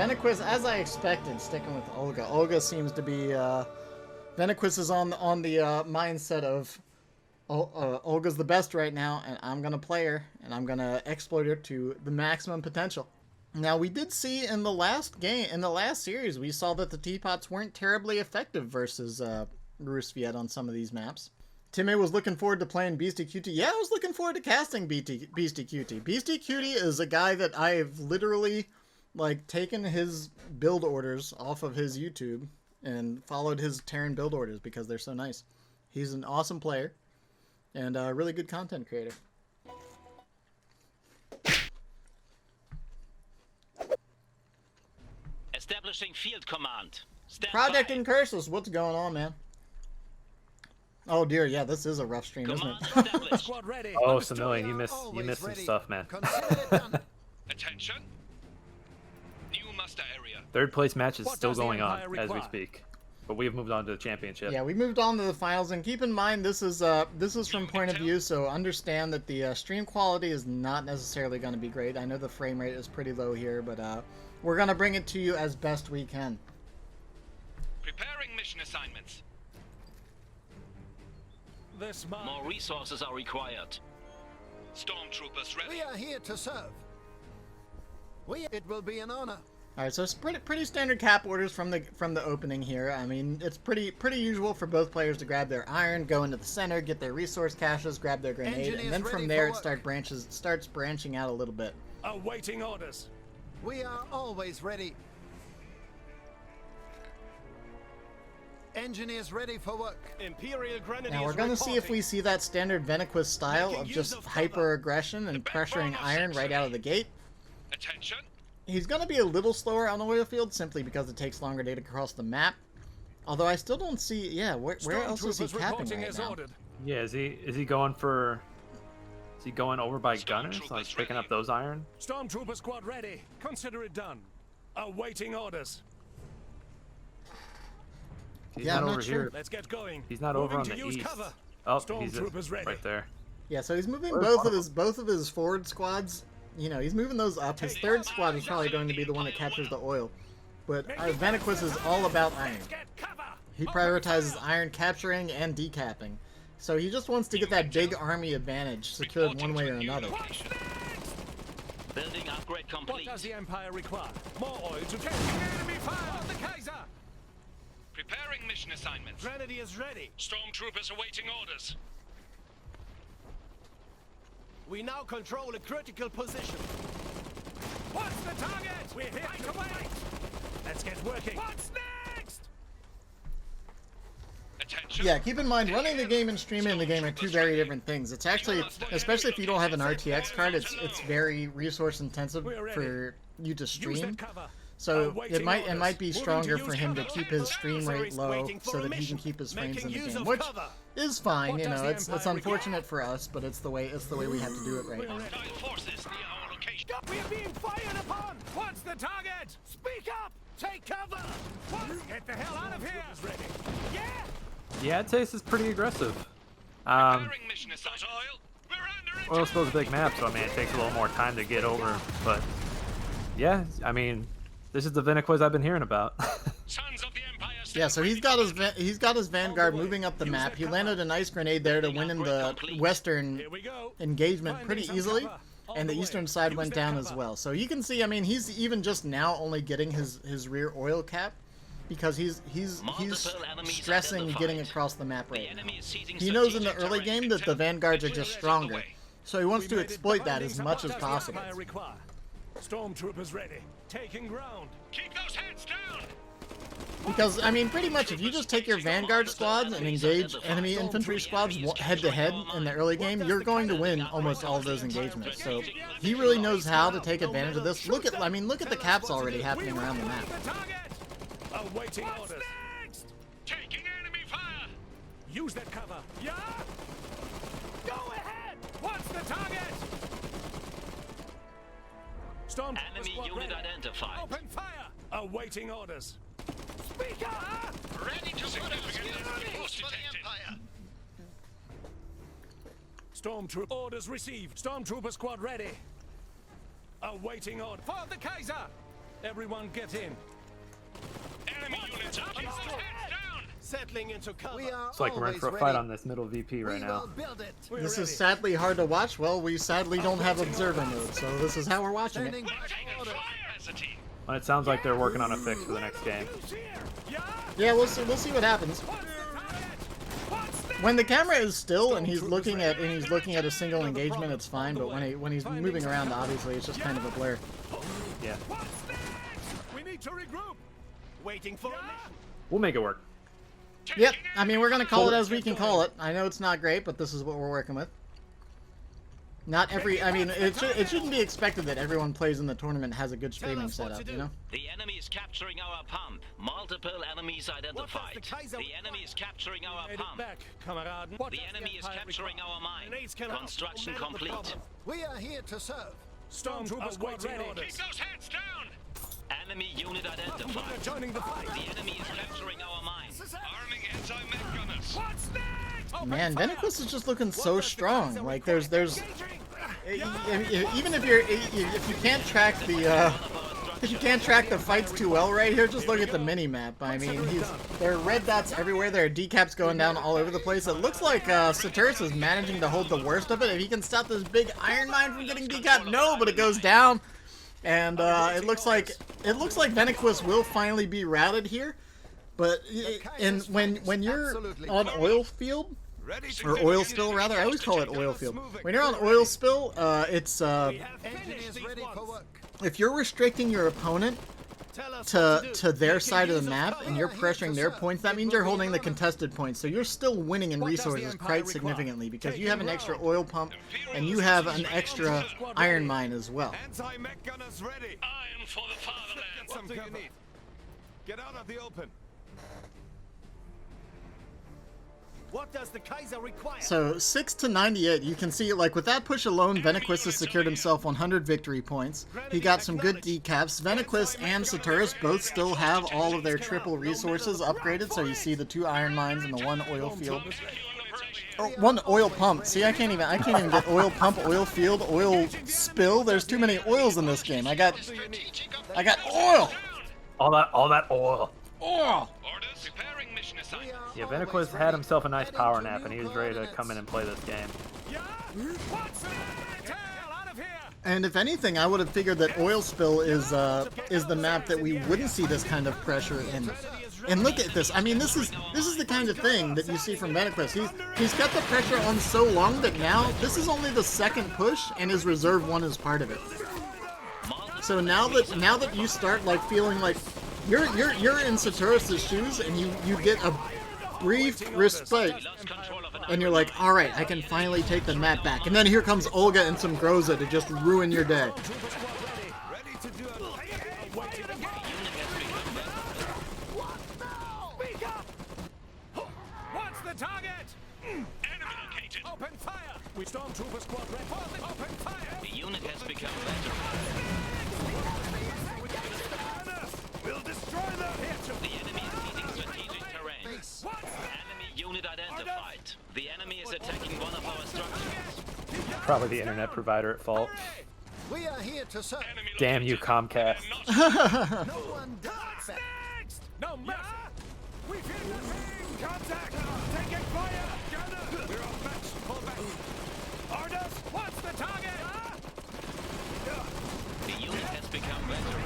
Venoqueus, as I expected, sticking with Olga. Olga seems to be, Venoqueus is on the mindset of, Olga's the best right now, and I'm gonna play her, and I'm gonna exploit her to the maximum potential. Now, we did see in the last series, we saw that the teapots weren't terribly effective versus, Roosviet on some of these maps. Timmy was looking forward to playing Beastie Cutie. Yeah, I was looking forward to casting Beastie Cutie. Beastie Cutie is a guy that I've literally, like, taken his build orders off of his YouTube and followed his Terran build orders because they're so nice. He's an awesome player and a really good content creator. Establishing field command. Project Incursus, what's going on, man? Oh dear, yeah, this is a rough stream, isn't it? Squad ready. Oh, it's annoying. You missed some stuff, man. Attention. New muster area. Third place match is still going on as we speak, but we have moved on to the championship. Yeah, we moved on to the finals, and keep in mind this is from point of view, so understand that the stream quality is not necessarily going to be great. I know the frame rate is pretty low here, but we're going to bring it to you as best we can. Preparing mission assignments. More resources are required. Stormtroopers ready. We are here to serve. It will be an honor. All right, so it's pretty standard cap orders from the opening here. I mean, it's pretty usual for both players to grab their iron, go into the center, get their resource caches, grab their grenade, and then from there it starts branching out a little bit. Awaiting orders. We are always ready. Engineers ready for work. Imperial Grenadiers. Now we're going to see if we see that standard Venaqus style of just hyper aggression and pressuring iron right out of the gate. Attention. He's going to be a little slower on the oil field simply because it takes longer to get across the map. Although I still don't see, yeah, where else is he capping right now? Yeah, is he going for? Is he going over by gunners, like picking up those iron? Stormtrooper squad ready. Consider it done. Awaiting orders. He's yeah, not I'm over not sure. here. Let's get going. He's not over on the east. Oh, he's right there. Yeah, so he's moving both of his forward squads. You know, he's moving those up. His third squad is probably going to be the one that captures the oil. But Venaqus is all about iron. He prioritizes iron capturing and decapping. So he just wants to get that big army advantage secured one way or another. Building upgrade complete. What does the Empire require? More oil to take enemy fire. The Kaiser. Preparing mission assignments. Grenadiers ready. Stormtroopers awaiting orders. We now control a critical position. What's the target? We're here to wait. Let's get working. What's next? Attention. Yeah, keep in mind, running the game and streaming the game are two very different things. It's actually, especially if you don't have an RTX card, it's very resource intensive for you to stream. So it might be stronger for him to keep his stream rate low so that he can keep his frames in the game, which is fine. You know, it's unfortunate for us, but it's the way we have to do it right now. We are being fired upon. What's the target? Speak up. Take cover. Get the hell out of here. Ready. Yeah. Yeah, I'd say this is pretty aggressive. Oil spill's a big map, so I mean it takes a little more time to get over. But yeah, I mean, this is the Venoqueus I've been hearing about. Yeah, so he's got his Vanguard moving up the map. He landed a nice grenade there to win in the western engagement pretty easily, and the eastern side went down as well. So you can see, I mean, he's even just now only getting his rear oil cap because he's stressing getting across the map right now. He knows in the early game that the Vanguards are just stronger, so he wants to exploit that as much as possible. Stormtroopers ready. Taking ground. Keep those heads down. Because, I mean, pretty much if you just take your Vanguard squads and engage enemy infantry squads head-to-head in the early game, you're going to win almost all of those engagements. So he really knows how to take advantage of this. Look at the caps already happening around the map. Awaiting orders. Next? Taking enemy fire. Use that cover. Yeah. Go ahead. What's the target? Enemy unit identified. Open fire. Awaiting orders. Speak up. Ready to significant for the Empire. Stormtrooper orders received. Stormtrooper squad ready. Awaiting order for the Kaiser. Everyone get in. Enemy units up. Keep those heads down. Settling into cover. We are It's like we're in always for a ready. fight on this middle VP right We now. will build it. We're This ready. is sadly hard to watch. Well, we sadly don't have observer mode, so this is how we're watching it. Standing We're by taking order. fire as a team. Well, it sounds like they're working on a fix for the next game. Who's here? Yeah. Yeah, we'll see what happens. What's the target? What's the When the camera is still and he's looking at a single engagement, it's fine. But when he's moving around, obviously it's just kind of a blur. Yeah, What's next? We need to regroup. Waiting for a mission. we'll make it work. Yep. I mean, we're gonna call it as we can call it. I know it's not great, but this is what we're working with. Not every. I mean, it shouldn't be expected that everyone plays in the tournament has a good streaming us what to setup. do. You know. The enemy is capturing our pump. Multiple enemies identified. the Kaiser The enemy is capturing our Made it pump. back, Kameraden. What The does enemy is Empire capturing require? our mine. Grenades can help. Construction No man of the complete. problem. We are here to serve. Stormtroopers waiting Keep orders. those heads down. Enemy unit We're identified. joining the fight. The enemy is capturing our mine. Arming anti-mech gunners. What's next? Open Man, fire. Venaqus is just looking What so does the strong. Kaiser Like require? there's Engaging. even if you can't track the if you can't track the fights too well right here, just look at the mini map. I mean, there are red dots everywhere. There are decaps going down all over the place. It looks like Saturus is managing to hold the worst of it. If he can stop this big iron mine from getting decapped, no, but it goes down, and it looks like Venoqueus will finally be routed here. But when you're on oil field. Or oil spill, rather. I always call it oil field. When you're on oil spill, it's We have Engine finished is these ready for ones. work. if you're restricting your opponent Tell us what to do. their We can side of use the a map cover. and you're pressuring their points, that means you're holding the contested points. So you're still winning in What does the resources Empire quite require? significantly because you Taking have an extra ground. oil pump and you have an extra iron mine as well. Anti-mech gunners ready. Iron for the fatherland. What do you need? Get out of the open. What does the Kaiser require? So 6 to 98, you can see like with that push alone, Venoqueus has secured himself 100 victory points. He got some good decaps. Venoqueus and Satorus both still have all of their triple resources upgraded. So you see the 2 iron mines and the 1 oil field. Oh, 1 oil pump. See, I can't even get oil pump, oil field, oil spill. There's too many oils in this game. I got oil. All that oil. Oil. Orders. Preparing mission assignment. Yeah, Venaquist had himself a nice power nap, and he was ready to come in and play this game. Yeah? What's the hell out of here? And if anything, I would have figured that oil spill is the map that we wouldn't see this kind of pressure in. And look at this. I mean, this is the kind of thing that you see from Venaqus. He's got the pressure on so long that now this is only the second push, and his reserve 1 is part of it. So now that you start like feeling like you're in Satorus' shoes, and you get a brief respite, Lost control of an and you're like, all right, I can finally take the map back. And then here comes Olga and some Groza to just ruin your day. Ready to do a... Wait to engage. Speak up! What's the target? Enemy located. Open fire! We stormtrooper squad ready. Open fire! The unit has become better. We'll destroy them! The enemy is ceding strategic terrain. What? Enemy unit identified. The enemy is attacking one of our structures. Probably the internet provider at fault. We are here to serve. Enemy Damn you, located. Comcast. No one dies back. Next! No mercy! We've hit the thing! Contact! Taking fire! Gunner! We're off match! Pull back! Orders! What's the target? The unit has become better.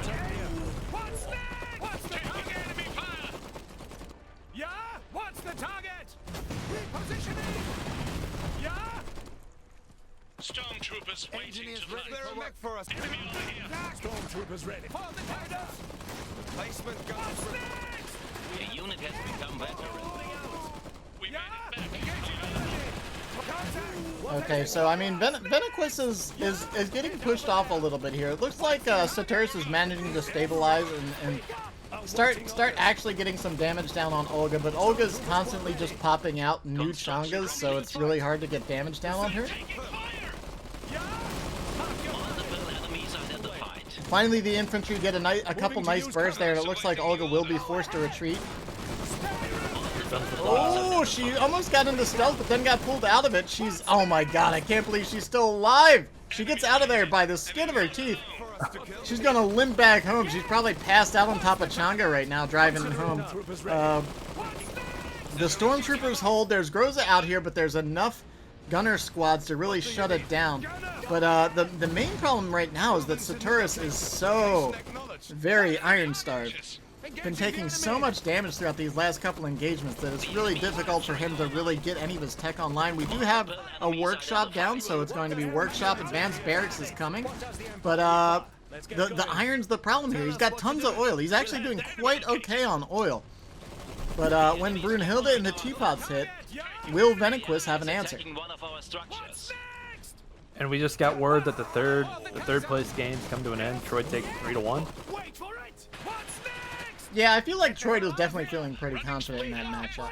What's next? What's the Taking target? enemy fire. Yeah? What's the target? Repositioning! Yeah? Stormtroopers waiting Engineers to ready land. for work. for us. Enemy over here. Stormtroopers ready. For the target! Placement guns. What's next? The unit has become better. We made Yeah? it back. Engaging Contact! Okay, so I mean, Venaqus is getting pushed off a little bit here. It looks like Saturus is managing to stabilize and start actually getting some damage down on Olga, but Olga's constantly just popping out new Changas, so it's really hard to get damage down on her. Taking fire. Multiple enemies identified. Finally, the infantry get a couple nice bursts there, and it looks like Olga will be forced to retreat. Oh, she almost got into stealth, but then got pulled out of it. Oh my god, I can't believe she's still alive! She gets out of there by the skin of her teeth. She's gonna limp back home. She's probably passed out on top of Changa right now, driving home. The stormtroopers hold. There's Groza out here, but there's enough gunner squads to really shut it down. But the main problem right now is that Satorus is so very iron starved. Been taking so much damage throughout these last couple engagements that it's really difficult for him to really get any of his tech online. We do have a workshop down, so it's going to be workshop. Advanced barracks is coming, but the iron's the problem here. He's got tons of oil. He's actually doing quite okay on oil. But when Brunhilda and the teapots hit, will Venoqueus have an answer? And we just got word that the third place games come to an end. Troy takes 3-1. Yeah, I feel like Troy was definitely feeling pretty confident in that matchup.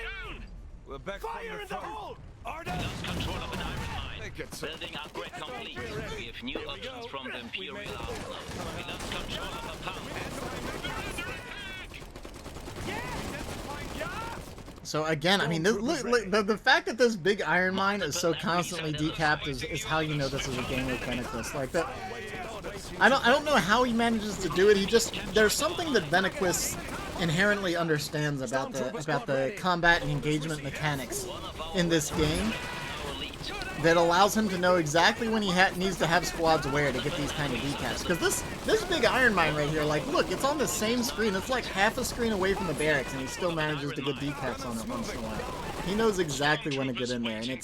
We're back fire in the hole! Arda! Control of an iron mine. Building upgrade complete. We have new options from the Imperial Arsenal. We lost control of a pound. So again, I mean, look, the fact that this big iron mine is so constantly decapped is how you know this is a game with Venaqus. Like that, I don't know how he manages to do it. There's something that Venoqueus inherently understands about the combat and engagement mechanics in this game that allows him to know exactly when he needs to have squads where to get these kind of decaps. Because this big iron mine right here, like, look, it's on the same screen. It's like half a screen away from the barracks, and he still manages to get decaps on it once in a while. He knows exactly when to get in there, and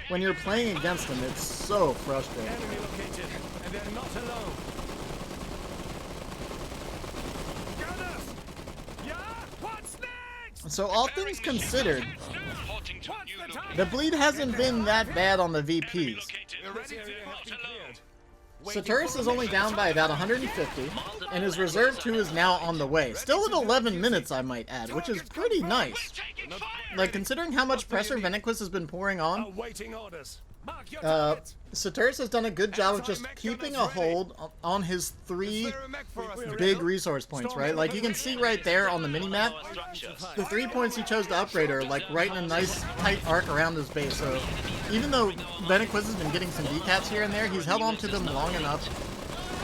when you're playing against him, it's so frustrating. And they're not alone. So all things considered, the bleed hasn't been that bad on the VPs. Saturus is only down by about 150, and his reserve 2 is now on the way. Still at 11 minutes, I might add, which is pretty nice. Like, considering how much pressure Venaqus has been pouring on, Saturus has done a good job of just keeping a hold on his 3 big resource points, right? Like, you can see right there on the mini-map, the 3 points he chose to upgrade are, like, right in a nice tight arc around his base. So, even though Venaqus has been getting some decaps here and there, he's held on to them long enough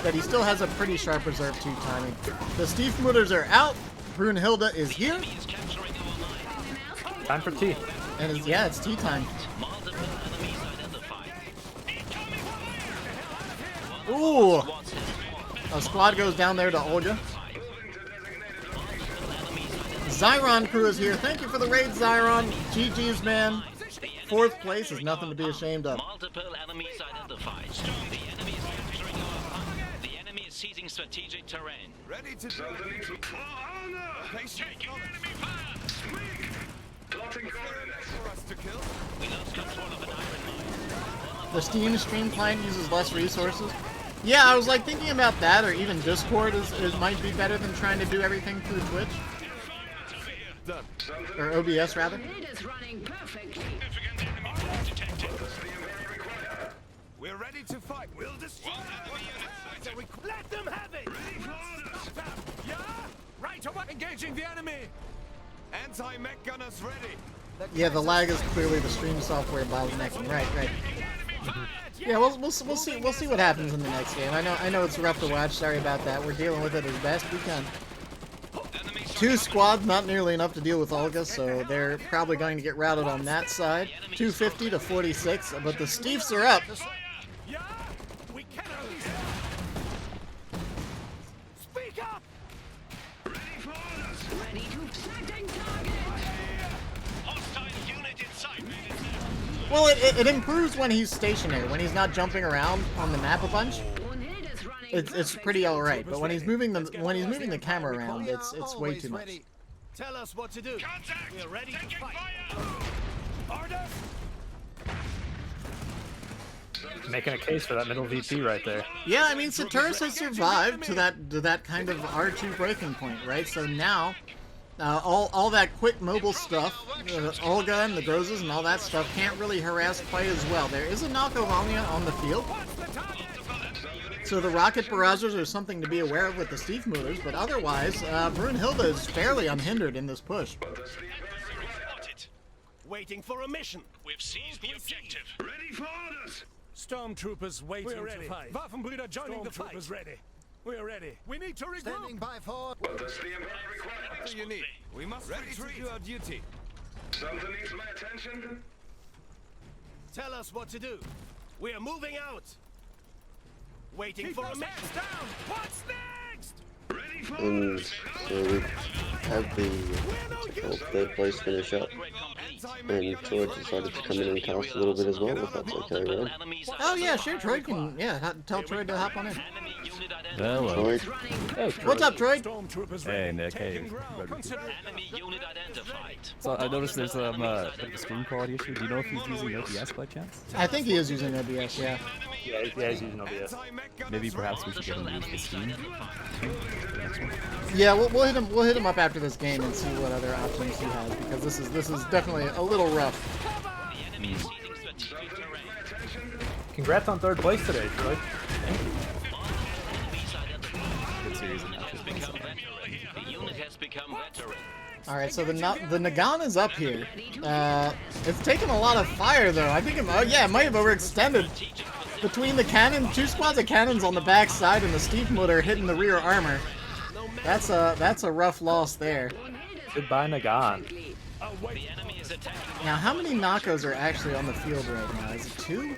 that he still has a pretty sharp reserve 2 timing. The Stiefmutters are out. Brunhilda is here. Time for tea. And yeah, it's tea time. Ooh! A squad goes down there to Olga. Zyron crew is here. Thank you for the raid, Zyron. GG's, man. 4th place is nothing to be ashamed of. Multiple enemies identified. The enemy is capturing our power. The enemy is seizing strategic terrain. Ready to do Taking enemy fire! for us to kill. We lost control of an iron mine. The Steam stream client uses less resources. Yeah, I was like thinking about that, or even Discord might be better than trying to do everything through Twitch. Done. Or OBS, rather. It is running perfectly. Significant enemy detected. We're ready to fight. We'll destroy them. Let them have it. Yeah. Right away. Engaging the enemy. Anti-mech gunners ready. Yeah, the lag is clearly the stream software bottlenecking. Right. Yeah, we'll see what happens in the next game. I know it's rough to watch. Sorry about that. We're dealing with it as best we can. 2 squads, not nearly enough to deal with Olga, so they're probably going to get routed on that side. 250 to 46, but the Steefs are up. Yeah. We cannot. Speak up. Ready to setting target. Hostile unit in sight. Well, it improves when he's stationary. When he's not jumping around on the map a bunch, One hit is running it's pretty alright. But when he's moving the camera around, it's way too much. Ready. Tell us what to do. Contact! We're ready to Taking fight. fire! Arda. Making a case for that middle VP right there. Yeah, I mean, Saturus has survived to that kind of R2 breaking point, right? So now, all that quick mobile stuff, Olga and the Grozas and all that stuff can't really harass quite as well. There is a knock on the field, so the rocket barrages are something to be aware of with the Stiefmutters, but otherwise, Brunhilda is fairly unhindered in this push. Waiting for a mission. We've seized the objective. Ready for orders. Stormtroopers waiting to fight. Waffenbrüder joining the fight. Ready. We're ready. We need to regroup. Standing by for. What do you need? We must ready to do our duty. Something needs my attention. Tell us what to do. We are moving out. Waiting Keep for a those mech. hands down. What's next? Ready for And so we had the third place finish up, and Troy decided to come in and cast a little bit as well, if that's okay, right? Oh yeah, sure, Troy can. Yeah, tell Troy to hop on in. Hello. Troy, Hey, What's up, Troy? Stormtroopers Hey, ready. Nick. Hey. Taking ground. Consider Enemy unit identified. So I noticed there's a bit of a stream quality issue. Do you know if he's using OBS by chance? I think he is using OBS. Yeah. Yeah, he's using OBS. Maybe perhaps we should get him to use the Steam. Yeah, we'll hit him. We'll hit him up after this game and see what other options he has, because this is definitely a little rough. The enemy is seizing strategic terrain. Congrats on 3rd place today, Troy. Enemies identified. Good series of Has matches. become veteran. The unit has become veteran. All right, so the Nagan is up here. It's taken a lot of fire though. I think it might have overextended. Between the cannon, 2 squads of cannons on the back side and the Steve motor hitting the rear armor. That's a rough loss there. Goodbye, Nagan. The enemy is attacking. Now, how many Nakos are actually on the field right now? Is it 2?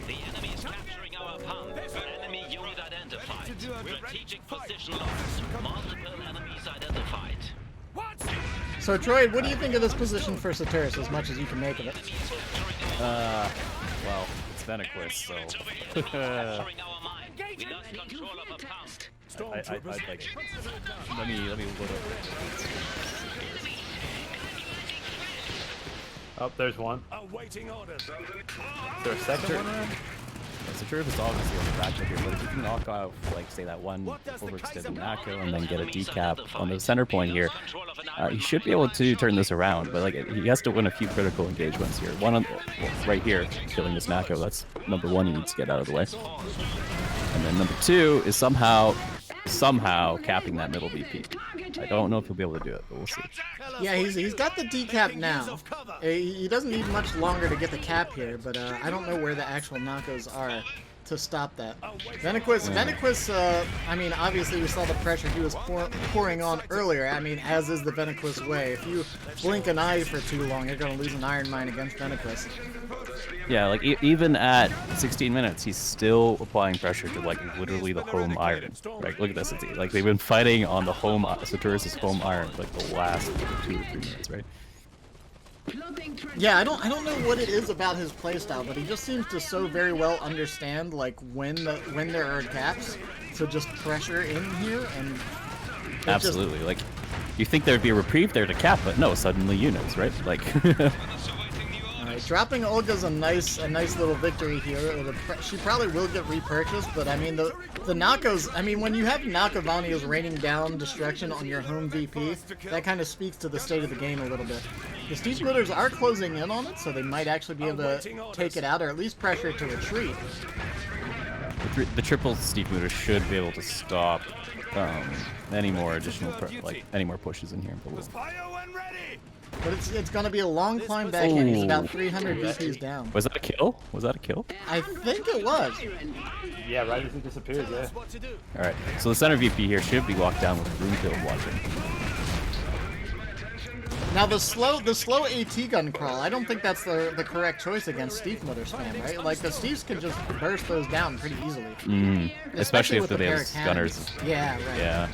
The enemy is capturing our pump. Enemy unit identified. Strategic position lost. Multiple enemies identified. So, Troy, what do you think of this position for Saturus, as much as you can make of it? Well, it's Venoqueus, so. Capturing our mine. We lost control of a pump. I'd like. Let me load up. Oh, there's one. awaiting orders. Is there a second one around? Saturus is obviously on the back up here, but if you can knock off, like, say, that one overextended Nako and then get a decap on the center point here, he should be able to turn this around, but, like, he has to win a few critical engagements here. One on, well, right here, killing this Nako, that's number 1 he needs to get out of the way. And then number 2 is somehow capping that middle VP. I don't know if he'll be able to do it, but we'll see. Yeah, he's got the decap now. He doesn't need much longer to get the cap here, but I don't know where the actual Nakos are to stop that. Venoqueus, I mean, obviously we saw the pressure he was pouring on earlier. I mean, as is the Venoqueus way. If you blink an eye for too long, you're going to lose an Iron Mine against Venoqueus. Yeah, like, even at 16 minutes, he's still applying pressure to, like, literally the home iron. Right, look at this. It's, like, they've been fighting on the home, Saturus' home iron for, like, the last 2 or 3 minutes, right? Yeah, I don't know what it is about his playstyle, but he just seems to so very well understand, like, when there are gaps to just pressure in here, and absolutely. Like, you think there'd be a reprieve there to cap, but no, suddenly units, right? Like. Alright, dropping Olga's a nice little victory here. She probably will get repurchased, but I mean the Nakos. I mean, when you have Nakovanias raining down destruction on your home VP, that kind of speaks to the state of the game a little bit. The Steam Splitters are closing in on it, so they might actually be able to take it out, or at least pressure it to retreat. The triple Steve Motor should be able to stop any more additional any more pushes in here. But it's gonna be a long climb back in. He's about 300 VPs down. Was that a kill? Was that a kill? I think it was. Yeah, right as he disappeared, yeah. Alright, so the center VP here should be locked down with Brunhilda watching. Now the slow AT gun crawl, I don't think that's the correct choice against Steve Motor spam, right? Like the Steves can just burst those down pretty easily. Especially if with the they pair have of cannons. gunners. Yeah, right. Yeah.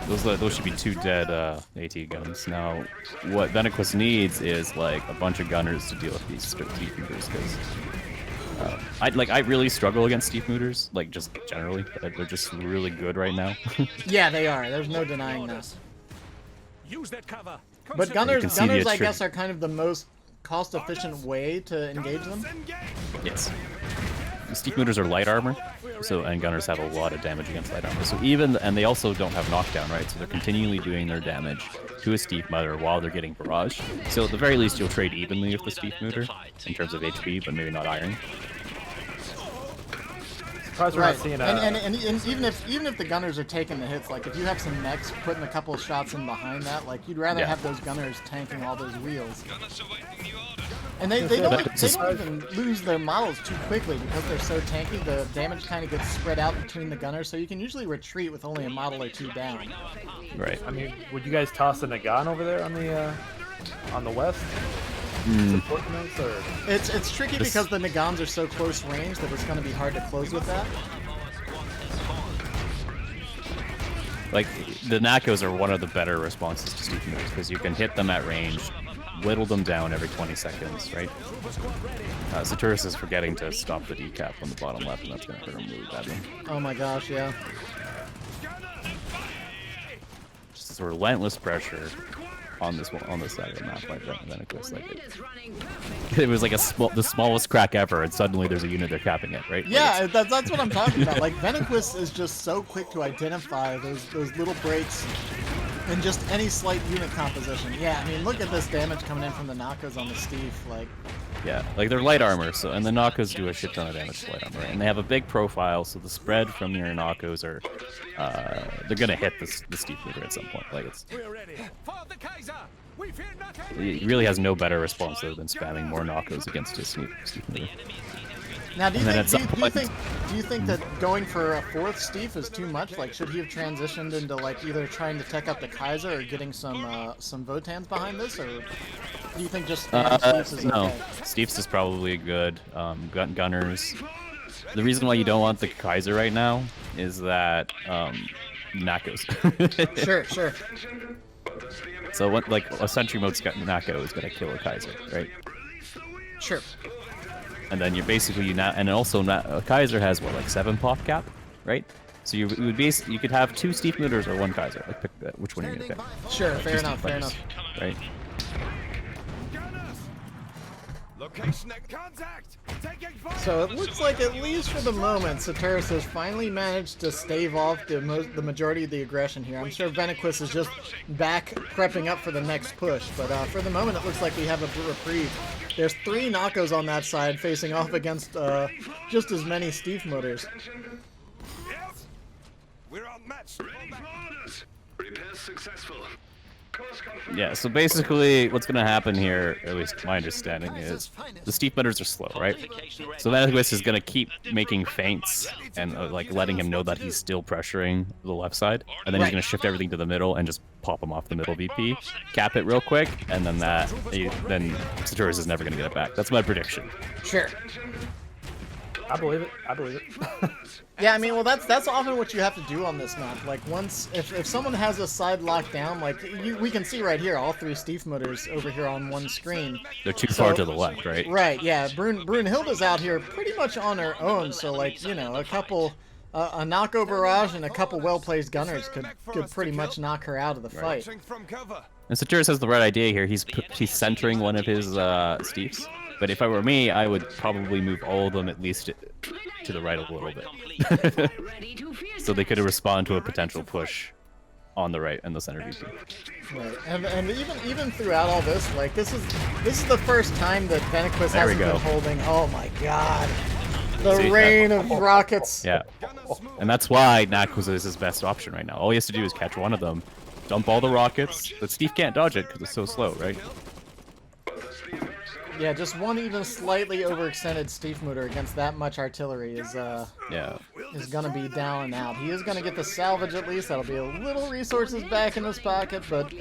Those should be 2 dead AT guns. Now, what Venoqueus needs is, like, a bunch of gunners to deal with these Steve Mooters, because I really struggle against Steve Mooters, like, just generally. They're just really good right now. Yeah, they are. There's no denying that. Use that cover. But gunners, I guess, are kind of the most cost-efficient way to engage them. Yes. Steve Mooters are light armor, and gunners have a lot of damage against light armor. So and they also don't have knockdown, right? So they're continually doing their damage to a Steve Motor while they're getting barrage. So at the very least, you'll trade evenly with the Steve Motor in terms of HP, but maybe not iron. surprised we're Right, not seeing and even if the gunners are taking the hits, like if you have some mechs putting a couple of shots in behind that, like you'd rather have those gunners tanking all those wheels. And they don't even lose their models too quickly because they're so tanky. The damage kind of gets spread out between the gunners, so you can usually retreat with only a model or two down. Right. I mean, would you guys toss a Nagan over there on the west? It's tricky because the Nagans are so close range that it's going to be hard to close with that. Like, the Nakos are one of the better responses to Steve moves because you can hit them at range, whittle them down every 20 seconds, right? Saturus is forgetting to stop the decap on the bottom left, and that's going to hurt him really badly. Oh my gosh, yeah. Just this relentless pressure on this side of the map by Venaqus. Like it was like the smallest crack ever, and suddenly there's a unit they're capping it, right? Yeah, like that's what I'm talking about. Like Venoqueus is just so quick to identify those little breaks in just any slight unit composition. Yeah, I mean, look at this damage coming in from the Nakos on the Steve. Like, yeah, like they're light armor, so and the Nakos do a shit ton of damage to light armor, and they have a big profile, so the spread from your Nakos are they're gonna hit the Steve meter at some point. Like he really has no better response though than spamming more Nakos against his Steve meter. now, do you think that going for a fourth Steve is too much? Like, should he have transitioned into like either trying to tech up the Kaiser or getting some Votans behind this, or do you think just Steve's is no, okay? Steve's is probably good. Gunners. The reason why you don't want the Kaiser right now is that Nakos. Sure. So what, like a sentry mode's got Nako is gonna kill a Kaiser, right? Sure. And then you're basically and also Kaiser has what, like 7 pop cap, right? So you could have 2 Steve Mooters or 1 Kaiser. Like pick which one you're gonna pick. Sure, Like fair enough, right? Location and contact. Taking fire. So it looks like, at least for the moment, Satorus has finally managed to stave off the majority of the aggression here. I'm sure Venaqus is just back prepping up for the next push, but for the moment it looks like we have a reprieve. There's 3 Nakos on that side facing off against just as many Steve Motors. Yes. We're outmatched. Repair successful. Yeah, so basically what's going to happen here, or at least my understanding, is the Steve Motors are slow, right? So Venaqus is going to keep making feints and like letting him know that he's still pressuring the left side, and then he's going to shift everything to the middle and just pop him off the middle VP, cap it real quick, and then then Satorus is never going to get it back. That's my prediction. Sure. I believe it. Yeah, I mean, well, that's often what you have to do on this map. Like, if someone has a side locked down, like, we can see right here, all 3 Steve Motors over here on one screen. They're too far to the left, right? Right, yeah. Brunhilda's out here pretty much on her own, so, like, you know, a Nako barrage and a couple well-placed gunners could pretty much knock her out of the fight. And Saturus has the right idea here. He's centering one of his Steves. But if I were me, I would probably move all of them at least to the right a little bit. So they could respond to a potential push on the right and the center VP. Right, and even throughout all this, like, this is the first time that Venaqus hasn't been holding. Oh my god. The rain of rockets. Yeah. And that's why Nakos is his best option right now. All he has to do is catch one of them, dump all the rockets, but Steve can't dodge it because it's so slow, right? Yeah, just one even slightly overextended Steve Motor against that much artillery is gonna be down and out. He is gonna get the salvage at least. That'll be a little resources back in his pocket, but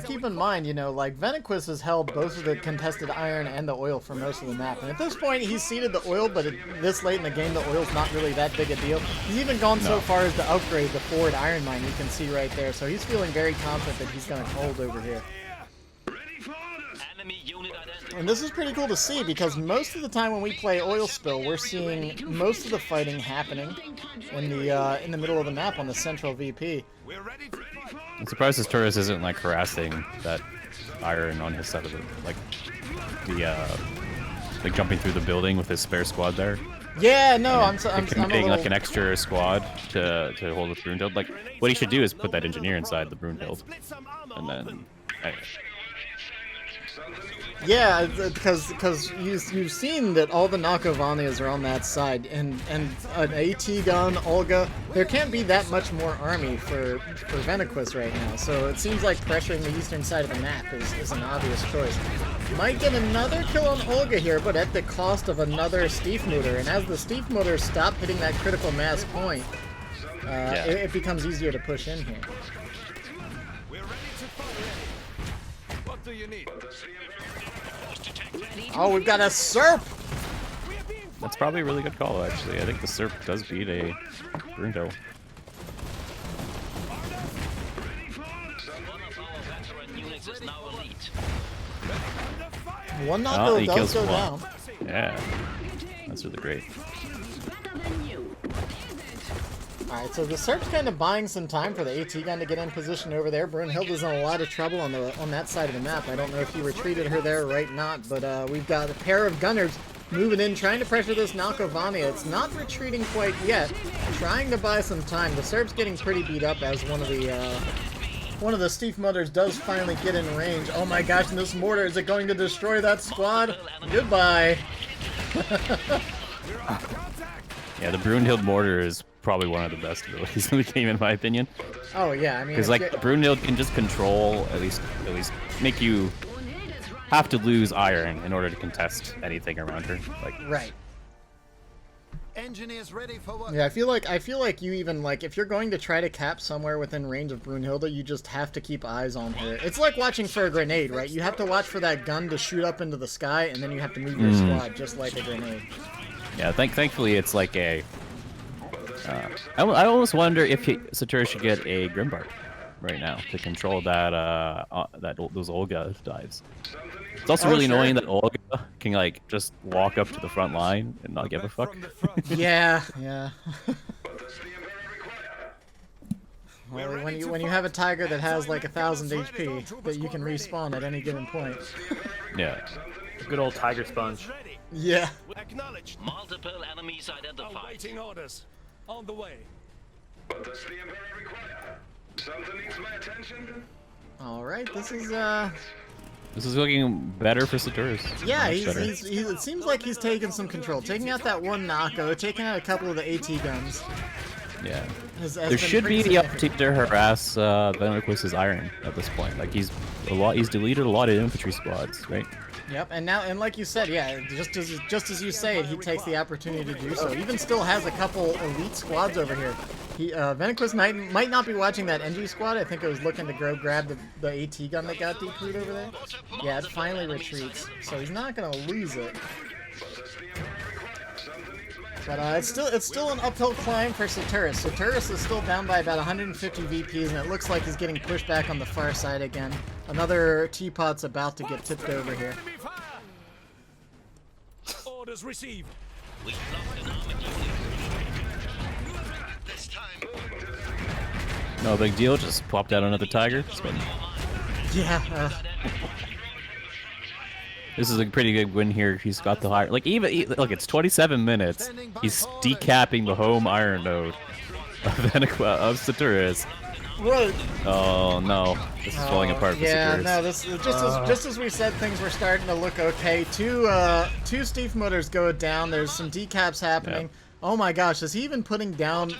keep in mind, you know, like, Venaqus has held both of the contested iron and the oil for most of the map. And at this point, he's ceded the oil, but this late in the game, the oil's not really that big a deal. He's even gone so far as to upgrade the forward iron mine, you can see right there. So he's feeling very confident that he's gonna hold over here. And this is pretty cool to see, because most of the time when we play oil spill, we're seeing most of the fighting happening in the middle of the map on the central VP. I'm surprised Satorus isn't like harassing that iron on his side of it, like jumping through the building with his spare squad there. Yeah, no, I'm committing like an extra squad to hold with Brunhilda. Like, what he should do is put that engineer inside the Brunhilda, and then. Yeah, because you've seen that all the Nakovanias are on that side, and an AT gun, Olga, there can't be that much more army for Venoqueus right now, so it seems like pressuring the eastern side of the map is an obvious choice. Might get another kill on Olga here, but at the cost of another Stiefmutter, and as the Stiefmutters stop hitting that critical mass point, it becomes easier to push in here. We're ready to fight. What do you need? Oh, we've got a SERP! That's probably a really good call, actually. I think the SERP does beat a Brunhilda. One Nako does go down. Yeah, that's really great. Alright, so the SERP's kind of buying some time for the AT gun to get in position over there. Brunhilda's in a lot of trouble on that side of the map. I don't know if he retreated her there or right not, but we've got a pair of gunners moving in, trying to pressure this Nakovania. It's not retreating quite yet, trying to buy some time. The SERP's getting pretty beat up as one of the Stiefmutters does finally get in range. Oh my gosh, and this mortar, is it going to destroy that squad? Goodbye. Yeah, the Brunhilda mortar is probably one of the best abilities in the game, in my opinion. Oh yeah, I mean, because like Brunhilda can just control, at least make you have to lose iron in order to contest anything around her. Like right. Engineers ready for work. Yeah, I feel like you even, like, if you're going to try to cap somewhere within range of Brunhilda, you just have to keep eyes on her. It's like watching for a grenade, right? You have to watch for that gun to shoot up into the sky, and then you have to move your squad just like a grenade. Yeah, thankfully it's like a... I almost wonder if Saturus should get a Grimbark right now to control those Olga dives. It's also really annoying that Olga can like just walk up to the front line and not give a fuck. Yeah. Well, when you have a tiger that has like 1,000 HP that you can respawn at any given point. Yeah. Good old tiger sponge. Yeah. Acknowledged. Multiple enemies identified. Awaiting orders. On the way. What does the Empire require? Something needs my attention. All right, this is looking better for Saturus. Yeah, it seems like he's taking some control, taking out that one Nako, taking out a couple of the AT guns. Yeah. There should be the uptick to harass Venoqueus' iron at this point. Like he's deleted a lot of infantry squads, right? Yep, and like you said, yeah, just as you say it, he takes the opportunity to do so. Even still has a couple elite squads over here. Venoqueus might not be watching that NG squad. I think it was looking to grab the AT gun that got decrewed over there. Yeah, it finally retreats, so he's not gonna lose it. But it's still an uphill climb for Saturus. Saturus is still down by about 150 VPs, and it looks like he's getting pushed back on the far side again. Another teapot's about to get tipped over here. Orders received. No big deal. Just popped out another tiger. Yeah. This is a pretty good win here. He's got the higher. Like look, it's 27 minutes. He's decapping the home iron node of Saturus. Right. Oh no, this is falling apart for Saturus. No, this just as we said, things were starting to look okay. Two Stiefmutters go down. There's some decaps happening. Yep. Oh my gosh, is he even putting down?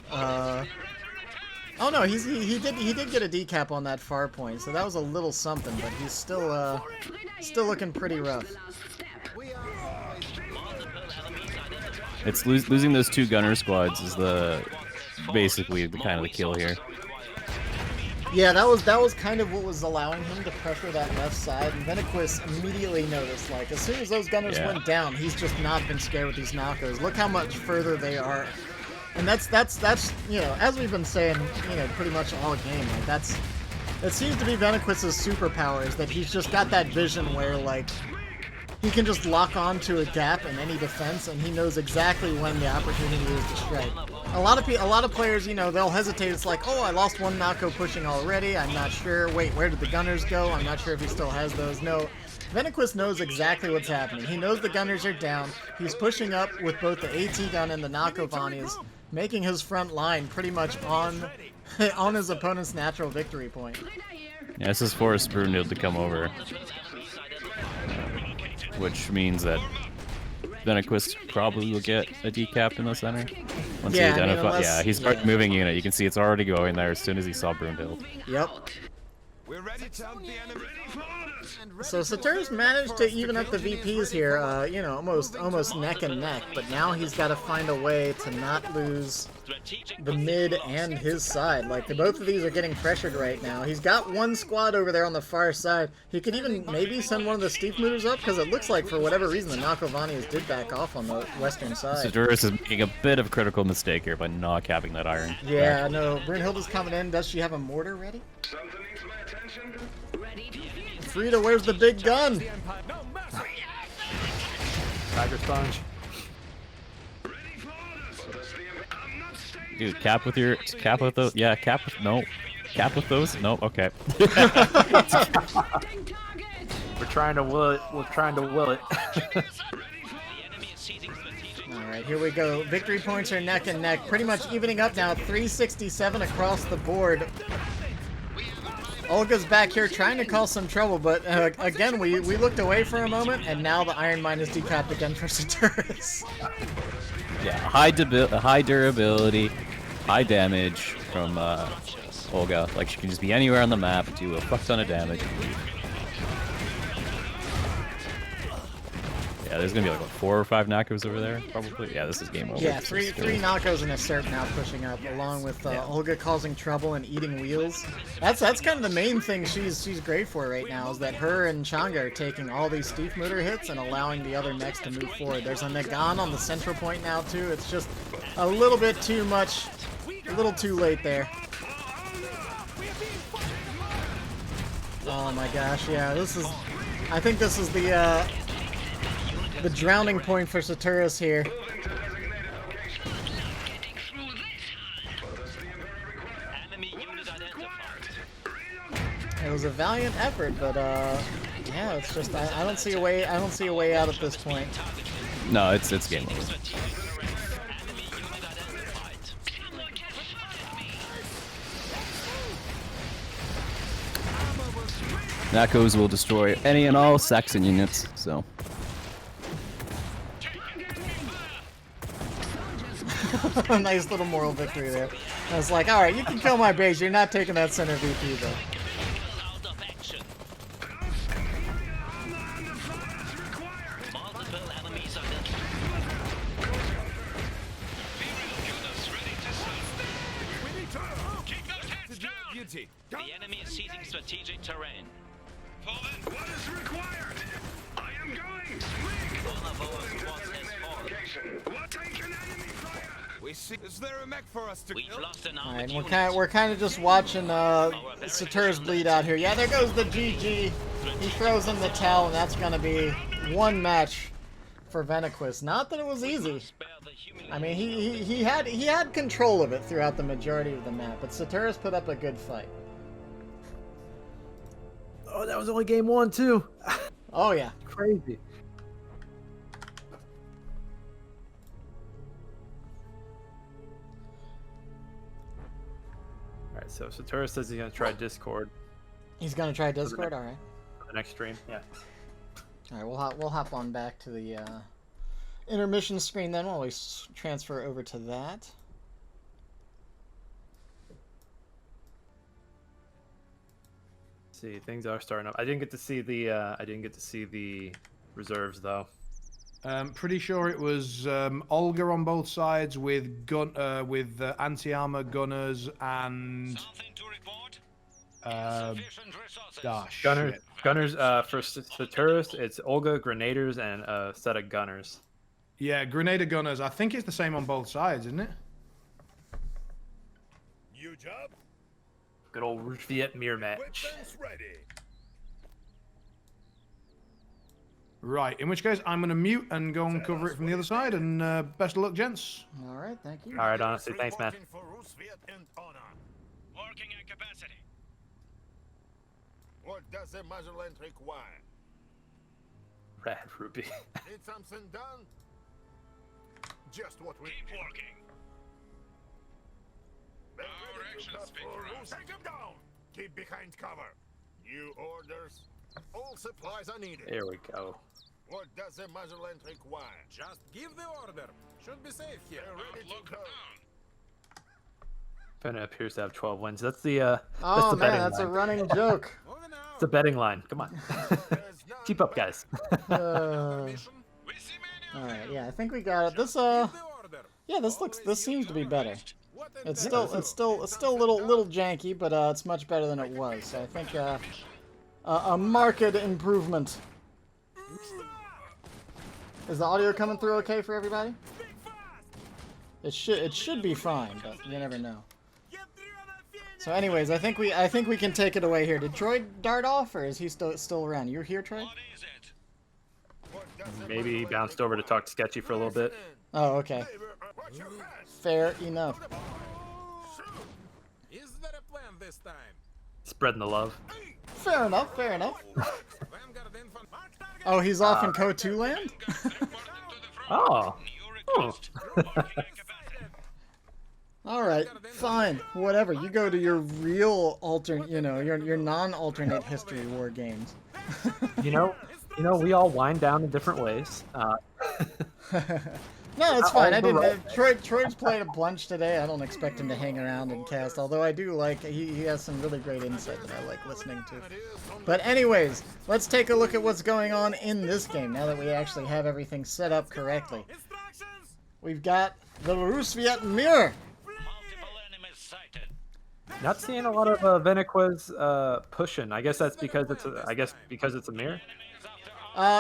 Oh no, he did get a decap on that far point, so that was a little something, but he's still looking pretty rough. It's losing those two gunner squads is basically the kind of the kill here. Yeah, that was kind of what was allowing him to pressure that left side, and Venoqueus immediately noticed, like, as soon as those gunners went down, he's just not been scared with these Nakos. Look how much further they are. And that's you know, as we've been saying, you know, pretty much all game, like that seems to be Venoqueus' superpower, is that he's just got that vision where, like, he can just lock on to a gap in any defense, and he knows exactly when the opportunity is to strike. A lot of players, you know, they'll hesitate. It's like, oh, I lost one Nako pushing already. I'm not sure. Wait, where did the gunners go? I'm not sure if he still has those. No. Venoqueus knows exactly what's happening. He knows the gunners are down. He's pushing up with both the AT gun and the Nakovanias, making his front line pretty much on his opponent's natural victory point. Yeah, this is forced Brunhilda to come over. which means that Venoqueus probably will get a decap in the center. Once Yeah, he I mean, identifies, unless- yeah, he started moving unit. You can see it's already going there as soon as he saw Brunhilda. Yep. We're ready to help the enemy. So Saturus managed to even up the VPs here, you know, almost neck and neck, but now he's got to find a way to not lose the mid and his side. Like, both of these are getting pressured right now. He's got one squad over there on the far side. He could even maybe send one of the Steep Movers up, because it looks like, for whatever reason, the Nakovanias did back off on the western side. Satorus is making a bit of a critical mistake here by not capping that iron. Yeah, no, Brunhilda's coming in. Does she have a mortar ready? Something needs my attention. Frida, where's the big gun? Tiger Sponge. Dude, cap with those. Yeah, cap with those. No, okay. We're trying to will it. We're trying to will it. Alright, here we go. Victory points are neck and neck. Pretty much evening up now. 367 across the board. Olga's back here trying to cause some trouble, but again, we looked away for a moment, and now the Iron Mine is decapped again for Saturus. Yeah, high durability, high damage from Olga. Like, she can just be anywhere on the map, do a fuck ton of damage. Yeah, there's gonna be like what, 4 or 5 knockouts over there, probably. Yeah, this is game over. Yeah, three knockouts and a Serp now pushing up, along with Olga causing trouble and eating wheels. That's kind of the main thing she's great for right now, is that her and Changa are taking all these Steep Motor hits and allowing the other mechs to move forward. There's a Nagan on the central point now too. It's just a little bit too much, a little too late there. Oh my gosh, yeah, I think this is the drowning point for Saturus here. It was a valiant effort, but yeah, it's just I don't see a way out at this point. No, it's game over. Nakos will destroy any and all Saxon units, so. Nice little moral victory there. I was like, alright, you can kill my base, you're not taking that center VP though. The enemy is seizing strategic terrain. What is required? I am going. One of our squads has fallen. What take an enemy fire? We see. Is there a mech for us to We've kill? lost an Alright, armed we're kind of just watching Saturus bleed out here. Yeah, there goes the GG. He throws in the towel, and that's gonna be one match for Venoqueus. Not that it was easy. I mean, he had control of it throughout the majority of the map, but Saturus put up a good fight. Oh, that was only game 1 too. Oh yeah. Crazy. Alright, so Saturus says he's gonna try Discord He's gonna try Discord. All right. for the next stream. Yeah. All right. We'll hop on back to the intermission screen then while we transfer over to that. See, things are starting up. I didn't get to see the reserves though. Pretty sure it was Olga on both sides with anti-armor gunners and gosh. Gunners for Saturus, it's Olga, Grenadiers, and a set of Gunners. Yeah, Grenadier gunners. I think it's the same on both sides, isn't it? New job. Good old Viet mirror match. Weapons ready. Right, in which case I'm going to mute and go and cover it from the other side, and best of luck, gents. All right. Thank you. All right, honestly, thanks, man. Working at capacity. What does the Magellan require? Red-Rupee. Need something done? Just what we keep working. Our actions speak for us. Take him down. Keep behind cover. New orders. All supplies are needed. There we go. What does the Motherland require? Just give the order. Should be safe here. Ready to go. Fena appears to have 12 wins. That's the Oh man, betting that's line. a running joke. It's the betting line. Come on. Keep up, guys. All right, yeah, I think we got it. This yeah, this seems to be better. It's still a little janky, but it's much better than it was. So I think a marked improvement. Is the audio coming through okay for everybody? It should be fine, but you never know. So anyways, I think we can take it away here. Did Troy dart off, or is he still around? You're here, Troy? Maybe he bounced over to talk to Sketchy for a little bit. Oh, okay. Fair enough. Is there a plan this time? Spreading the love. Fair enough, fair enough. Oh, he's off in KO2 land? Oh. Alright, fine, whatever. You go to your real alternate, your non-alternate history war games. You know, we all wind down in different ways. No, it's fine. I didn't. Troy's played a bunch today. I don't expect him to hang around and cast. Although I do like he has some really great insight that I like listening to. But anyways, let's take a look at what's going on in this game now that we actually have everything set up correctly. We've got the Rusviet mirror. Not seeing a lot of Venoqueus pushing. I guess that's because it's a mirror.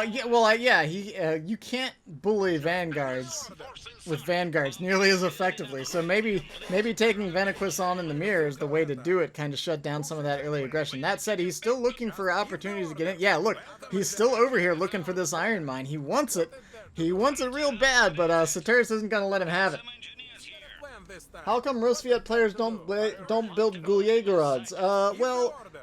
You can't bully vanguards with vanguards nearly as effectively. So maybe taking Venoqueus on in the mirror is the way to do it, kind of shut down some of that early aggression. That said, he's still looking for opportunities to get in. Yeah, look, he's still over here looking for this iron mine. He wants it. He wants it real bad, but Satorus isn't going to let him have it. How come Rusviet players don't build Gulyegarods?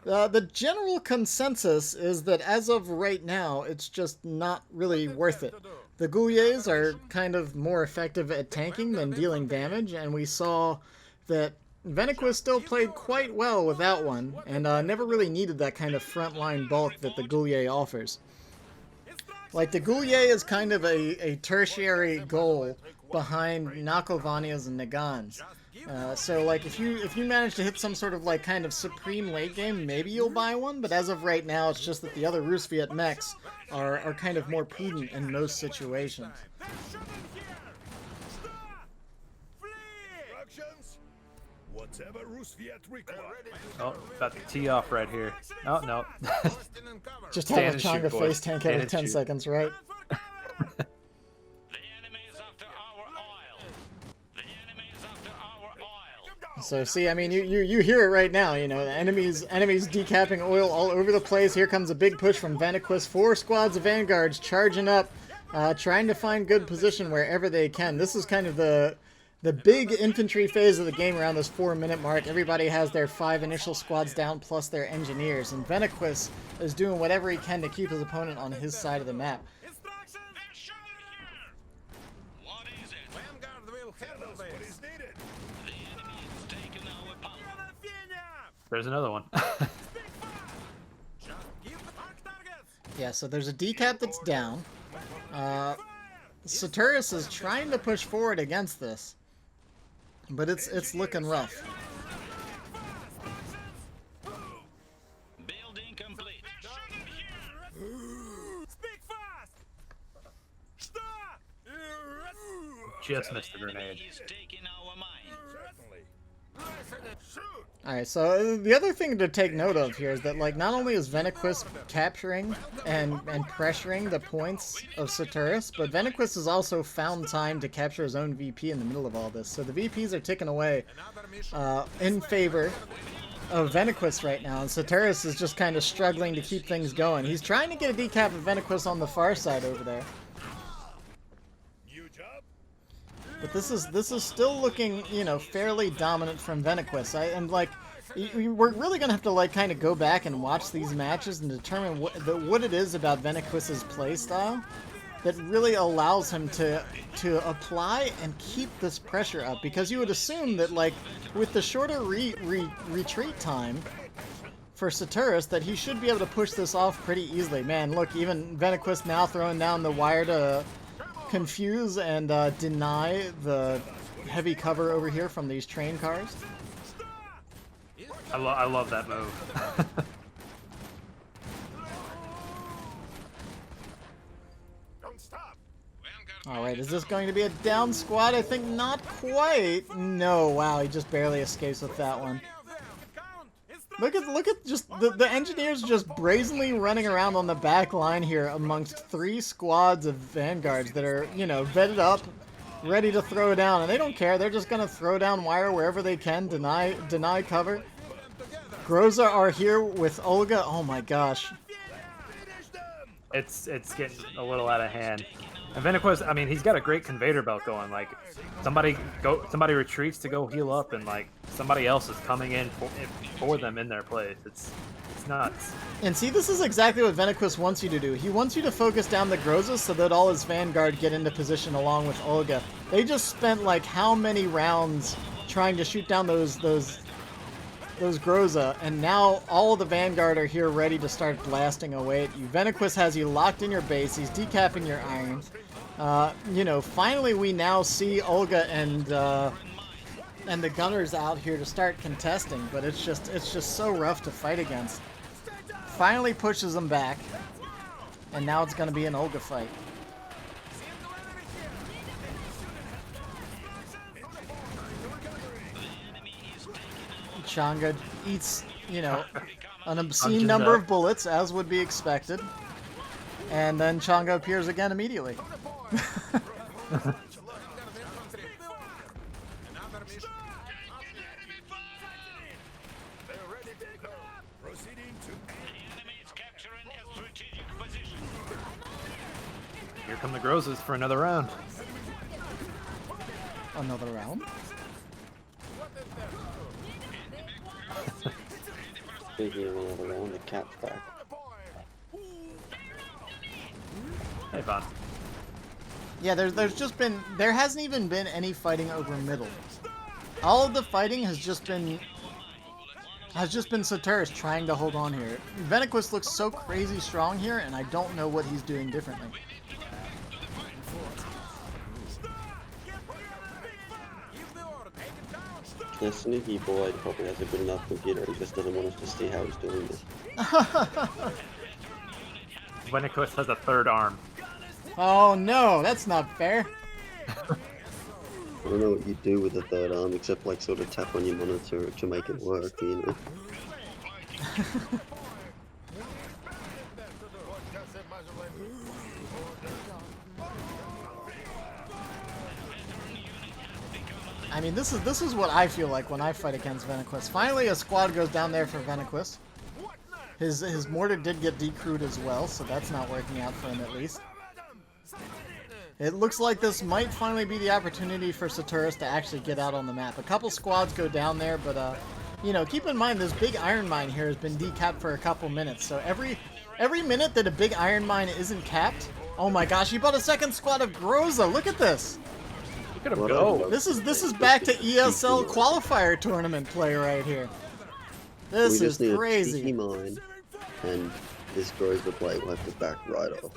The general consensus is that as of right now, it's just not really worth it. The Gulyes are kind of more effective at tanking than dealing damage, and we saw that Venoqueus still played quite well without one, and never really needed that kind of frontline bulk that the Gulye offers. Like, the Gulye is kind of a tertiary goal behind Nakovanias and Nagans. So like if you manage to hit some sort of like kind of supreme late game, maybe you'll buy one, but as of right now it's just that the other Rusviet mechs are kind of more prudent in most situations. Oh, about to tee off right here. Oh, no. Just have a Changa face tank every 10 seconds, right? So see, I mean, you hear it right now, the enemies decapping oil all over the place. Here comes a big push from Venoqueus. 4 squads of vanguards charging up, trying to find good position wherever they can. This is kind of the big infantry phase of the game around this 4-minute mark. Everybody has their 5 initial squads down plus their engineers, and Venoqueus is doing whatever he can to keep his opponent on his side of the map. There's another one. Yeah, so there's a decap that's down. Saturus is trying to push forward against this, but it's looking rough. Building complete. Just missed the grenade. Alright, so the other thing to take note of here is that, like, not only is Venoqueus capturing and pressuring the points of Satorus, but Venoqueus has also found time to capture his own VP in the middle of all this. So the VPs are ticking away in favor of Venoqueus right now, and Satorus is just kind of struggling to keep things going. He's trying to get a decap of Venoqueus on the far side over there. But this is still looking, fairly dominant from Venoqueus. We're really gonna have to like kind of go back and watch these matches and determine what it is about Venoqueus's playstyle that really allows him to apply and keep this pressure up. Because you would assume that, like, with the shorter retreat time, for Satorus that he should be able to push this off pretty easily. Man, look, even Venoqueus now throwing down the wire to confuse and deny the heavy cover over here from these train cars. I love that move. Alright, is this going to be a down squad? I think not quite. No, wow, he just barely escapes with that one. Look at just the engineers just brazenly running around on the back line here amongst 3 squads of vanguards that are, you know, vetted up, ready to throw down, and they don't care. They're just gonna throw down wire wherever they can, deny cover. Groza are here with Olga. Oh my gosh. It's getting a little out of hand. And Venoqueus, I mean, he's got a great conveyor belt going. Like, somebody retreats to go heal up, and like somebody else is coming in for them in their place. It's nuts. And see, this is exactly what Venoqueus wants you to do. He wants you to focus down the Groza so that all his vanguard get into position along with Olga. They just spent like how many rounds trying to shoot down those Groza, and now all the vanguard are here ready to start blasting away at you. Venoqueus has you locked in your base. He's decapping your iron. You know, finally we now see Olga and the gunners out here to start contesting, but it's just so rough to fight against. Finally pushes them back, and now it's going to be an Olga fight. Changa eats, you know, an obscene number of bullets, as would be expected. And then Changa appears again immediately. Here come the Grozas for another round. Another round? Speaking of another round, the cat's back. Hey, Von. Yeah, there hasn't even been any fighting over middle. All of the fighting has just been Satorus trying to hold on here. Venoqueus looks so crazy strong here, and I don't know what he's doing differently. The sneaky boy probably has a good enough computer, he just doesn't want us to see how he's doing this. Venaqus has a 3rd arm. Oh no, that's not fair. I don't know what you do with the 3rd arm, except like sort of tap on your monitor to make it work, you know. I mean, this is what I feel like when I fight against Venoqueus. Finally, a squad goes down there for Venoqueus. His mortar did get decrewed as well, so that's not working out for him at least. It looks like this might finally be the opportunity for Satorus to actually get out on the map. A couple squads go down there, but you know, keep in mind this big iron mine here has been decapped for a couple minutes. So every minute that a big iron mine isn't capped, oh my gosh, he bought a 2nd squad of Groza. Look at this. Look at him go. This is back to ESL qualifier tournament play right here. This is crazy. We just need a mine, and this Groza play will have to back right off.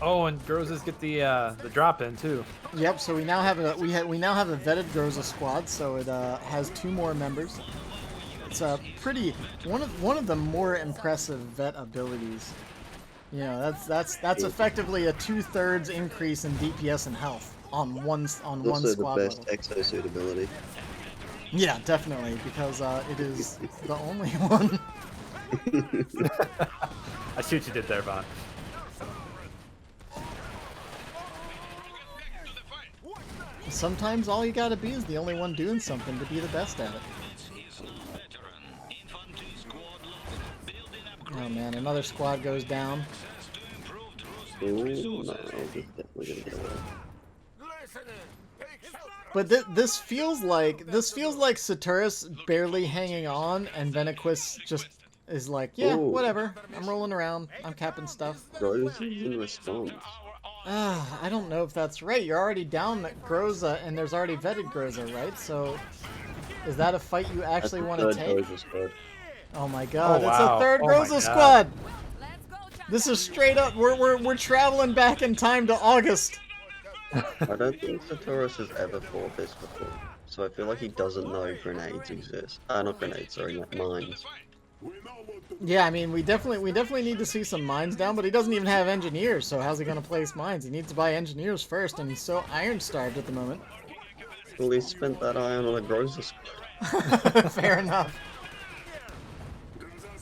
Oh, and Grozas get the drop in too. Yep. So we now have we now have a vetted Groza squad, so it has 2 more members. It's a pretty one of the more impressive vet abilities. You know, that's effectively a 2/3 increase in DPS and health on one squad Also the best level. exosuit ability. Yeah, definitely, because it is the only one. I see what you did there, Von. Sometimes all you gotta be is the only one doing something to be the best at it. Oh man, another squad goes down. Ooh, no, definitely gonna get away. But this feels like Satorus barely hanging on, and Venaqus just is like, yeah, whatever. I'm rolling around. I'm capping stuff. Groza in response. I don't know if that's right. You're already down at Groza, and there's already vetted Groza, right? So Is that a fight you actually want to take? Groza squad. Oh my god, Oh, it's wow. a third Oh my Groza God. squad! This is straight up, we're traveling back in time to August. I don't think Satorus has ever fought this before, so I feel like he doesn't know grenades exist. Not grenades, sorry, not mines. Yeah, I mean, we definitely need to see some mines down, but he doesn't even have engineers, so how's he gonna place mines? He needs to buy engineers first, and he's so iron-starved at the moment. Well, he spent that iron on a Groza squad. Fair enough.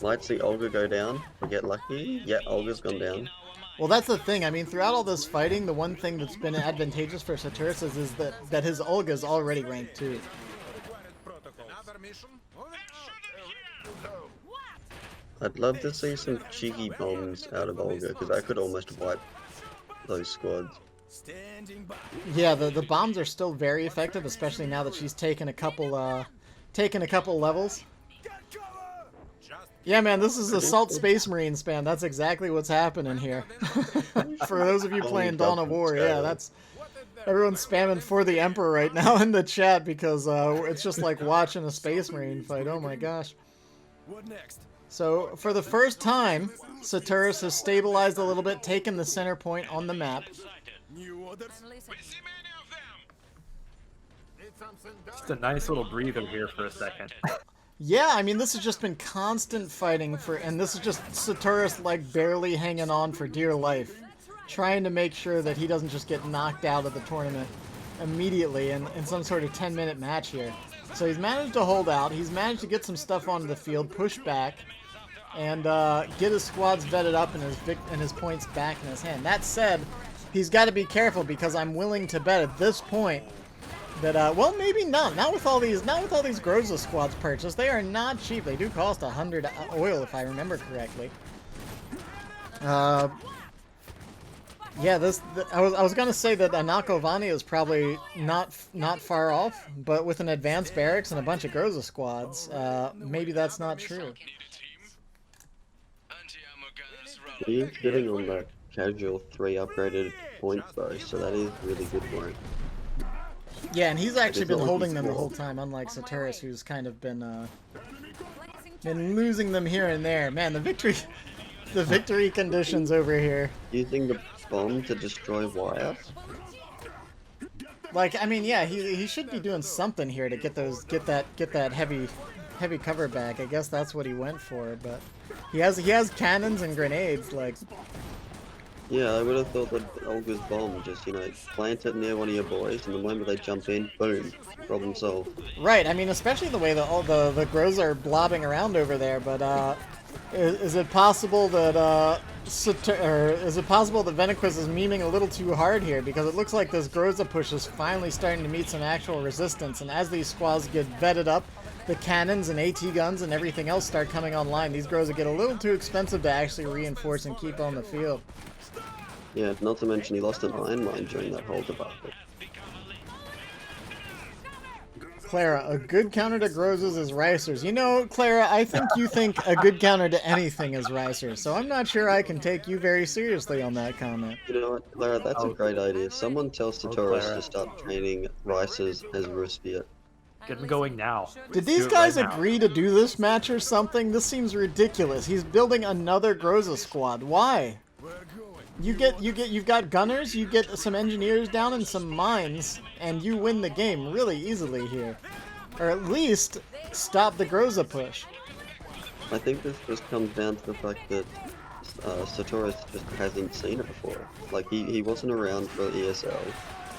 Might see Olga go down. We get lucky. Yeah, Olga's gone down. Well, that's the thing. I mean, throughout all this fighting, the one thing that's been advantageous for Saturus is that his Olga is already ranked 2. I'd love to see some cheeky bombs out of Olga, because that could almost wipe those squads. Yeah, the bombs are still very effective, especially now that she's taken a couple levels. Yeah, man, this is Assault Space Marine spam. That's exactly what's happening here. For those of you playing Dawn of War, yeah, that's... Everyone's spamming for the Emperor right now in the chat because it's just like watching a Space Marine fight. Oh my gosh. What next? So, for the first time, Saturus has stabilized a little bit, taken the center point on the map. New orders? Just a nice little breather here for a second. Yeah, I mean, this has just been constant fighting and this is just Saturus, like, barely hanging on for dear life. Trying to make sure that he doesn't just get knocked out of the tournament immediately in some sort of 10-minute match here. So he's managed to hold out, he's managed to get some stuff onto the field, push back, and get his squads vetted up and his points back in his hand. That said, he's got to be careful because I'm willing to bet at this point that, well, maybe not. Not with all these Groza squads purchased. They are not cheap. They do cost 100 oil, if I remember correctly. Yeah, I was gonna say that Nakovani is probably not far off, but with an advanced barracks and a bunch of Groza squads, maybe that's not true. He's getting on that casual 3 upgraded points though, so that is really good for him. Yeah, and he's actually been not like holding he's them the small. whole time, unlike Saturus, who's kind of been losing them here and there. Man, the victory conditions over here. Using the bomb to destroy wire? Like, I mean, yeah, he should be doing something here to get that heavy cover back. I guess that's what he went for, but he has cannons and grenades, like. Yeah, I would have thought that Olga's bomb just, plant it near one of your boys, and the moment they jump in, boom, problem solved. Right, I mean, especially the way all the Groza are blobbing around over there, but is it possible that Venoqueus is memeing a little too hard here? Because it looks like this Groza push is finally starting to meet some actual resistance, and as these squads get vetted up, the cannons and AT guns and everything else start coming online, these Groza get a little too expensive to actually reinforce and keep on the field. Yeah, not to mention he lost an iron mine during that whole debacle. Clara, a good counter to Grozas is Ricers. You know, Clara, I think you think a good counter to anything is Ricers, so I'm not sure I can take you very seriously on that comment. You know what, Clara, that's a great idea. Someone tells Satorus Clara. to start training Ricers as Ruspiat. Get him going now. Did these Do it guys right now. agree to do this match or something? This seems ridiculous. He's building another Groza squad. Why? You've got gunners, you get some engineers down and some mines, and you win the game really easily here. Or at least stop the Groza push. I think this just comes down to the fact that Satorus just hasn't seen it before. Like, he wasn't around for ESL.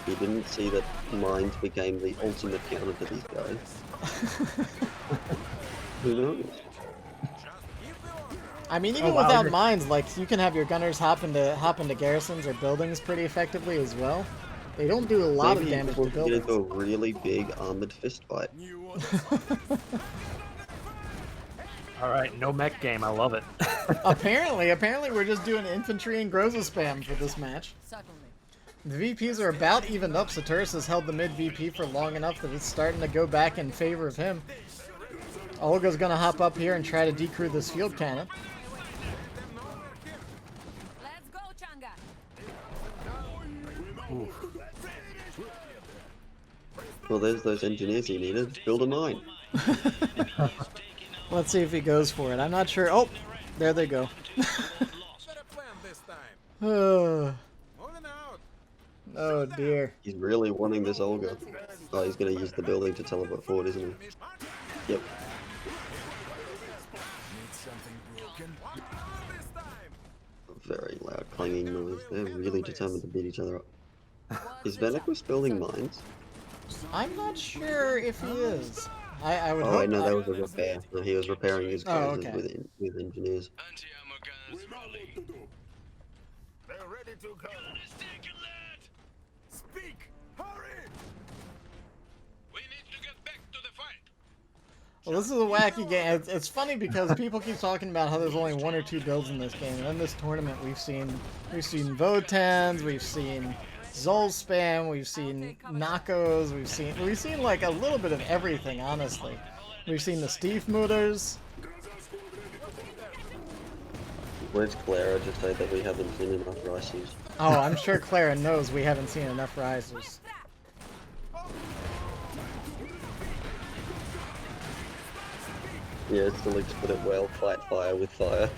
He didn't see that mines became the ultimate counter to these guys. Who knows? I mean, even wow, without you're- mines, like, you can have your gunners hop into garrisons or buildings pretty effectively as well. They don't do a lot of Maybe damage we'll to get buildings. into a really big armored fist fight. Alright, no mech game, I love it. Apparently we're just doing infantry and Groza spam for this match. The VPs are about evened up. Saturus has held the mid VP for long enough that it's starting to go back in favor of him. Olga's gonna hop up here and try to decrew this field cannon. Let's go, Changa. Well, there's those engineers he needed. Build a mine. Let's see if he goes for it. I'm not sure. Oh, there they go. Oh dear. He's really wanting this Olga. Oh, he's going to use the building to teleport forward, isn't he? Yep. Very loud clanging noise. They're really determined to beat each other up. Is Venaqus building mines? I'm not sure if he is. I would Oh, hope. wait, no, that was a repair. No, he was repairing his clothes okay. with engineers. They're ready to go. Speak! Hurry! We need to get back to the fight. Well, this is a wacky game. It's funny because people keep talking about how there's only 1 or 2 builds in this game, and in this tournament we've seen Votens, we've seen Zol spam, we've seen Nakos, we've seen like a little bit of everything, honestly. We've seen the Steve Mutters. Where's Clara to say that we haven't seen enough rises? Oh, I'm sure Clara knows we haven't seen enough risers. Yeah, Stilix put it well, fight fire with fire.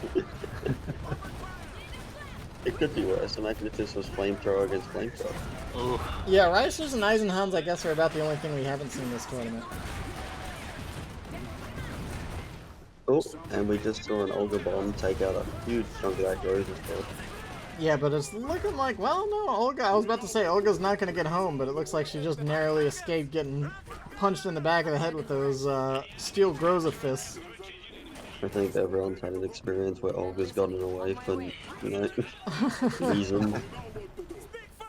It could be worse. Imagine if this was flamethrower against flamethrower. Yeah, risers and Eisenhounds I guess are about the only thing we haven't seen this tournament. Oh, and we just saw an Olga bomb take out a huge chunk of that Groza stuff. Yeah, but it's looking like, well, no, Olga, I was about to say Olga's not going to get home, but it looks like she just narrowly escaped getting punched in the back of the head with those steel Groza fists. I think everyone's had an experience where Olga's gotten away for, you know, reasons.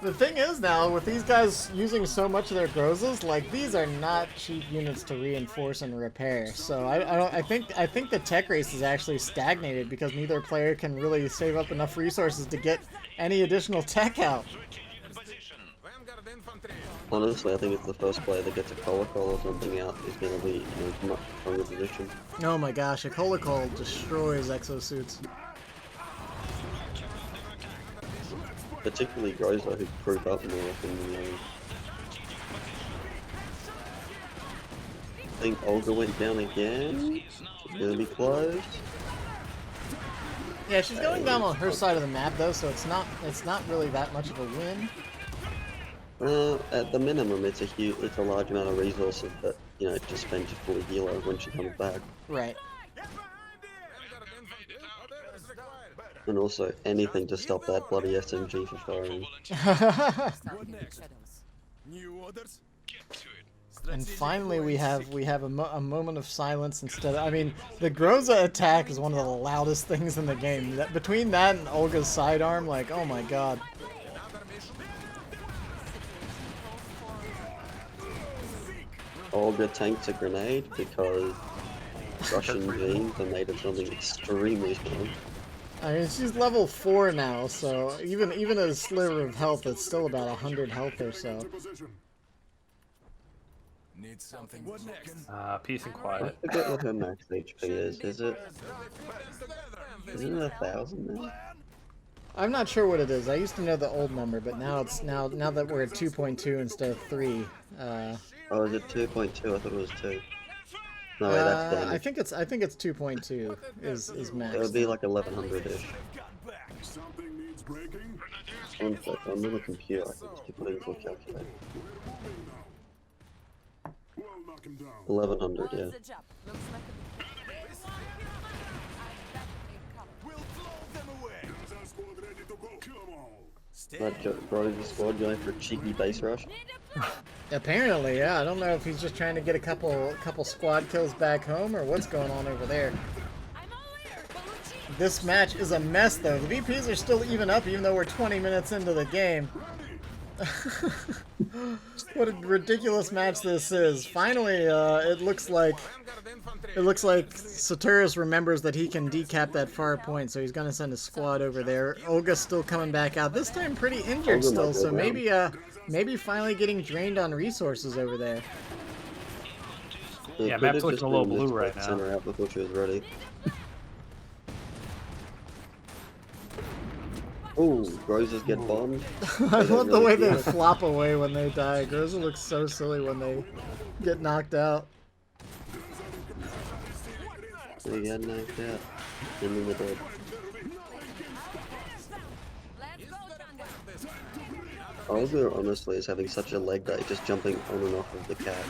The thing is now, with these guys using so much of their Grozas, like, these are not cheap units to reinforce and repair. So I think the tech race is actually stagnated because neither player can really save up enough resources to get any additional tech out. Honestly, I think it's the first player that gets a Kolokol or something out is going to be in a much stronger position. Oh my gosh, a Kolokol destroys exosuits. Particularly Groza, who group up more often than the others. I think Olga went down again. She's going to be close. Yeah, she's going down on her side of the map though, so it's not really that much of a win. At the minimum, it's a large amount of resources that, you know, just spend to fully heal her when she comes back. Right. And also anything to stop that bloody SMG from firing. And finally, we have a moment of silence instead. I mean, the Groza attack is one of the loudest things in the game. Between that and Olga's sidearm, like, oh my god. Olga tanks a grenade because Russian genes are made of something extremely strong. I mean, she's level 4 now, so even a sliver of health, it's still about 100 health or so. Need something. Peace and quiet. I forget what her max HP is. Isn't it 1,000 now? I'm not sure what it is. I used to know the old number, but now it's now that we're at 2.2 instead of 3. Oh, is it 2.2? I thought it was 2. No, wait, that's damage. I think it's 2.2 is max. It would be like 1100-ish. One sec, I'm on the computer. I can just put it into a calculator. 1100, yeah. That Groza squad going for a cheeky base rush. Apparently, yeah. I don't know if he's just trying to get a couple squad kills back home or what's going on over there. This match is a mess, though. The VPs are still even up, even though we're 20 minutes into the game. What a ridiculous match this is. Finally, it looks like Saturus remembers that he can decap that far point, so he's gonna send a squad over there. Olga's still coming back out. This time pretty injured still, so maybe finally getting drained on resources over there. Yeah, map's looking a little blue right now. Send her out before she was ready. Oh, Grozas get bombed. I love the way they flop away when they die. Groza looks so silly when they get knocked out. They get knocked out. And then they're dead. Olga honestly is having such a leg day, just jumping on and off of the cat.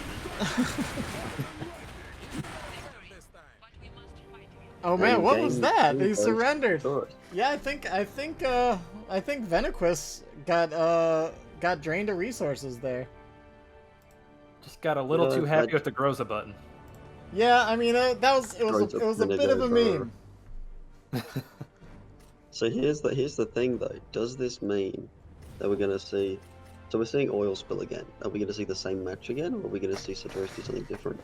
Oh man, what was that? He goes surrendered. short. Yeah, I think Venoqueus got drained of resources there. Just got a little too happy with the Groza button. Yeah, I mean it was a bit of a meme. So here's the thing though. Does this mean that we're gonna see? So we're seeing oil spill again. Are we gonna see the same match again, or are we gonna see Satorus do something different?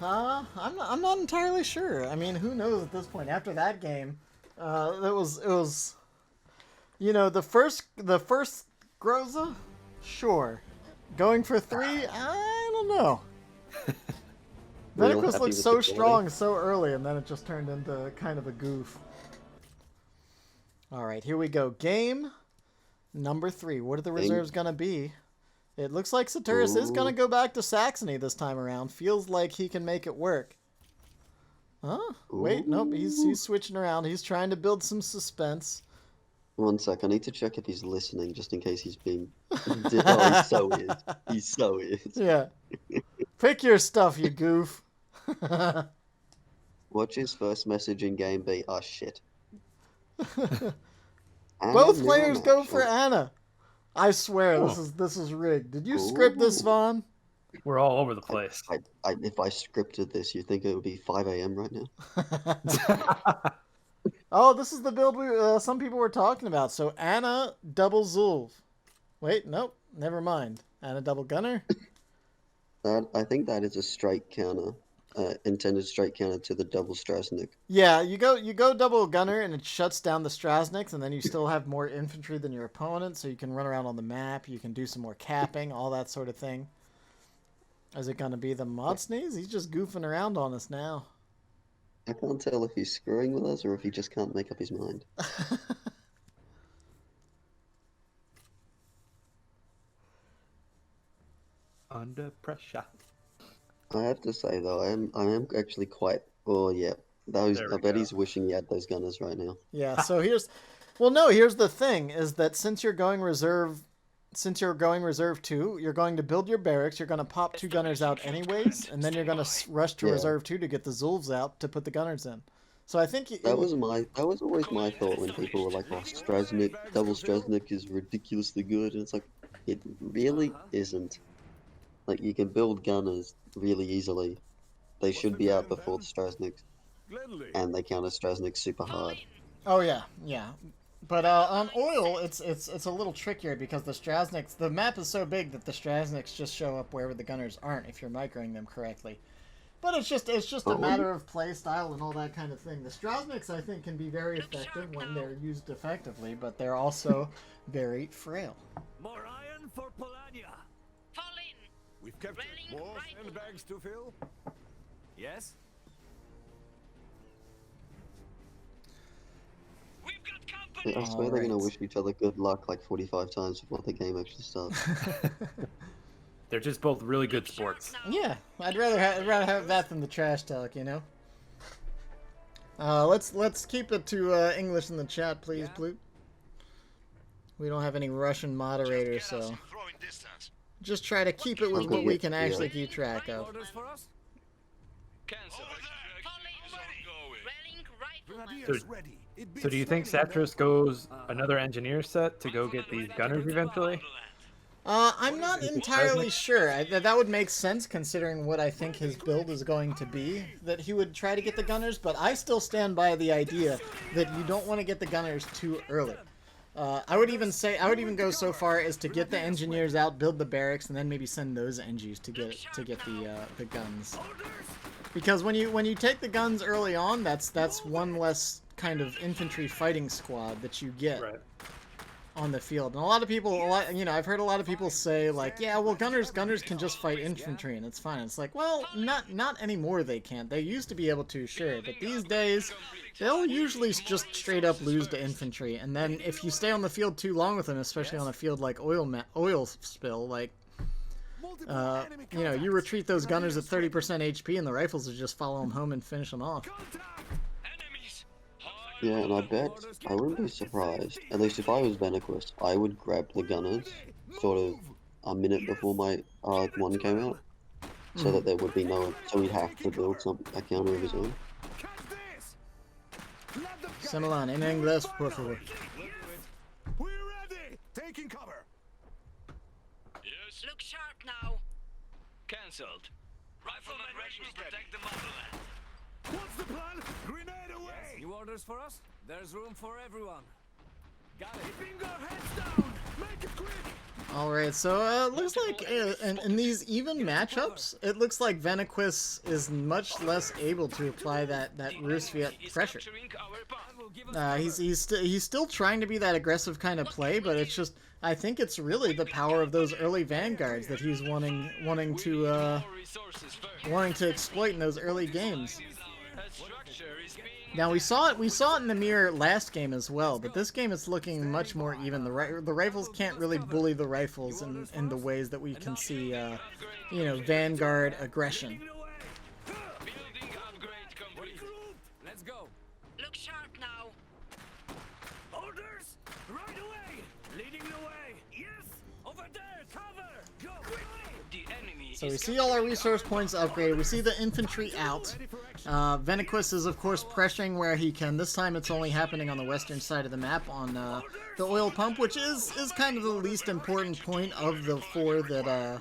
I'm not entirely sure. I mean, who knows at this point? After that game, it was, you know, the first Groza, sure, going for 3, I don't know. Venaqus looked so strong so early, and then it just turned into kind of a goof. All right, here we go. Game number 3. What are the reserves gonna be? It looks like Saturus is going to go back to Saxony this time around. Feels like he can make it work. Huh? Wait, nope. He's switching around. He's trying to build some suspense. 1 sec. I need to check if he's listening, just in case he's being... Oh, he so is. He so is. Yeah. Pick your stuff, you goof. Watch his first message in game be, oh shit. Both players go for Anna. I swear, this is rigged. Did you script this, Vaughn? We're all over the place. If I scripted this, you think it would be 5 a.m. right now? Oh, this is the build some people were talking about. So Anna double Zulv. Wait, nope, never mind. Anna double Gunner. I think that is a straight counter, intended straight counter to the double Strasnix. Yeah, you go double Gunner and it shuts down the Strasnix, and then you still have more infantry than your opponent, so you can run around on the map. You can do some more capping, all that sort of thing. Is it gonna be the Mod Sneeze? He's just goofing around on us now. I can't tell if he's screwing with us or if he just can't make up his mind. Under pressure. I have to say though, I am actually quite. Oh yeah, I bet he's wishing he had those gunners right now. Yeah. So here's the thing: is that since you're going reserve 2, you're going to build your barracks. You're going to pop 2 gunners out anyways, and then you're going to rush to reserve 2 to get the Zulvs out to put the gunners in. So I think that was always my thought when people were like, "Oh, Strasnix, double Strasnix is ridiculously good," and it's like, it really isn't. Like, you can build gunners really easily. They should be out before the Strasnix. And they counter Strasnix super hard. Oh yeah, yeah. But on oil, it's a little trickier because the Strasnix, the map is so big that the Strasnix just show up wherever the gunners aren't if you're microing them correctly. But it's just a matter of play style and all that kind of thing. The Strasnix, I think, can be very effective when they're used effectively, but they're also very frail. More iron for Polania. We've kept more sandbags to fill. Yes. I swear they're gonna wish each other good luck like 45 times before the game actually starts. They're just both really good sports. Yeah, I'd rather have that than the trash talk, you know. Let's keep it to English in the chat, please, Blue. We don't have any Russian moderators, so just try to keep it with what we can actually keep track of. So do you think Satorus goes another engineer set to go get these gunners eventually? I'm not entirely sure. That would make sense considering what I think his build is going to be, that he would try to get the gunners, but I still stand by the idea that you don't want to get the gunners too early. I would even go so far as to get the engineers out, build the barracks, and then maybe send those engies to get the guns. Because when you take the guns early on, that's one less kind of infantry fighting squad that you get. Right. on the field. And a lot of people, you know, I've heard a lot of people say like, yeah, well, gunners can just fight infantry and it's fine. It's like, well, not anymore. They can't. They used to be able to, sure, but these days they'll usually just straight up lose to infantry. And then if you stay on the field too long with them, especially on a field like oil spill, like, you know, you retreat those gunners at 30% HP and the rifles will just follow them home and finish them off. Yeah, and I bet I wouldn't be surprised. At least if I was Venoqueus, I would grab the gunners sort of a minute before my one came out, so that there would be no. So he'd have to build a counter of his own. Similar in English, por favor. We're ready. Taking cover. Yes. Look sharp now. Cancelled. Rifleman ready to protect the motherland. What's the plan? Grenade away. New orders for us? There's room for everyone. Got it. Keeping our heads down. Make it quick. Alright, so it looks like in these even matchups, it looks like Venoqueus is much less able to apply that Rusviet pressure. He's still trying to be that aggressive kind of play, but it's just, I think it's really the power of those early vanguards that he's wanting to exploit in those early games. Now we saw it in the mirror last game as well, but this game is looking much more even. The rifles can't really bully the rifles in the ways that we can see, you know, vanguard aggression. Let's go. Look sharp now. Orders! Right away! Leading the way! Yes! Over there! Cover! Go! The enemy So we see all our resource points upgraded. We see the infantry out. Venaqus is, of course, pressuring where he can. This time it's only happening on the western side of the map on the oil pump, which is kind of the least important point of the four that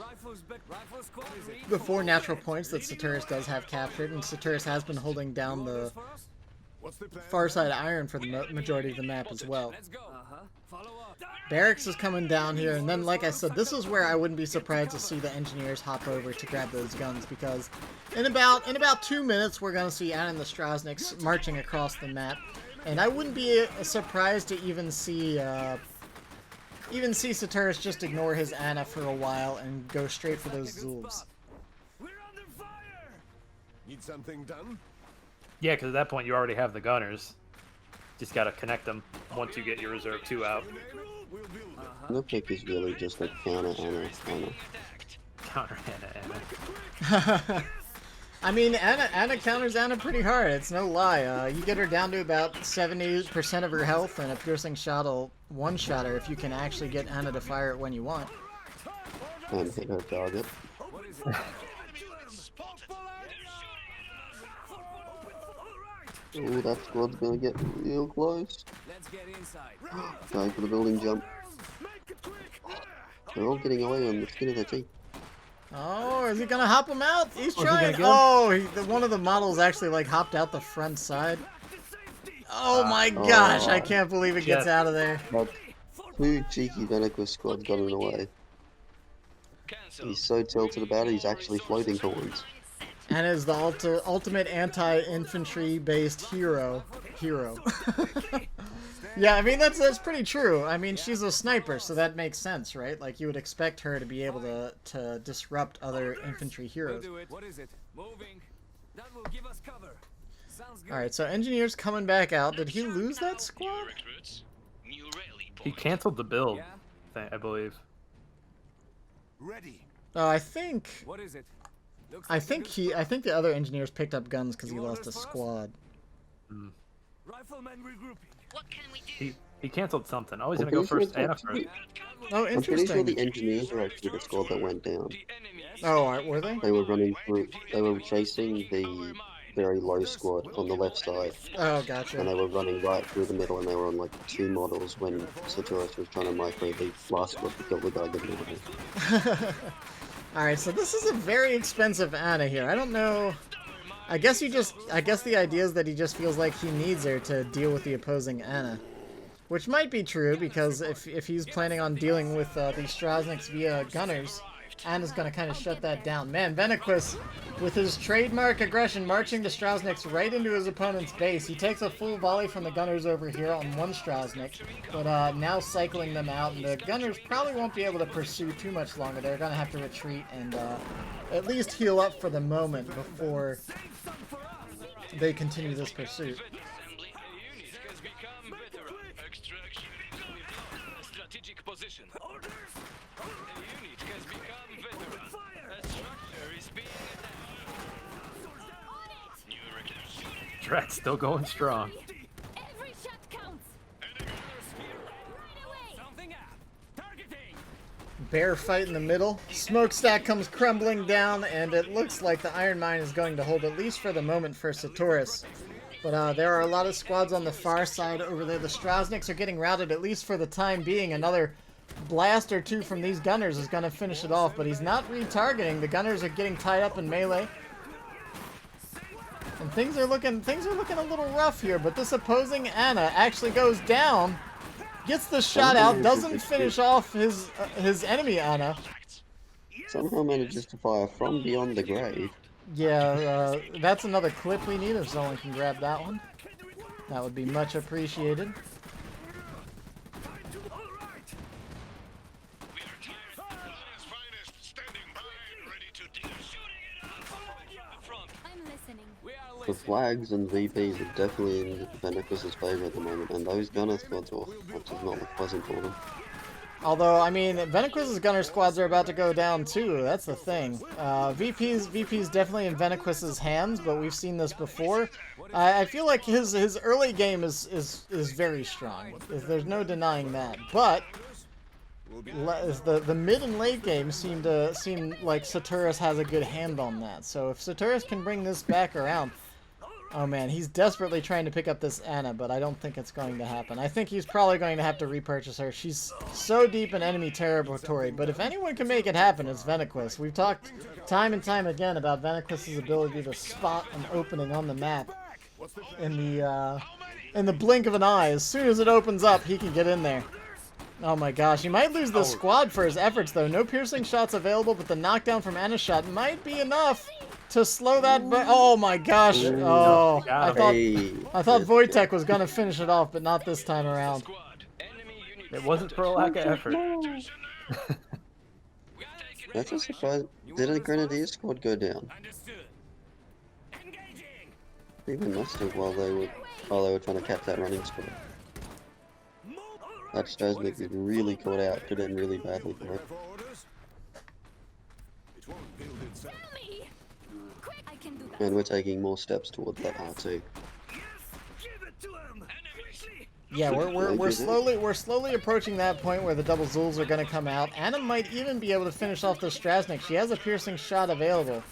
the four natural points that Satorus does have captured, and Satorus has been holding down the far side iron for the majority of the map as well. Barracks is coming down here, and then, like I said, this is where I wouldn't be surprised to see the engineers hop over to grab those guns, because in about 2 minutes we're going to see Anna and the Strasnix marching across the map, and I wouldn't be surprised to even see Satorus just ignore his Anna for a while and go straight for those Zulfs. We're under fire. Need something done? Yeah, because at that point you already have the gunners. Just gotta connect them once you get your reserve 2 out. The pick is really just a counter Anna. Counter Anna. I mean, Anna counters Anna pretty hard, it's no lie. You get her down to about 70% of her health, and a piercing shot will one-shot her if you can actually get Anna to fire it when you want. And hit her target. Oh, that squad's gonna get real close. Let's get inside. Going for the building jump. They're all getting away on the skin of their teeth. Oh, is he gonna hop him out? He's trying. One of the models actually like hopped out the front side. Oh my gosh! I can't believe it gets out of there. But 2 cheeky Venaqus squads got in the way. He's so tilted about it, he's actually floating for once. And is the ultimate anti-infantry based hero. Yeah, I mean that's pretty true. I mean, she's a sniper, so that makes sense, right? Like you would expect her to be able to disrupt other infantry heroes. What is it? Moving. That will give us cover. Sounds good. All right, so engineers coming back out. Did he lose that squad? He canceled the build, I believe. Ready. Oh, I think. What is it? I think the other engineers picked up guns because he lost a squad. Riflemen regrouping. What can we do? He canceled something. Oh, he's gonna go first. Anna first. Oh, I'm pretty sure interesting. the engineers are actually the squad that went down. Oh, were they? They were running through. They were chasing the very low squad on the left side. Oh, gotcha. And they were running right through the middle, and they were on like 2 models when Saturus was trying to micro the last squad to kill the guy getting middle. Alright, so this is a very expensive Anna here. I don't know. I guess the idea is that he just feels like he needs her to deal with the opposing Anna. Which might be true, because if he's planning on dealing with these Strasnix via gunners, Anna's gonna kind of shut that down. Man, Venoqueus, with his trademark aggression, marching the Strasnix right into his opponent's base. He takes a full volley from the gunners over here on one Strasnix, but now cycling them out, and the gunners probably won't be able to pursue too much longer. They're gonna have to retreat and at least heal up for the moment before they continue this pursuit. Strategic position. Orders! A unit has become veteran. A structure is being attacked. New recruits. Drat's still going strong. Every shot counts. Right away. Something up. Targeting. Bear fight in the middle. Smokestack comes crumbling down, and it looks like the Iron Mine is going to hold, at least for the moment, for Satorus. But there are a lot of squads on the far side over there. The Strasnix are getting routed, at least for the time being. Another blast or two from these gunners is going to finish it off, but he's not retargeting. The gunners are getting tied up in melee. And things are looking a little rough here, but this opposing Anna actually goes down, gets the shot out, doesn't finish off his enemy Anna. Somehow manages to fire from beyond the grave. Yeah, that's another clip we need if someone can grab that one. That would be much appreciated. I'm listening. The flags and VPs are definitely in Venaqus's favor at the moment, and those gunner squads are does not look pleasant for them. Although, I mean, Venoqueus's gunner squads are about to go down too. That's the thing. VP's definitely in Venoqueus's hands, but we've seen this before. I feel like his early game is very strong. There's no denying that. But the mid and late game seem like Saturus has a good hand on that. So if Saturus can bring this back around. Oh man, he's desperately trying to pick up this Anna, but I don't think it's going to happen. I think he's probably going to have to repurchase her. She's so deep in enemy territory, but if anyone can make it happen, it's Venaquus. We've talked time and time again about Venaquus's ability to spot an opening on the map in the blink of an eye. As soon as it opens up, he can get in there. Oh my gosh, he might lose the squad for his efforts though. No piercing shots available, but the knockdown from Anna's shot might be enough to slow that. Oh my gosh! Oh, I thought Wojtek was gonna finish it off, but not this time around. It wasn't for a lack of effort. That's a surprise. Did a Grenadier squad go down? Even must have while they were trying to catch that running squad. That Strasnix is really caught out. Could end really badly for it. And we're taking more steps towards that R2. Yeah, we're slowly approaching that point where the double Zuls are going to come out. Anna might even be able to finish off the Strasnix. She has a piercing shot available.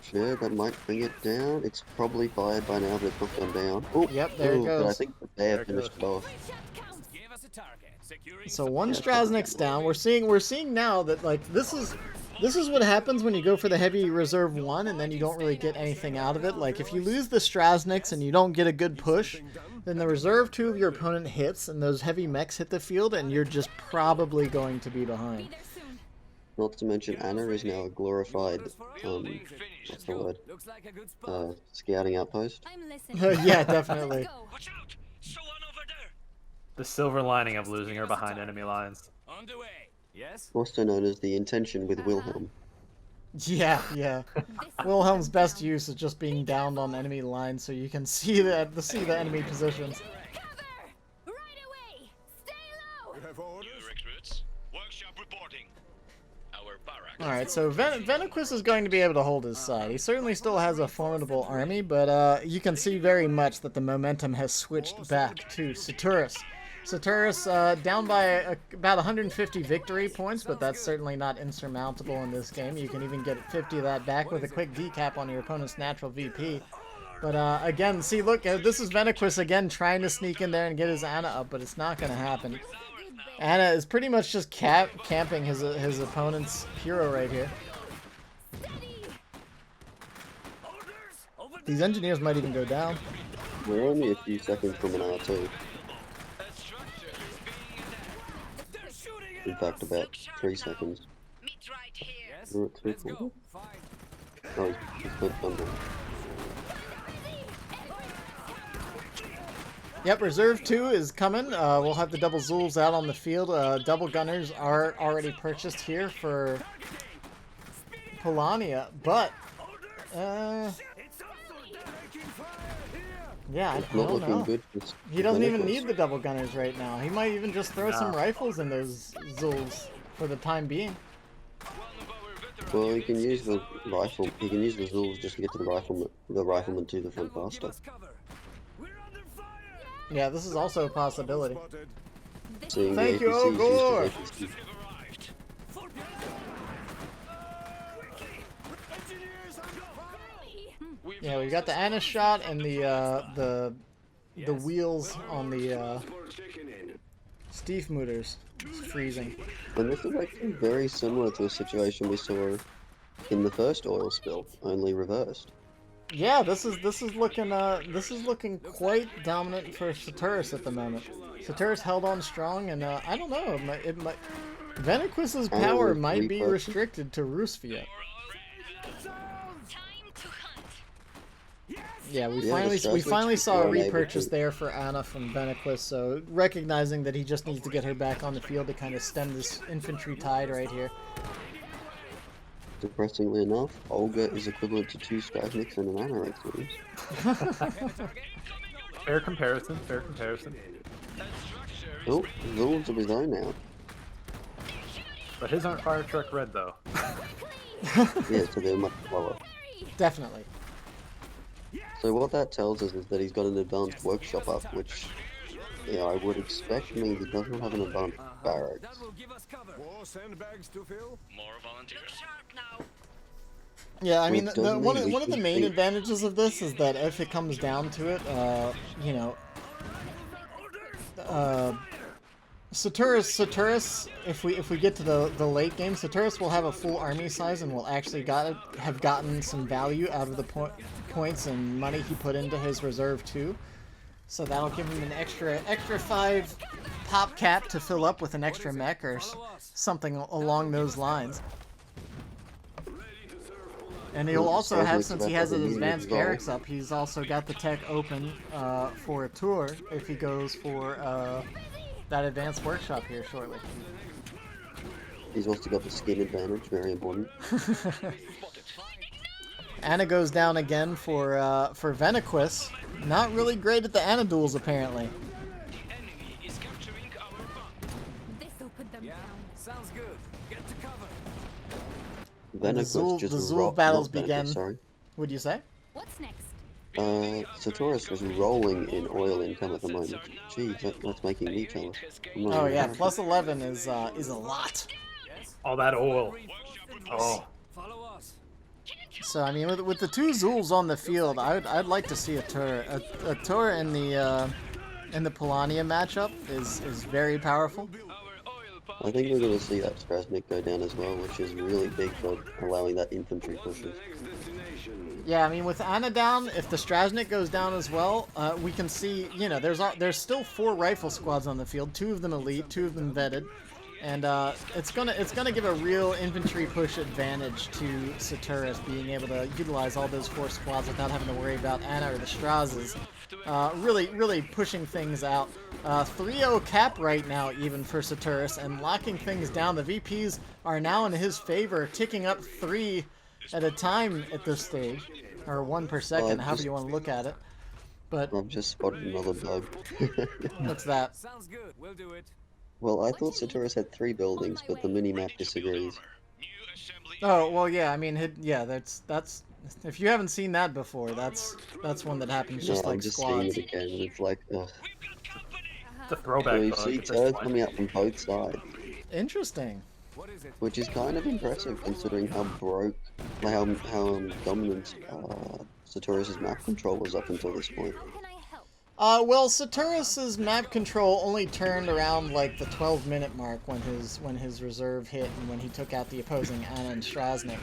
Sure, that might bring it down. It's probably fired by now, but it's not gone down. Oh, yep, there it goes. But I think the bear finished it off. So one Strasnix down. We're seeing now that like this is what happens when you go for the heavy reserve one and then you don't really get anything out of it. Like if you lose the Strasnix and you don't get a good push, then the reserve 2 of your opponent hits and those heavy mechs hit the field and you're just probably going to be behind. Not to mention Anna is now a glorified what's the word? Scouting outpost. Yeah, definitely. The silver lining of losing her behind enemy lines. Yes. Also known as the intention with Wilhelm. Yeah. Wilhelm's best use is just being downed on enemy lines so you can see the enemy positions. Right away. Stay low. New recruits. Workshop reporting. Our barracks. Alright, so Venoqueus is going to be able to hold his side. He certainly still has a formidable army, but you can see very much that the momentum has switched back to Satorus. Satorus down by about 150 victory points, but that's certainly not insurmountable in this game. You can even get 50 of that back with a quick decap on your opponent's natural VP. But again, see, look, this is Venaquus again trying to sneak in there and get his Anna up, but it's not going to happen. Anna is pretty much just camping his opponent's hero right here. These engineers might even go down. We're only a few seconds from an R2. In fact, about 3 seconds. Threw it too cool. Oh, he's got bundle. Yep, Reserve 2 is coming. We'll have the double Zulls out on the field. Double Gunners are already purchased here for Polania, but yeah, I don't know. He doesn't even need the double Gunners right now. He might even just throw some rifles in those Zulls for the time being. Well, he can use the rifle. He can use the Zulls just to get to the rifleman to the front faster. Yeah, this is also a possibility. Seeing Thank the you, APCs Ogor! used to Yeah, we got the Anna shot and the wheels on the Stiefmutters freezing. And this is actually very similar to a situation we saw in the first oil spill, only reversed. Yeah, this is looking quite dominant for Satorus at the moment. Satorus held on strong, and I don't know, it might Venoqueus's power might be restricted to Rusvia. Yeah, we finally saw a repurchase there for Anna from Venaquus, so recognizing that he just needs to get her back on the field to kind of stem this infantry tide right here. Depressingly enough, Olga is equivalent to 2 Strasnix and an Anna teams. Fair comparison, fair comparison. Oh, Zul's of his own now. But his aren't fire truck red though. Yeah, so they're much lower. Definitely. So what that tells us is that he's got an advanced workshop up, which, yeah, I would expect means he doesn't have an advanced barracks. More sandbags to fill? More volunteers. Yeah, I mean, one of the main advantages of this is that if it comes down to it, you know, Satorus, if we get to the late game, Satorus will have a full army size and will actually have gotten some value out of the points and money he put into his reserve too. So that'll give him an extra 5 pop cap to fill up with an extra mech or something along those lines. And he'll also have, since he has his advanced barracks up, he's also got the tech open for a tour if he goes for that advanced workshop here shortly. He's also got the skin advantage, very important. Anna goes down again for Venoqueus. Not really great at the Anna duels, apparently. This opened them down. Sounds good. Get to cover. Venoqueus just the Zul battles begin. Sorry. What'd you say? What's next? Satorus is rolling in oil income at the moment. Gee, that's making me jealous. Oh yeah, plus 11 is a lot. All that oil. Oh. Follow us. So I mean, with the 2 Zuls on the field, I'd like to see a tour. A tour in the Polania matchup is very powerful. I think we're going to see that Strasnix go down as well, which is really big for allowing that infantry pushes. Yeah, I mean, with Anna down, if the Strasnix goes down as well, we can see, you know, there's still 4 rifle squads on the field, 2 of them elite, 2 of them vetted, and it's gonna give a real infantry push advantage to Satorus being able to utilize all those 4 squads without having to worry about Anna or the Strazes. Really pushing things out. 3-0 cap right now even for Satorus and locking things down. The VPs are now in his favor, ticking up 3 at a time at this stage, or 1 per second, however you want to look at it. But I've just spotted another bug. what's that? Sounds good. We'll do it. Well, I thought Satorus had 3 buildings, but the mini-map disagrees. Oh well, yeah. I mean, yeah. That's if you haven't seen that before, that's one that happens just No, like I'm just squads. seeing it again, and it's like, ugh. It's a throwback. So you bug see at this turrets point. coming out from both sides, Interesting. What is it? which is kind of impressive considering how dominant Satorus' map control was up until this point. How can I help? Well, Satorus's map control only turned around like the 12-minute mark when his reserve hit and when he took out the opposing Anna and Strasnix.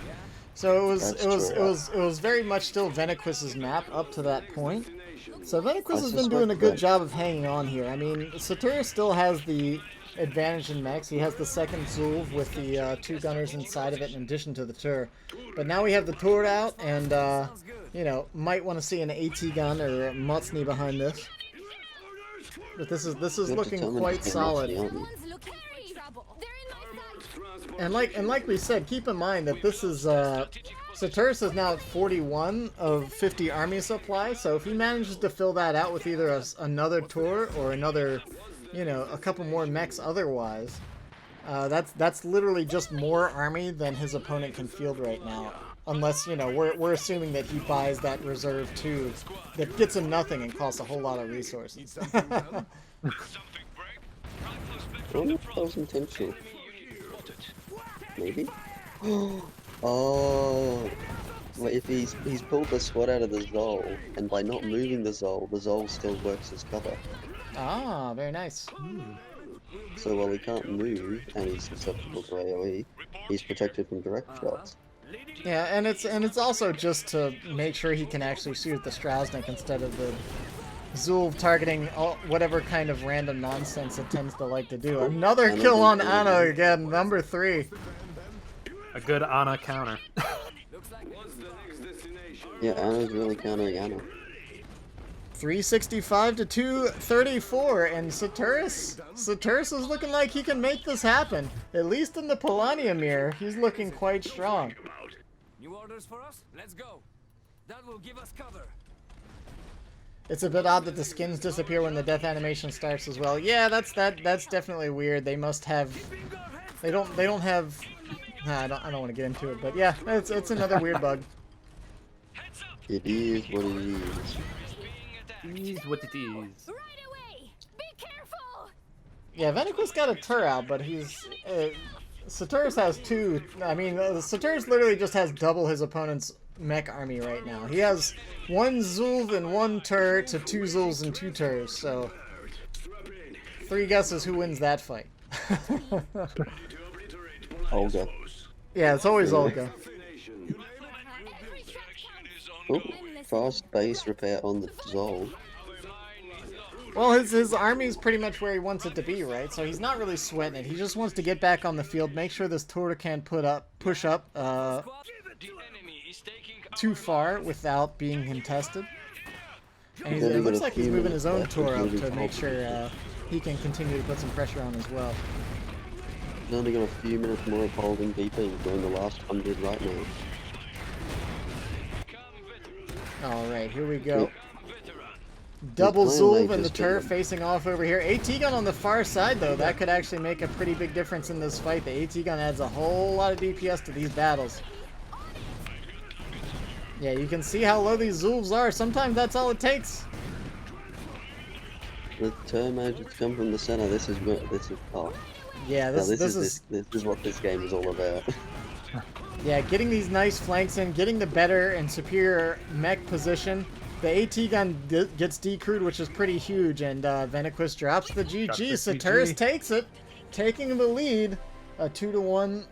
So it was very much still Venoqueus's map up to that point. So Venoqueus has been doing a good job of hanging on here. I mean, Satorus still has the advantage in mechs. He has the second Zulv with the 2 gunners inside of it in addition to the turret. But now we have the turret out, and, you know, might want to see an AT gun or a Motsni behind this. But this is looking quite solid. And like we said, keep in mind that this is Saturus is now at 41 of 50 army supply. So if he manages to fill that out with either another tour or another, you know, a couple more mechs otherwise, that's literally just more army than his opponent can field right now. Unless, you know, we're assuming that he buys that reserve too, that gets him nothing and costs a whole lot of resources. Intentional. Maybe? Oh, well, if he's pulled the SWAT out of the Zol, and by not moving the Zol still works as cover. Ah, very nice. So while he can't move and he's susceptible to AoE, he's protected from direct shots. Yeah, and it's also just to make sure he can actually shoot the Strasnix instead of the Zulv targeting whatever kind of random nonsense it tends to like to do. Another kill on Anna again, number 3. A good Anna counter. Yeah, Anna's really countering Anna. 365 to 234, and Saturus is looking like he can make this happen. At least in the Polania mirror, he's looking quite strong. New orders for us? Let's go. That will give us cover. It's a bit odd that the skins disappear when the death animation starts as well. Yeah, that's definitely weird. They must have. They don't have. Nah, I don't want to get into it, but yeah, it's another weird bug. It is what it is. It is what it is. Right away! Be careful! Yeah, Venoqueus got a tur out, but he's Satorus has 2. I mean, Satorus literally just has double his opponent's mech army right now. He has 1 Zulv and 1 tur to 2 Zulvs and 2 turs. So 3 guesses who wins that fight. Olga. Yeah, it's always Olga. Oh, fast base repair on the Zol. Well, his army is pretty much where he wants it to be, right? So he's not really sweating it. He just wants to get back on the field, make sure this Tora can't push up too far without being contested. And it looks like he's moving his own Tora up to make sure he can continue to put some pressure on as well. He's only got a few minutes more of holding BP during the last 100 right now. Alright, here we go. Double Zulv and the turret facing off over here. AT gun on the far side though, that could actually make a pretty big difference in this fight. The AT gun adds a whole lot of DPS to these battles. Yeah, you can see how low these Zulvs are. Sometimes that's all it takes. The turn manages to come from the center. This is oh. Yeah, this is what this game is all about. Yeah, getting these nice flanks in, getting the better and superior mech position. The AT gun gets decrewed, which is pretty huge, and Venoqueus drops the GG. Saturus takes it, taking the lead. A 2-1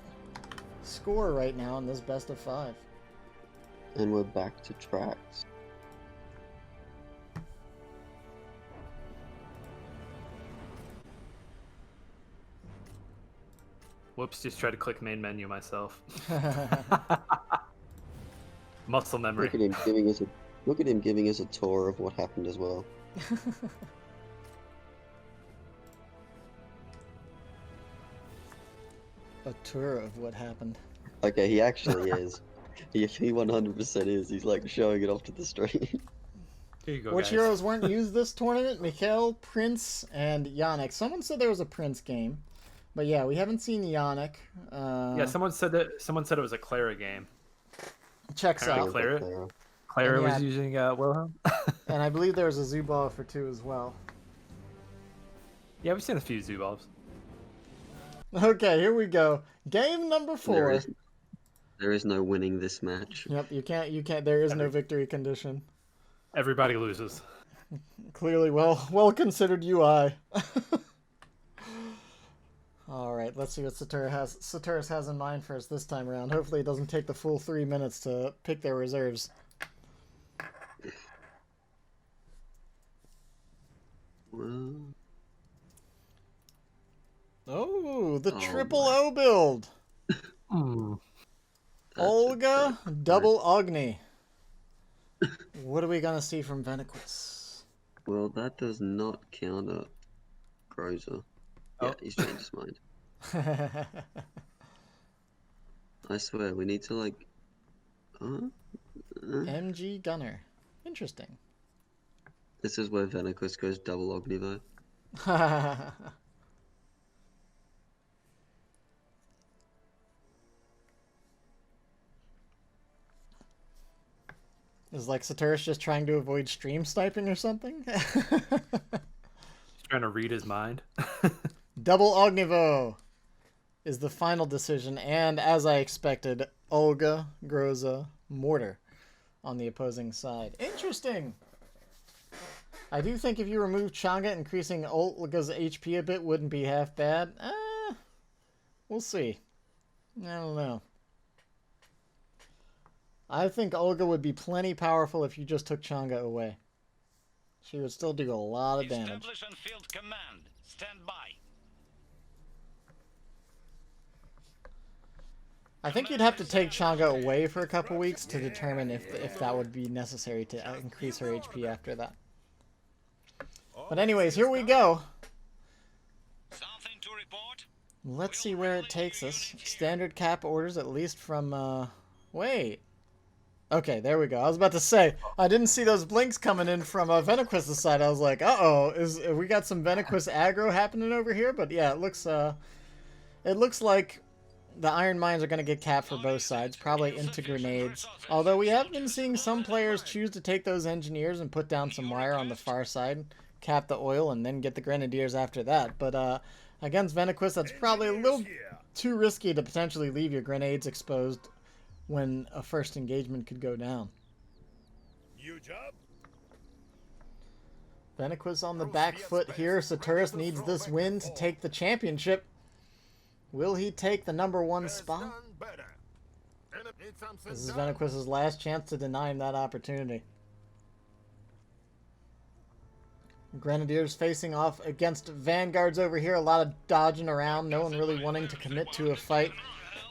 score right now in this best of 5. And we're back to tracks. Whoops, just tried to click main menu myself. Muscle memory. Look at him giving us a tour of what happened as well. A tour of what happened. Okay, he actually is. He 100% is. He's like showing it off to the stream. Here you go, Which guys. heroes weren't used this tournament? Mikhail, Prince, and Yannick. Someone said there was a Prince game. But yeah, we haven't seen Yannick. Yeah, someone said it was a Clara game. Checks out. Clara was using Wilhelm. And I believe there was a Zubal for 2 as well. Yeah, we've seen a few Zubals. Okay, here we go. Game number 4. There is no winning this match. Yep, you can't. There is no victory condition. Everybody loses. Clearly, well considered UI. All right, let's see what Saturus has in mind for us this time around. Hopefully, it doesn't take the full 3 minutes to pick their reserves. Well, Oh, the Oh triple my. O build. That's Olga, a bit- double Agni. What are we gonna see from Venaqus? Well, that does not counter Groza. Yeah, Oh. he's changed his mind. I swear, we need to like. MG Gunner. Interesting. This is where Venaqus goes double Ognivo. Is like Satorus just trying to avoid stream sniping or something? He's trying to read his mind. Double Ognivo is the final decision, and as I expected, Olga, Groza, Mortar on the opposing side. Interesting! I do think if you remove Changa, increasing Olga's HP a bit wouldn't be half bad. We'll see. I don't know. I think Olga would be plenty powerful if you just took Changa away. She would still do a lot of damage. Establish on field command. Stand by. I think you'd have to take Changa away for a couple weeks to determine if that would be necessary to increase her HP after that. But anyways, here we go. Something to report? Let's see where it takes us. Standard cap orders, at least from, wait. Okay, there we go. I was about to say, I didn't see those blinks coming in from Venoqueus' side. I was like, uh-oh, we got some Venoqueus aggro happening over here? But yeah, it looks like the iron mines are going to get capped for both sides, probably into grenades. Although we have been seeing some players choose to take those engineers and put down some wire on the far side, cap the oil, and then get the grenadiers after that. But against Venoqueus, that's probably a little too risky to potentially leave your grenades exposed when a first engagement could go down. New job? Venoqueus on the back foot here. Satorus needs this win to take the championship. Will he take the #1 spot? This is Venoqueus' last chance to deny him that opportunity. Grenadiers facing off against Vanguards over here. A lot of dodging around. No one really wanting to commit to a fight.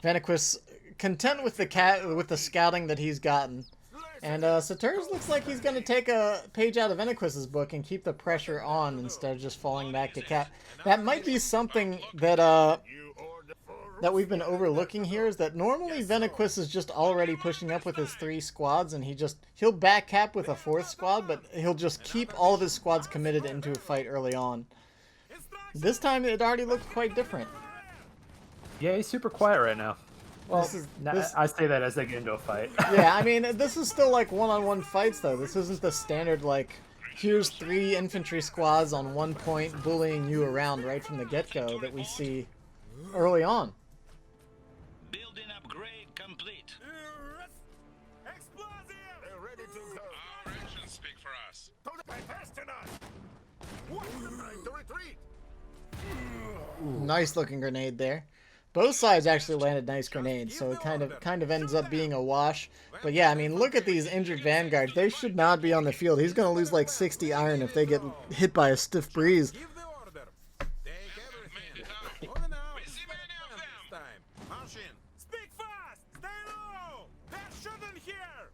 Venoqueus content with the scouting that he's gotten. And Saturus looks like he's going to take a page out of Venoqueus' book and keep the pressure on instead of just falling back to cap. That might be something that that we've been overlooking here, is that normally Venoqueus is just already pushing up with his 3 squads, and he'll back cap with a 4th squad, but he'll just keep all of his squads committed into a fight early on. This time it already looked quite different. Yeah, he's super quiet right now. Well, I say that as they get into a fight. Yeah, I mean, this is still like one-on-one fights, though. This isn't the standard, like, here's 3 infantry squads on 1 point bullying you around right from the get-go that we see early on. Building upgrade complete. They're ready to go. Our actions speak for us. Fast enough. What's the time to retreat? Nice looking grenade there. Both sides actually landed nice grenades, so it kind of ends up being a wash. But yeah, I mean, look at these injured Vanguards. They should not be on the field. He's going to lose like 60 iron if they get hit by a stiff breeze. Give the order. Take everything. Moving out. We see many of them. Time. March in. Speak fast. Stay low. They're shooting here.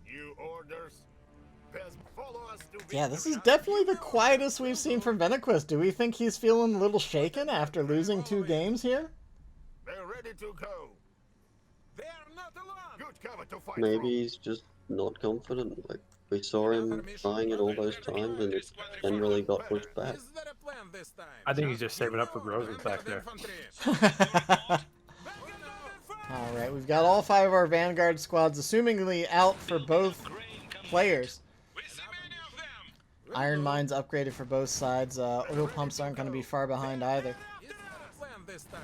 New orders. Follow us to Yeah, this is definitely the quietest we've seen from Venoqueus. Do we think he's feeling a little shaken after losing 2 games here? They're ready to go. They are not alone. Good cover to fight. Maybe he's just not confident. Like, we saw him trying it all those times and it generally got pushed back. Is there a plan this time? I think he's just saving up for Groza back there. Alright, we've got all 5 of our Vanguard squads assumingly out for both players. We see many of them. Iron mines upgraded for both sides. Oil pumps aren't going to be far behind either. Is there a plan this time?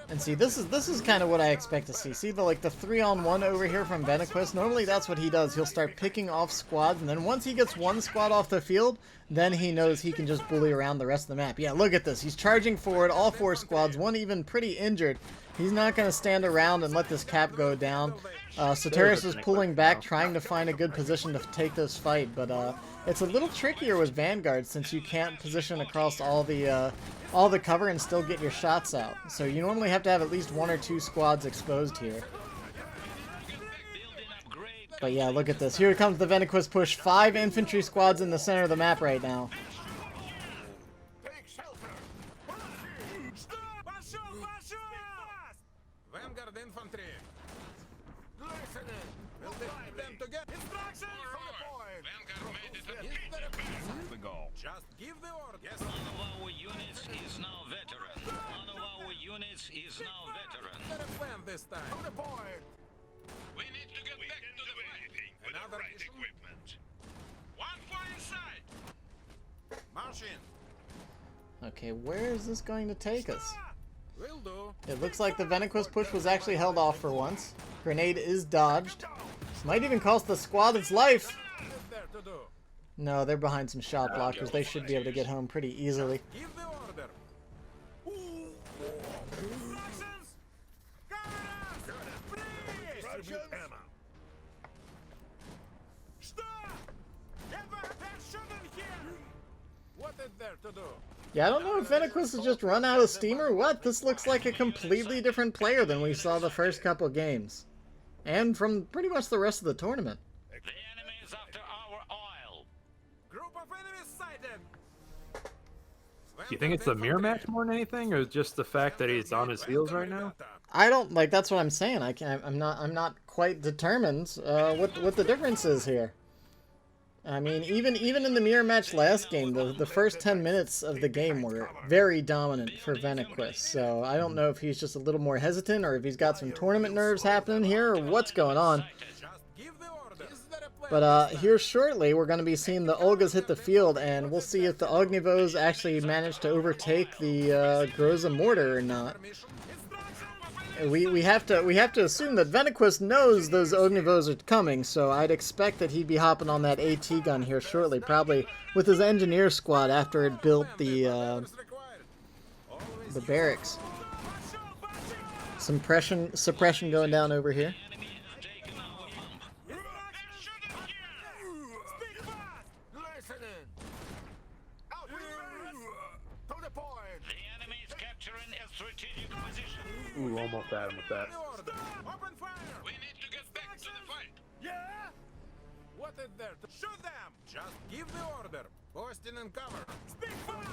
And see, this is kind of what I expect to see. See the 3-on-1 over here from Venoqueus? Normally that's what he does. He'll start picking off squads, and then once he gets 1 squad off the field, then he knows he can just bully around the rest of the map. Yeah, look at this. He's charging forward, all 4 squads, 1 even pretty injured. He's not going to stand around and let this cap go down. Satorus is pulling back, trying to find a good position to take this fight, but it's a little trickier with Vanguard since you can't position across all the cover and still get your shots out. So you normally have to have at least 1 or 2 squads exposed here. But yeah, look at this. Here comes the Venoqueus push. 5 infantry squads in the center of the map right now. Vanguard Infantry. Listening. We'll divide them to get instructions from the point. Vanguard made it. The goal. Just give the order. Yes. One of our units is now veteran. One of our units is now veteran. Better plan this time. To the point. We need to get back to the fighting with the right equipment. One fire inside. March in. Okay, where is this going to take us? Will do. It looks like the Venoqueus push was actually held off for once. Grenade is dodged. Might even cost the squad its life. There to do. No, they're behind some shot blockers. They should be able to get home pretty easily. Give the order. Instructions. Distribute ammo. Stop! Ever attention in here. What is there to do? Yeah, I don't know if Venoqueus has just run out of steam or what. This looks like a completely different player than we saw the first couple games. And from pretty much the rest of the tournament. The enemy is after our oil. Group of enemies sighted. Do you think it's the mirror match more than anything, or just the fact that he's on his heels right now? I don't like. That's what I'm saying. I'm not quite determined what the difference is here. I mean, even in the mirror match last game, the first 10 minutes of the game were very dominant for Venoqueus. So I don't know if he's just a little more hesitant, or if he's got some tournament nerves happening here, or what's going on. But here shortly, we're going to be seeing the Olgas hit the field, and we'll see if the Ognivos actually manage to overtake the Groza mortar or not. We have to assume that Venoqueus knows those Ognivos are coming, so I'd expect that he'd be hopping on that AT gun here shortly, probably with his engineer squad after it built the barracks. Suppression going down over here. Ooh, almost had him with that. Open fire! We need to get back to the fight. Yeah? What is there to shoot them? Just give the order. Posting and cover. Speak fast!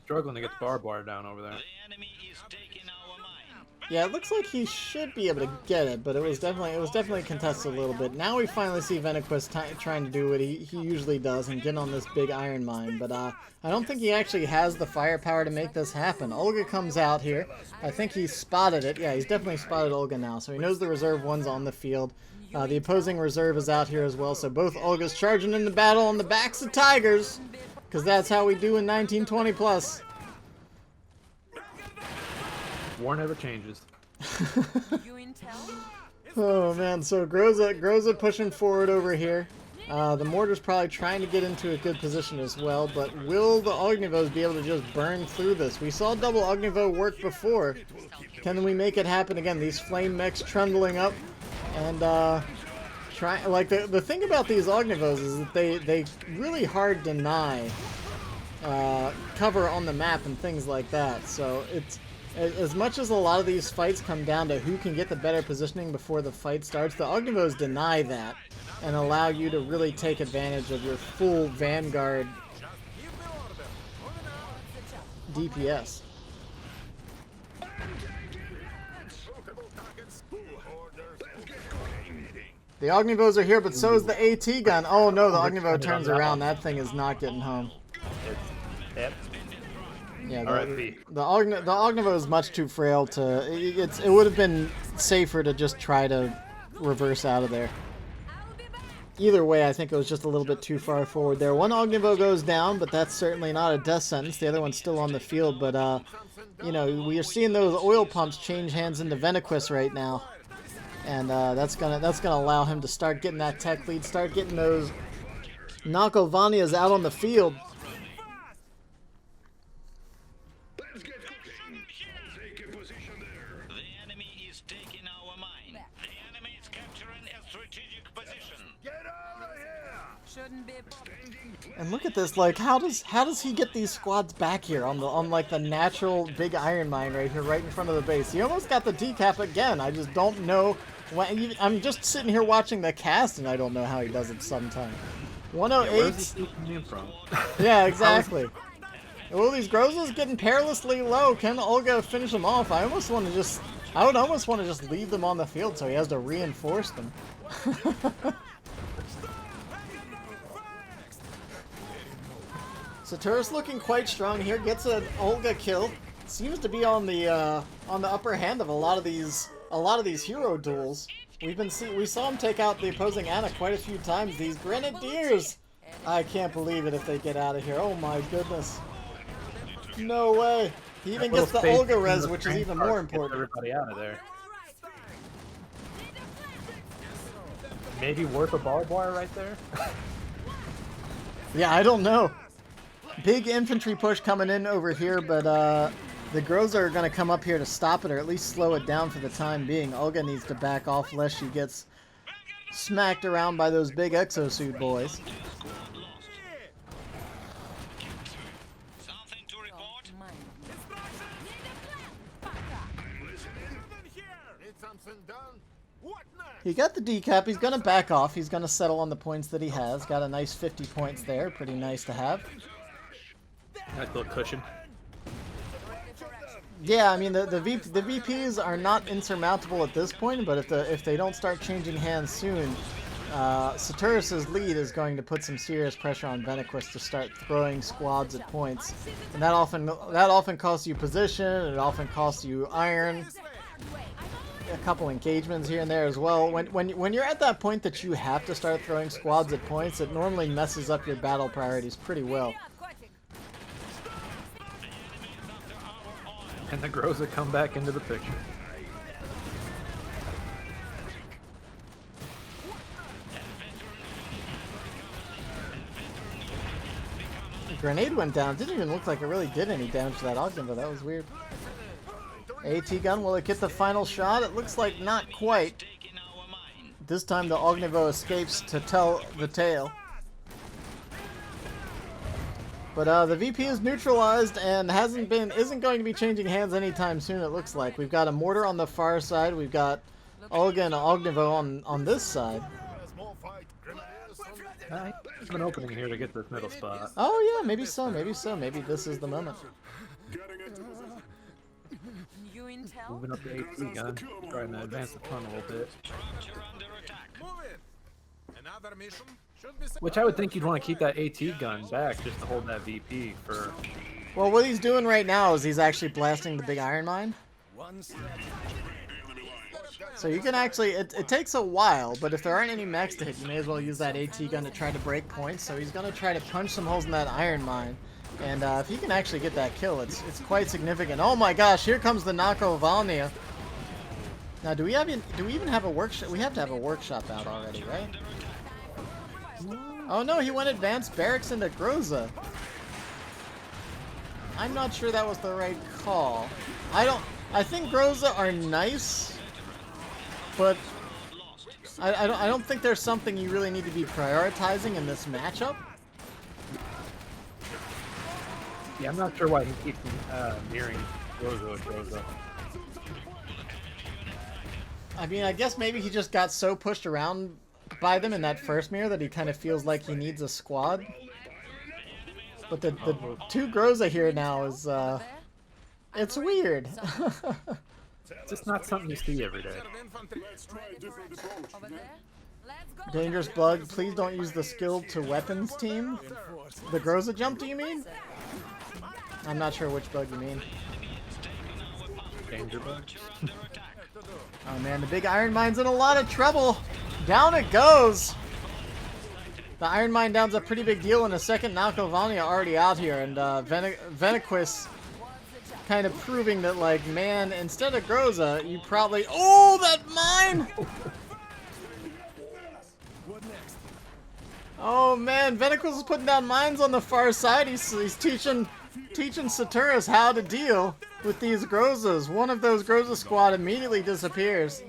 Struggling to get the barbed wire down over there. The enemy is taking our mine. Yeah, it looks like he should be able to get it, but it was definitely contested a little bit. Now we finally see Venoqueus trying to do what he usually does and get on this big iron mine, but I don't think he actually has the firepower to make this happen. Olga comes out here. I think he's spotted it. Yeah, he's definitely spotted Olga now, so he knows the reserve one's on the field. The opposing reserve is out here as well, so both Olgas charging into battle on the backs of tigers, because that's how we do in 1920 plus. War never changes. Oh man, so Groza pushing forward over here. The mortar's probably trying to get into a good position as well, but will the Ognivos be able to just burn through this? We saw double Ognivo work before. Can we make it happen again? These flame mechs trundling up and the thing about these Ognivos is that they really hard deny cover on the map and things like that. So it's as much as a lot of these fights come down to who can get the better positioning before the fight starts, the Ognivos deny that and allow you to really take advantage of your full Vanguard DPS. The Ognivos are here, but so is the AT gun. Oh no, the Ognivo turns around. That thing is not getting home. Yep. Yeah, the Ognivo is much too frail to. It would have been safer to just try to reverse out of there. Either way, I think it was just a little bit too far forward there. One Ognivo goes down, but that's certainly not a death sentence. The other one's still on the field, but you know, we are seeing those oil pumps change hands into Venoqueus right now, and that's gonna allow him to start getting that tech lead, start getting those Nakovanias out on the field. The enemy And look at this, like, how does he get these squads back here on like the natural big iron mine right here, right in front of the base? He almost got the decap again. I just don't know. I'm just sitting here watching the cast, and I don't know how he does it sometime. 108. Yeah, where's this coming from? Yeah, exactly. Oh, these Grozas getting perilously low. Can Olga finish them off? I would almost want to just leave them on the field so he has to reinforce them. Satorus looking quite strong here. Gets an Olga kill. Seems to be on the upper hand of a lot of these hero duels. We saw him take out the opposing Ana quite a few times. These Grenadiers. I can't believe it if they get out of here. Oh my goodness. No way. He even gets the Olga res, which is even more important. Everybody out of there. Maybe worth a barbed wire right there? Yeah, I don't know. Big infantry push coming in over here, but the Groza are going to come up here to stop it, or at least slow it down for the time being. Olga needs to back off lest she gets smacked around by those big exosuit boys. He got the decap. He's going to back off. He's going to settle on the points that he has. Got a nice 50 points there. Pretty nice to have. Nice little cushion. Yeah, I mean, the VPs are not insurmountable at this point, but if they don't start changing hands soon, Saturus' lead is going to put some serious pressure on Venoqueus to start throwing squads at points. And that often costs you position, it often costs you iron. A couple engagements here and there as well. When you're at that point that you have to start throwing squads at points, it normally messes up your battle priorities pretty well. And the Groza come back into the picture. The grenade went down. Didn't even look like it really did any damage to that Ogden, that was weird. AT gun, will it get the final shot? It looks like not quite. This time the Ognivo escapes to tell the tale. But the VP is neutralized and isn't going to be changing hands anytime soon, it looks like. We've got a mortar on the far side, we've got Olga and Ognivo on this side. There's an opening here to get this middle spot. Oh yeah, maybe so, maybe so. Maybe this is the moment. Moving up the AT gun, trying to advance the front a little bit. Which I would think you'd want to keep that AT gun back just to hold that VP for... Well, what he's doing right now is he's actually blasting the big iron mine. So you can actually... It takes a while, but if there aren't any mechs to hit, you may as well use that AT gun to try to break points. So he's going to try to punch some holes in that iron mine. And if he can actually get that kill, it's quite significant. Oh my gosh, here comes the Nakovalnia. Now, do we even have a workshop? We have to have a workshop out already, right? Oh no, he went advanced barracks into Groza. I'm not sure that was the right call. I think Groza are nice, but I don't think there's something you really need to be prioritizing in this matchup. Yeah, I'm not sure why he keeps mirroring Groza. I mean, I guess maybe he just got so pushed around by them in that first mirror that he kind of feels like he needs a squad. But the two Groza here now is, it's weird. It's just not something you see every day. Dangerous bug, please don't use the skill to weapons team. The Groza jump, do you mean? I'm not sure which bug you mean. Danger bug? Oh man, the big iron mine's in a lot of trouble. Down it goes. The iron mine down's a pretty big deal, and a second Nakovalnia already out here, and Venoqueus kind of proving that, like, man, instead of Groza, you probably... Oh, that mine! Oh man, Venaqus is putting down mines on the far side. He's teaching Saturus how to deal with these Grozas. One of those Groza squad immediately disappears.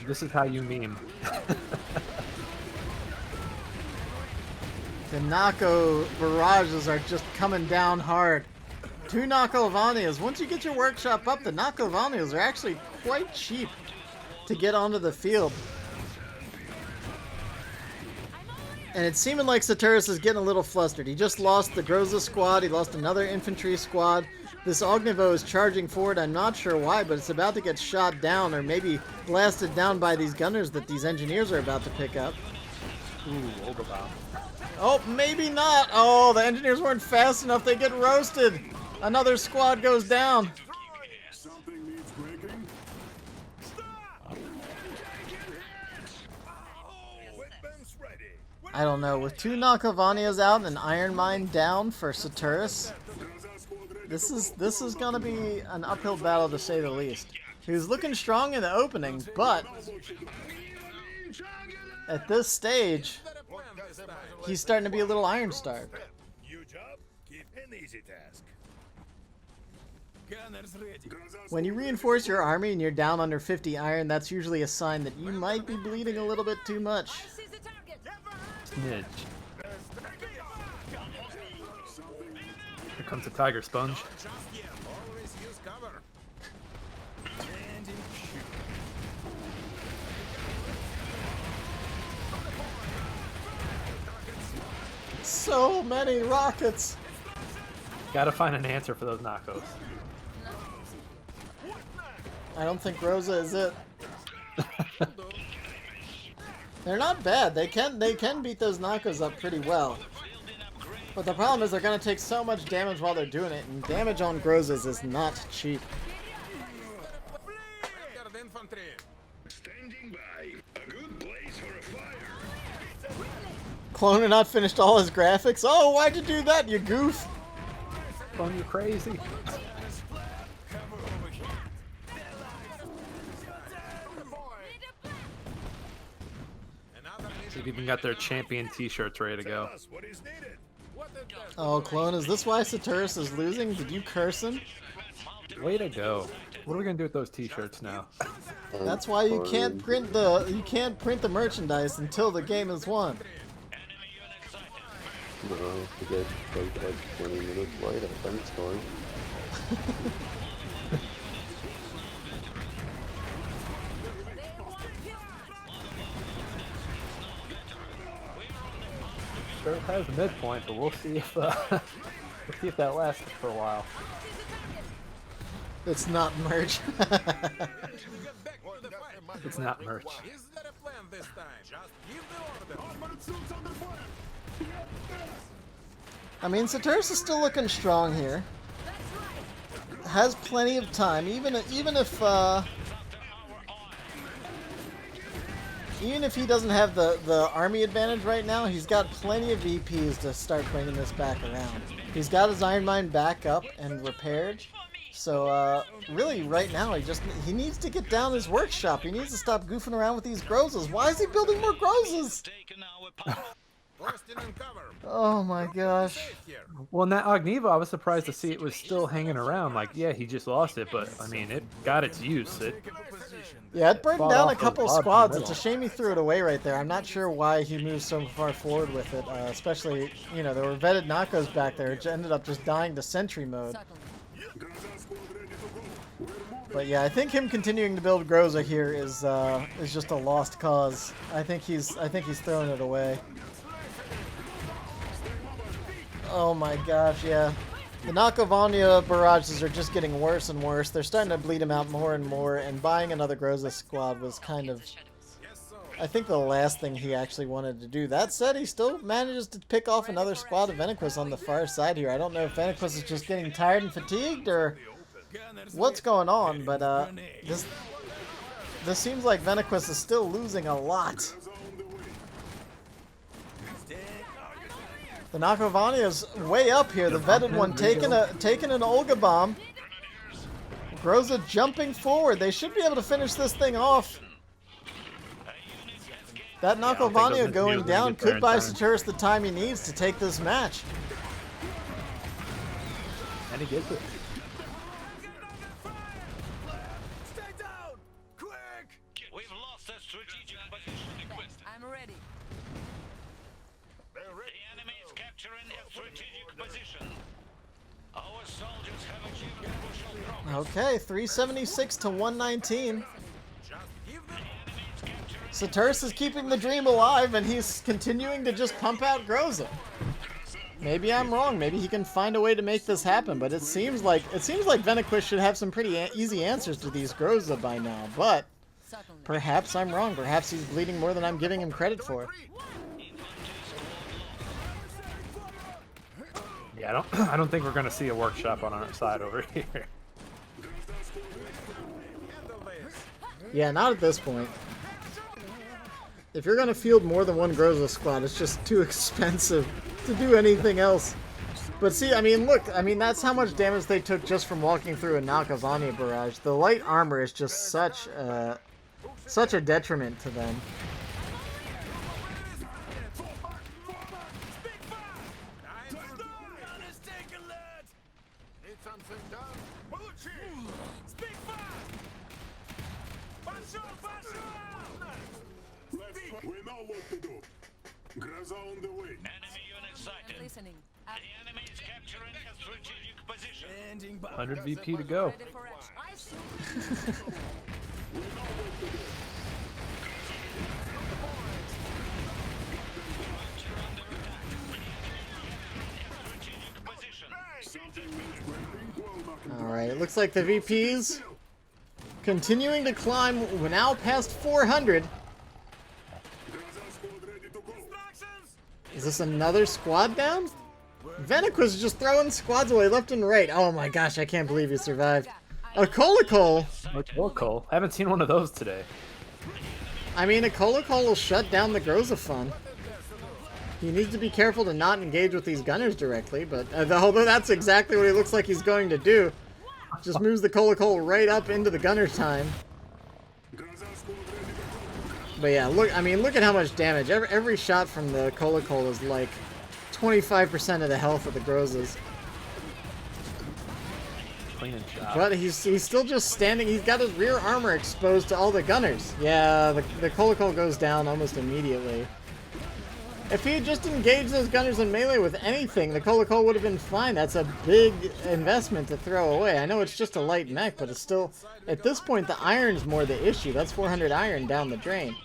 This is how you meme. The Nako barrages are just coming down hard. 2 Nako Vanias. Once you get your workshop up, the Nako Vanias are actually quite cheap to get onto the field. And it's seeming like Satorus is getting a little flustered. He just lost the Groza squad. He lost another infantry squad. This Ognivo is charging forward. I'm not sure why, but it's about to get shot down or maybe blasted down by these gunners that these engineers are about to pick up. Ooh, Olga bomb. Oh, maybe not. Oh, the engineers weren't fast enough. They get roasted. Another squad goes down. Something needs breaking. Weapons ready. I don't know. With 2 Nakovanias out and an Iron Mine down for Saturus, this is gonna be an uphill battle to say the least. He was looking strong in the opening, but at this stage, he's starting to be a little iron-starved. New job, keep an easy task. Gunners ready. When you reinforce your army and you're down under 50 iron, that's usually a sign that you might be bleeding a little bit too much. Snitch. Here comes the tiger sponge. Always use cover. So many rockets! Gotta find an answer for those Nakos. I don't think Groza is it. They're not bad. They can beat those Nakos up pretty well. But the problem is they're gonna take so much damage while they're doing it, and damage on Grozas is not cheap. Infantry. Standing by. A good place for a fire. Cloner not finished all his graphics? Oh, why'd you do that, you goof? Clone, you crazy. They've even got their champion t-shirts ready to go. What is needed? Oh, Clone, is this why Saturus is losing? Did you curse him? Way to go. What are we gonna do with those t-shirts now? That's why you can't print the merchandise until the game is won. No, we get like 20 minutes later. Thanks, Corey. Sure, it has a midpoint, but we'll see if that lasts for a while. It's not merch. It's not merch. Is there a plan this time? Just give the order. I mean, Saturus is still looking strong here. Has plenty of time, even if he doesn't have the army advantage right now, he's got plenty of VPs to start bringing this back around. He's got his Iron Mine back up and repaired. So, really, right now, he needs to get down his workshop. He needs to stop goofing around with these Grozas. Why is he building more Grozas? Oh my gosh. Well, in that Ognivo, I was surprised to see it was still hanging around. Like, yeah, he just lost it, but, I mean, it got its use. Yeah, it burned fought down a off couple those squads. in the It's a middle. shame he threw it away right there. I'm not sure why he moved so far forward with it, especially, you know, there were vetted Nakos back there, which ended up just dying to sentry mode. But yeah, I think him continuing to build Groza here is just a lost cause. I think he's throwing it away. Oh my gosh, yeah. The Nakovania barrages are just getting worse and worse. They're starting to bleed him out more and more, and buying another Groza squad was kind of, I think, the last thing he actually wanted to do. That said, he still manages to pick off another squad of Venoqueus on the far side here. I don't know if Venoqueus is just getting tired and fatigued, or what's going on, but this seems like Venoqueus is still losing a lot. The Nakovania's way up here. The vetted one taking an Olga bomb. Groza jumping forward. They should be able to finish this thing off. That Nakovania going down could buy Saturus the time he needs to take this match. And he gets it. Stay down! Quick! We've lost that strategic position. I'm ready. The enemy is Okay, 376 to 119. Saturus is keeping the dream alive, and he's continuing to just pump out Groza. Maybe I'm wrong. Maybe he can find a way to make this happen. But it seems like Venoqueus should have some pretty easy answers to these Groza by now. But perhaps I'm wrong. Perhaps he's bleeding more than I'm giving him credit for. Yeah, I don't think we're gonna see a workshop on our side over here. Yeah, not at this point. If you're gonna field more than one Groza squad, it's just too expensive to do anything else. But see, I mean, look, I mean, that's how much damage they took just from walking through a Nakavani barrage. The light armor is just such a detriment to them. We know what to do. Groza on the way. Enemy unit sighted. Listening. The enemy is capturing a strategic position. 100 VP to go. Alright, it looks like the VPs continuing to climb. We're now past 400. Is this another squad down? Venaqus is just throwing squads away left and right. Oh my gosh, I can't believe he survived. A Kolokol! A Kolokol? I haven't seen one of those today. I mean, a Kolokol will shut down the Groza fun. He needs to be careful to not engage with these gunners directly, but although that's exactly what he looks like he's going to do. Just moves the Kolokol right up into the gunner time. But yeah, look, I mean, look at how much damage. Every shot from the Kolokol is like 25% of the health of the Grozas. Clean and shot. But he's still just standing. He's got his rear armor exposed to all the gunners. Yeah, the Kolokol goes down almost immediately. If he had just engaged those gunners in melee with anything, the Kolokol would have been fine. That's a big investment to throw away. I know it's just a light mech, but it's still... At this point, the iron's more the issue. That's 400 iron down the drain.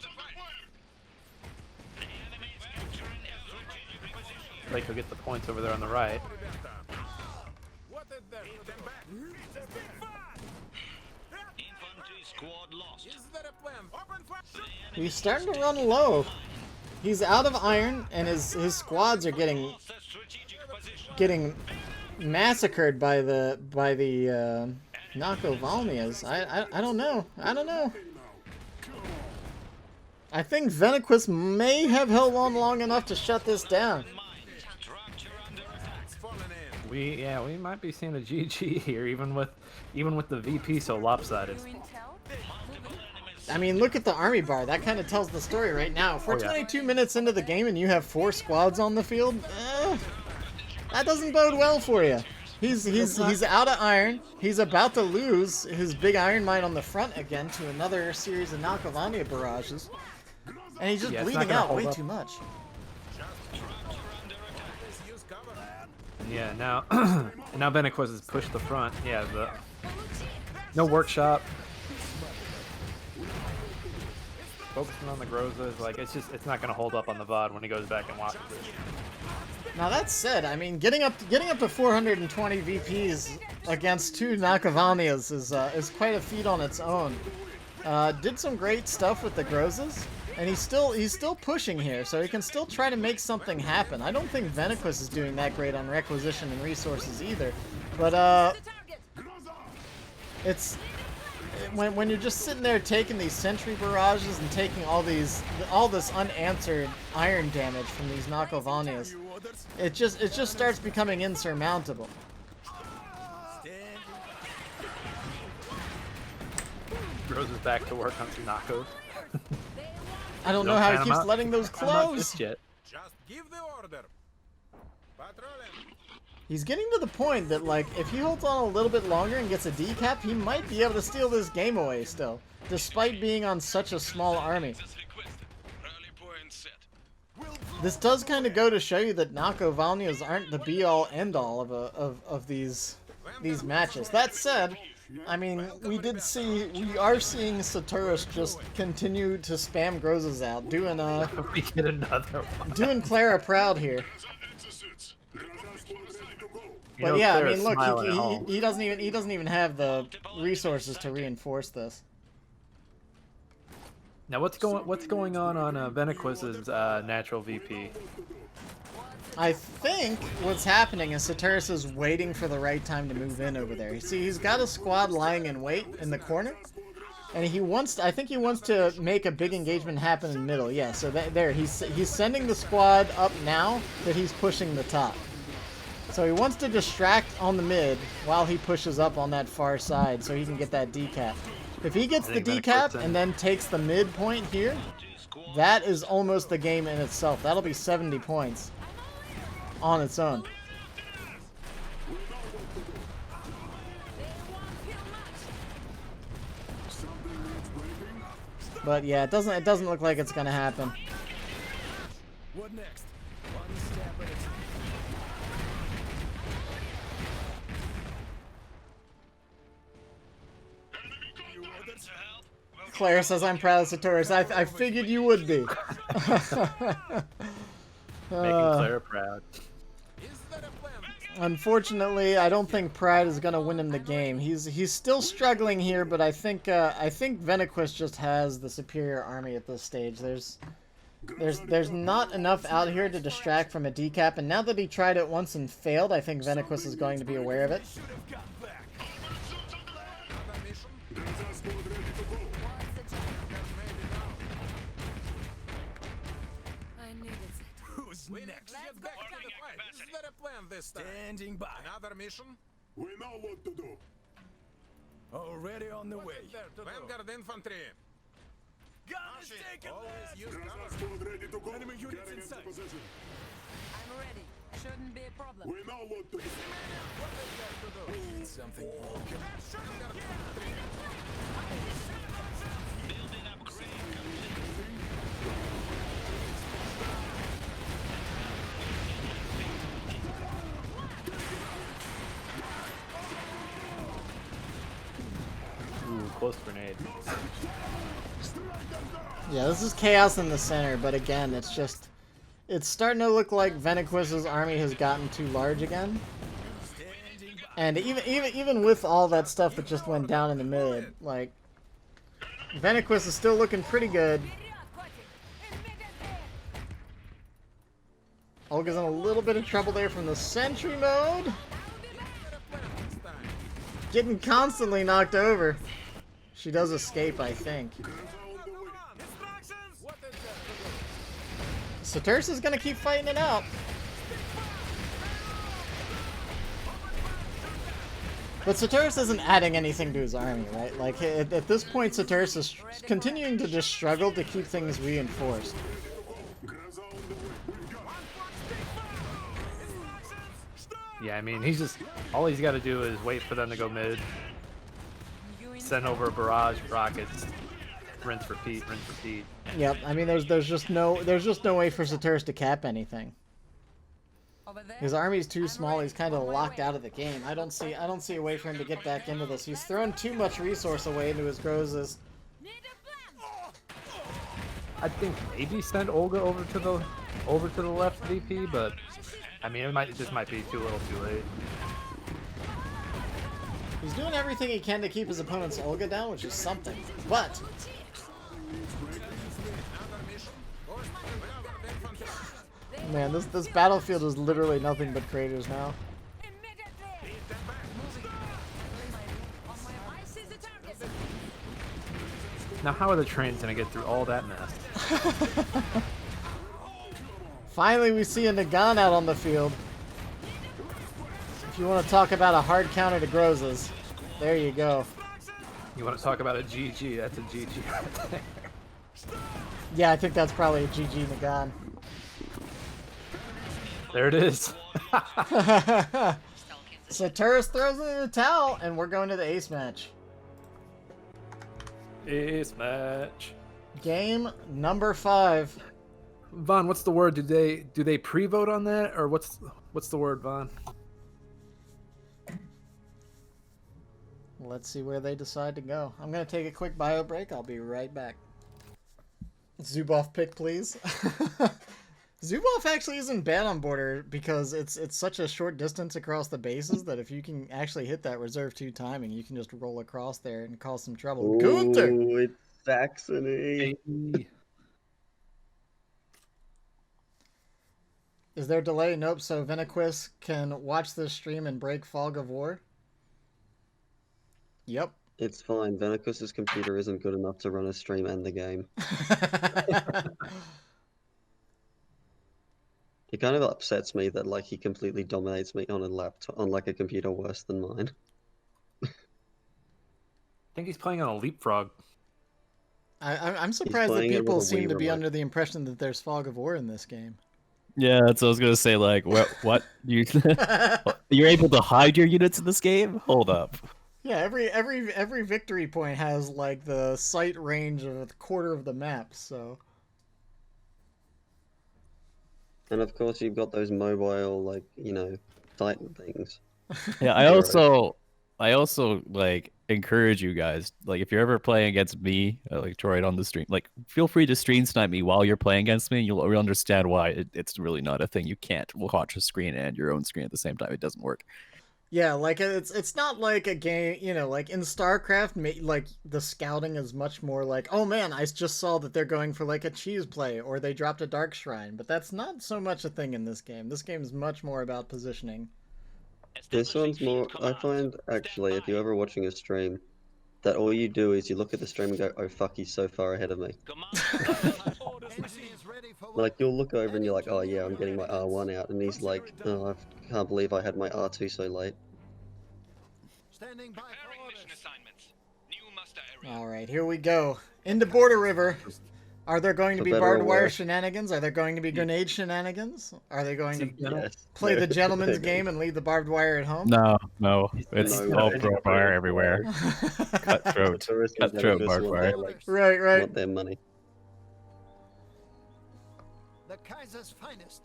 Like he'll get the points over there on the right. He's starting to run low. He's out of iron, and his squads are getting massacred by the Nakovalnias. I don't know. I don't know. I think Venoqueus may have held on long enough to shut this down. We might be seeing a GG here, even with the VP so lopsided. I mean, look at the army bar. That kind of tells the story right now. If we're 22 minutes into the game and you have 4 squads on the field, that doesn't bode well for you. He's out of iron. He's about to lose his big iron mine on the front again to another series of Nakovania barrages, and he's just bleeding out way too much. Yeah, now Venoqueus has pushed the front. Yeah, no workshop. Focusing on the Groza is like it's not gonna hold up on the VOD when he goes back and watches it. Now that said, I mean getting up to 420 VPs against 2 Nakovanias is quite a feat on its own. Did some great stuff with the Grozas, and he's still pushing here, so he can still try to make something happen. I don't think Venoqueus is doing that great on requisition and resources either, but it's when you're just sitting there taking these sentry barrages and taking all this unanswered iron damage from these Nakovanias, it just starts becoming insurmountable. Groza's back to work on some Nakos. I don't know how he keeps letting those close. Just give the order. He's getting to the point that, like, if he holds on a little bit longer and gets a decap, he might be able to steal this game away still, despite being on such a small army. This does kind of go to show you that Nakovalnias aren't the be-all, end-all of these matches. That said, I mean, we are seeing Satorus just continue to spam Grozas out, doing We get another one. doing Clara proud here. But yeah, I mean, look, he doesn't even have the resources to reinforce this. Now what's going on Venoqueus's natural VP? I think what's happening is Saturus is waiting for the right time to move in over there. See, he's got a squad lying in wait in the corner, and I think he wants to make a big engagement happen in the middle. Yeah, so there, he's sending the squad up now that he's pushing the top. So he wants to distract on the mid while he pushes up on that far side so he can get that decap. If he gets the decap and then takes the mid point here, that is almost the game in itself. That'll be 70 points on its own. But yeah, it doesn't look like it's gonna happen. What next? One step at a time. Claire says, I'm proud of Satorus. I figured you would be. Making Claire proud. Unfortunately, I don't think Pride is gonna win him the game. He's still struggling here, but I think Venoqueus just has the superior army at this stage. There's not enough out here to distract from a decap, and now that he tried it once and failed, I think Venoqueus is going to be aware of it. Who's next? Let's get back to the fight. Is there a plan this time? Standing by. Another mission? We know what to do. Already on the way. Vanguard Infantry. Gun is taken. Always use cover. Squad ready to go. Enemy units Getting into inside. position. I'm ready. Shouldn't be a problem. We know what to do. What is there to do? Need something broken. Building upgrade. Ooh, close grenade. Yeah, this is chaos in the center, but again, it's starting to look like Venoqueus's army has gotten too large again. And even with all that stuff that just went down in the mid, like, Venoqueus is still looking pretty good. Olga's in a little bit of trouble there from the sentry mode. Getting constantly knocked over. She does escape, I think. Saturus is gonna keep fighting it out. But Saturus isn't adding anything to his army, right? Like, at this point, Saturus is continuing to just struggle to keep things reinforced. Yeah, I mean, all he's got to do is wait for them to go mid, send over a barrage, rockets, rinse, repeat, rinse, repeat. Yep, I mean, there's just no way for Saturus to cap anything. His army's too small. He's kind of locked out of the game. I don't see a way for him to get back into this. He's thrown too much resource away into his Grozas. I think maybe send Olga over to the left VP, but I mean, it just might be too little, too late. He's doing everything he can to keep his opponent's Olga down, which is something. But man, this battlefield is literally nothing but craters now. Now, how are the trains gonna get through all that mess? Finally, we see a Nagan out on the field. If you want to talk about a hard counter to Grozas, there you go. You want to talk about a GG? That's a GG right there. Yeah, I think that's probably a GG Nagan. There it is. Saturus throws in the towel, and we're going to the ace match. Ace match. Game number 5. Vaughn, what's the word? Do they pre-vote on that, or what's the word, Vaughn? Let's see where they decide to go. I'm gonna take a quick bio break. I'll be right back. Zubov pick, please. Zubov actually isn't bad on border because it's such a short distance across the bases that if you can actually hit that reserve 2 timing, you can just roll across there and cause some trouble. Gunther! Ooh, it's Saxony. Is there delay? Nope. So Venoqueus can watch this stream and break Fog of War. Yep. It's fine. Venoqueus' computer isn't good enough to run a stream and the game. It kind of upsets me that like he completely dominates me on a laptop, on like a computer worse than mine. I think he's playing on a leapfrog. I'm surprised that playing it with people a seem Wii to be remote. under the impression that there's Fog of War in this game. Yeah, that's what I was gonna say. Like, what you you're able to hide your units in this game? Hold up. Yeah, every victory point has like the sight range of a quarter of the map, so. And of course you've got those mobile, like, you know, Titan things. Yeah, I also like encourage you guys, like if you're ever playing against me, like Troy on the stream, like feel free to stream snipe me while you're playing against me, and you'll understand why it's really not a thing. You can't watch a screen and your own screen at the same time. It doesn't work. Yeah, like it's not like a game, you know, like in StarCraft, like the scouting is much more like, oh man, I just saw that they're going for like a cheese play or they dropped a dark shrine, but that's not so much a thing in this game. This game is much more about positioning. This one's more, I find actually, if you're ever watching a stream, that all you do is you look at the stream and go, oh fuck, he's so far ahead of me. Like you'll look over and you're like, oh yeah, I'm getting my R1 out, and he's like, oh, I can't believe I had my R2 so late. Alright, here we go. Into Border River. Are there going to be barbed wire shenanigans? Are there going to be grenade shenanigans? Are they going to play the gentleman's game and leave the barbed wire at home? No, it's all barbed wire everywhere. Cutthroat barbed wire. Right. Want their money. The Kaiser's finest.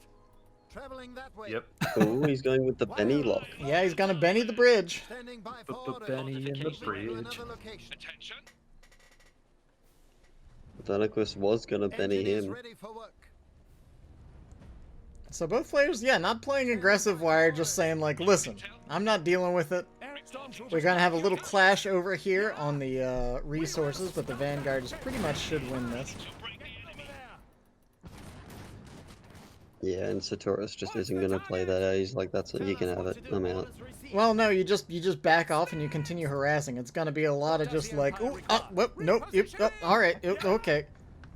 Traveling that way. Yep. Ooh, he's going with the Benny lock. Yeah, he's gonna Benny the bridge. Benny in the bridge. Venoqueus was gonna Benny him. So both players, yeah, not playing aggressive wire, just saying like, listen, I'm not dealing with it. We're gonna have a little clash over here on the resources, but the Vanguard just pretty much should win this. Yeah, and Satorus just isn't gonna play that. He's like, that's it, you can have it. I'm out. Well, no, you just back off and you continue harassing. It's gonna be a lot of just like, ooh, whoop, nope, yep, oh, all right, okay,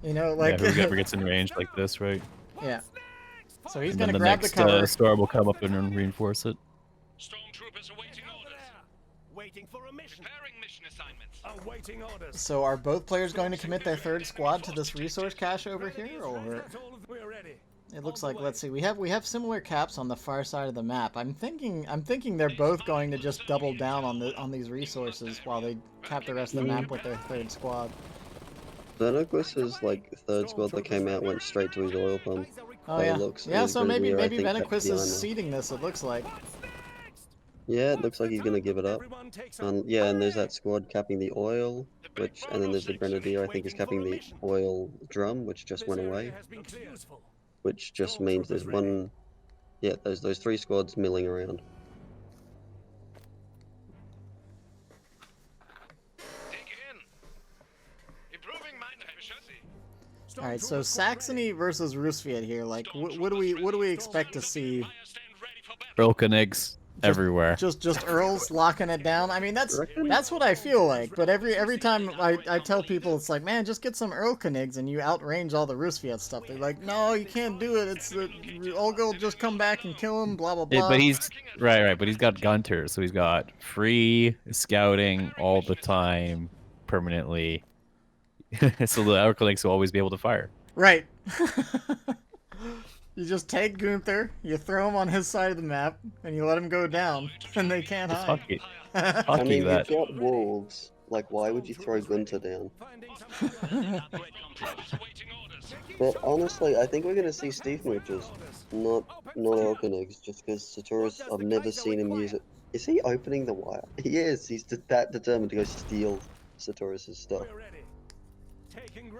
you know, like. Yeah, whoever gets in range like this, right? Yeah. So he's And gonna then grab the cover. storm will come up and reinforce it. Stormtroopers awaiting orders. Waiting for a mission. Preparing mission assignments. Awaiting orders. So are both players going to commit their third squad to this resource cache over here, or? It looks like, let's see, we have similar caps on the far side of the map. I'm thinking they're both going to just double down on these resources while they cap the rest of the map with their third squad. Venoqueus' like third squad that came out went straight to his oil pump. Oh yeah. Yeah, so maybe Venaquus is seat. seeding this, it looks like. Yeah, it looks like he's gonna give it up. Yeah, and there's that squad capping the oil, and then there's the grenadier I think is capping the oil drum, which just went away. Which just means there's one, yeah, there's those 3 squads milling around. All right, so Saxony versus Rusviet here. Like, what do we expect to see? Broken eggs everywhere. Just Earls locking it down. I mean, that's what I feel like. But every time I tell people, it's like, man, just get some Erlkenigs and you outrange all the Rusviet stuff. They're like, no, you can't do it. It's Olga will just come back and kill him. Blah blah blah. Yeah, but he's right. But he's got Gunter, so he's got free scouting all the time, permanently. So the Erlkenigs will always be able to fire. Right. You just take Gunther, you throw him on his side of the map, and you let him go down, and they can't hide. I mean, you've got wolves. Like, why would you throw Gunther down? But honestly, I think we're gonna see Steve Mooches, not Erlkenigs, just because Satorus, I've never seen him use it. Is he opening the wire? He is. He's that determined to go steal Satorus' stuff.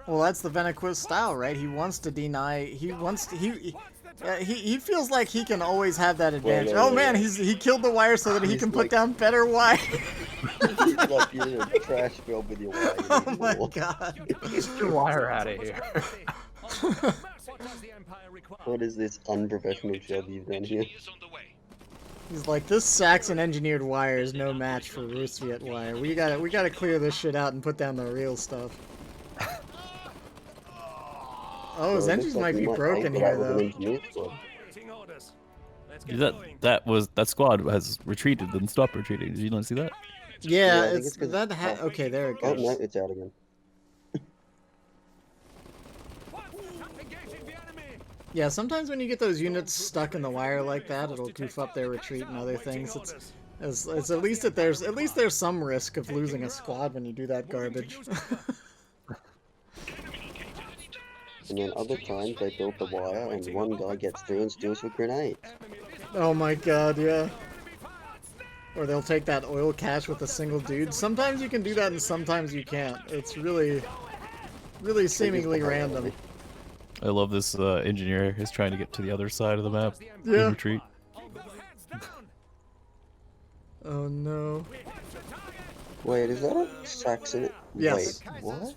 Well, that's the Venoqueus style, right? He wants to deny. He wants to. He feels like he can always have that advantage. Oh man, he killed the wire so that he can put down better wire. He's like, you're in a trash job with your wire. Oh my god. Get your wire out of here. What is this unprofessional job you've done here? He's like, this Saxon engineered wire is no match for Russian wire. We gotta clear this shit out and put down the real stuff. Oh, his engines might be broken here though. That squad has retreated and stopped retreating. Did you not see that? Yeah, it's that. Okay, there it goes. Oh no, it's out again. Yeah, sometimes when you get those units stuck in the wire like that, it'll goof up their retreat and other things. It's at least that there's some risk of losing a squad when you do that garbage. And then other times they build the wire and one guy gets through and steals with grenades. Oh my god, yeah. Or they'll take that oil cache with a single dude. Sometimes you can do that and sometimes you can't. It's really seemingly random. I love this engineer is trying to get to the other side of the map. Yeah. Retreat. Oh no. Wait, is that a Saxon? Yes. Wait, what?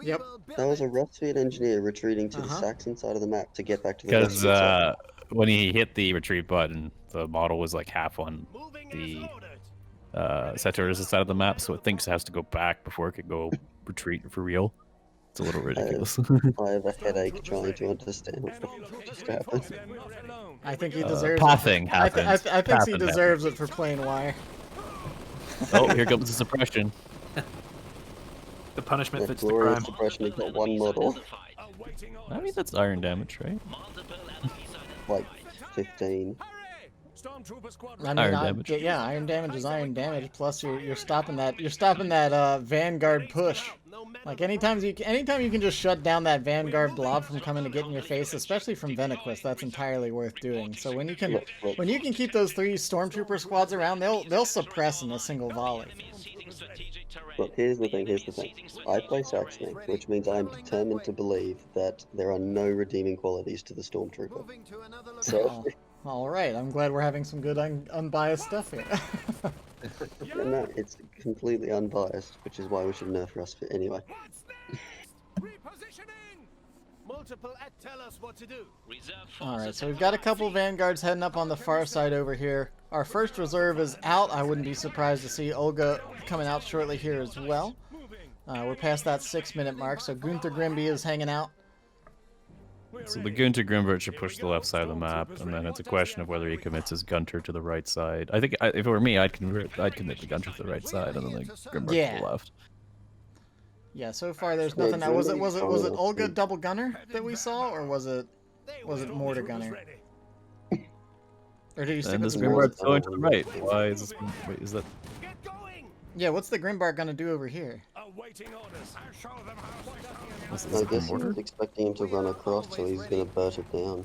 Yep. That was a Russian engineer retreating to the Saxon side of the map to get back to the Because Russian side. when he hit the retreat button, the model was like half on the Saturus side of the map, so it thinks it has to go back before it could go retreat for real. It's a little ridiculous. I have a headache trying to understand what just happened. I think he deserves pathing it. happens. I think he deserves it for playing wire. Oh, here comes the suppression. The punishment fits the glorious crime. suppression, he's got one model. I mean, that's iron damage, right? Like 15. I mean, Iron damage. Yeah, iron damage is iron damage. Plus, you're stopping that Vanguard push. Like anytime you can just shut down that Vanguard blob from coming to get in your face, especially from Venoqueus, that's entirely worth doing. So when you can keep those 3 Stormtrooper squads around, they'll suppress in a single volley. Look, here's the thing. I play Saxon, which means I'm determined to believe that there are no redeeming qualities to the Stormtrooper. So. Alright, I'm glad we're having some good unbiased stuff here. No, it's completely unbiased, which is why we should nerf Rustfit anyway. Alright, so we've got a couple Vanguards heading up on the far side over here. Our first reserve is out. I wouldn't be surprised to see Olga coming out shortly here as well. We're past that 6-minute mark, so Gunther Grimby is hanging out. So the Gunter Grimbert should push the left side of the map, and then it's a question of whether he commits his Gunter to the right side. I think if it were me, I'd commit the Gunter to the right side, and then the Grimbert to the left. Yeah, so far there's nothing. Now, was it Olga double gunner that we saw, or was it mortar gunner? Or did you stick And with this the Grimbart's going to the right. Why is this? Wait, is that? Yeah, what's the Grimbart gonna do over here? I guess he was expecting him to run across, so he's gonna burst it down.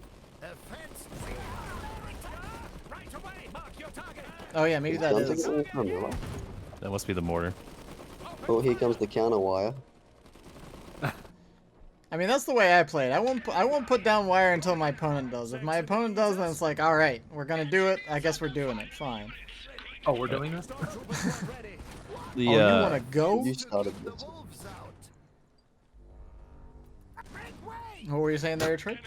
Oh yeah, maybe that is. That must be the mortar. Oh, here comes the counter wire. I mean, that's the way I play it. I won't put down wire until my opponent does. If my opponent does, then it's like, all right, we're gonna do it. I guess we're doing it. Fine. Oh, we're doing this? You wanna go? You started this. What were you saying there, Trick?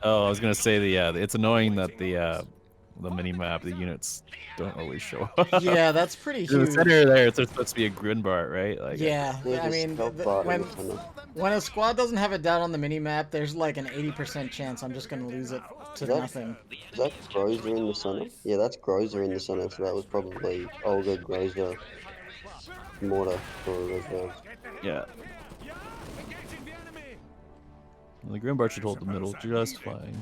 Oh, I was gonna say it's annoying that the mini map, the units don't always show up. Yeah, that's pretty huge. In the center there, it's supposed to be a Grinbart, right? Like, yeah, I mean, when a squad doesn't have a dot on the mini map, there's like an 80% chance I'm just gonna lose it to nothing. Is that Groza in the center? Yeah, that's Groza in the center, so that was probably Olga, Groza, mortar for a reserve. Yeah. Well, the Grimbart should hold the middle just fine.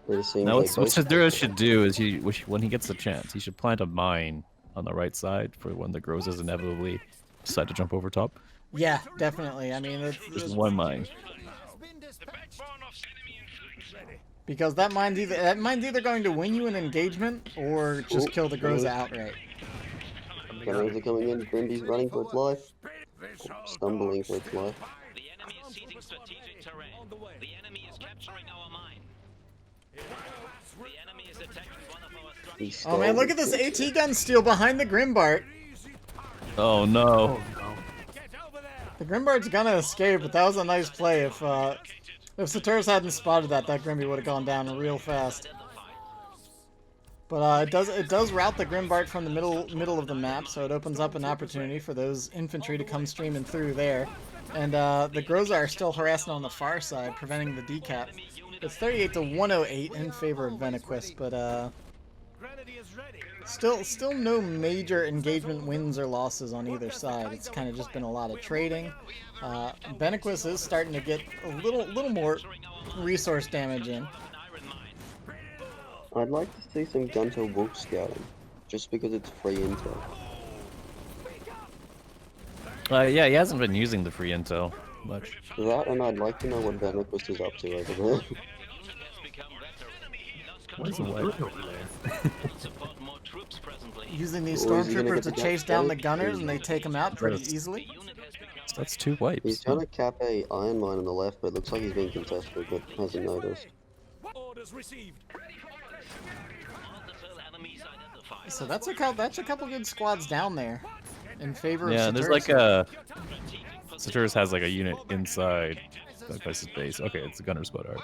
Now, what Satorus should do is when he gets the chance, he should plant a mine on the right side for when the Grozas inevitably decide to jump over top. Yeah, definitely. I mean, just one mine. Because that mine's either going to win you an engagement or just kill the Groza outright. Gunners are coming in. Grimby's running for its life. Stumbling for its life. The enemy is seizing strategic terrain. The enemy is capturing our mine. The enemy is attacking one of our structures. Oh man, look at this AT gun steal behind the Grimbart. Oh no. The Grimbart's gonna escape, but that was a nice play. If Saturus hadn't spotted that Grimby would have gone down real fast. But it does route the Grimbart from the middle of the map, so it opens up an opportunity for those infantry to come streaming through there. And the Groza are still harassing on the far side, preventing the decap. It's 38 to 108 in favor of Venoqueus, but still no major engagement wins or losses on either side. It's kind of just been a lot of trading. Venoqueus is starting to get a little more resource damage in. I'd like to see some Gunter Wolf scouting, just because it's free intel. Yeah, he hasn't been using the free intel much. That, and I'd like to know what Venoqueus is up to over there. What is the what over there? Using these stormtroopers to chase down the gunners, and they take them out pretty easily. That's 2 wipes. He's trying to cap a iron mine on the left, but it looks like he's being contested, but hasn't noticed. Orders received. So that's a couple good squads down there in favor of Yeah, Saturus. there's like a... Saturus has like a unit inside Venoqueus' base. Okay, it's a gunner squad, alright.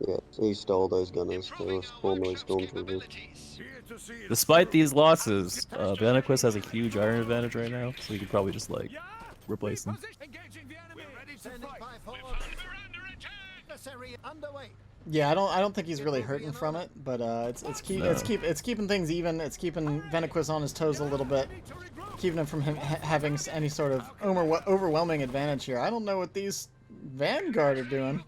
Yeah, he stole those gunners. They were formerly stormtroopers. Despite these losses, Venoqueus has a huge iron advantage right now, so he could probably just like replace them. Yeah, I don't think he's really hurting from it, but it's keeping things even. It's keeping Venoqueus on his toes a little bit, keeping him from having any sort of overwhelming advantage here. I don't know what these Vanguard are doing.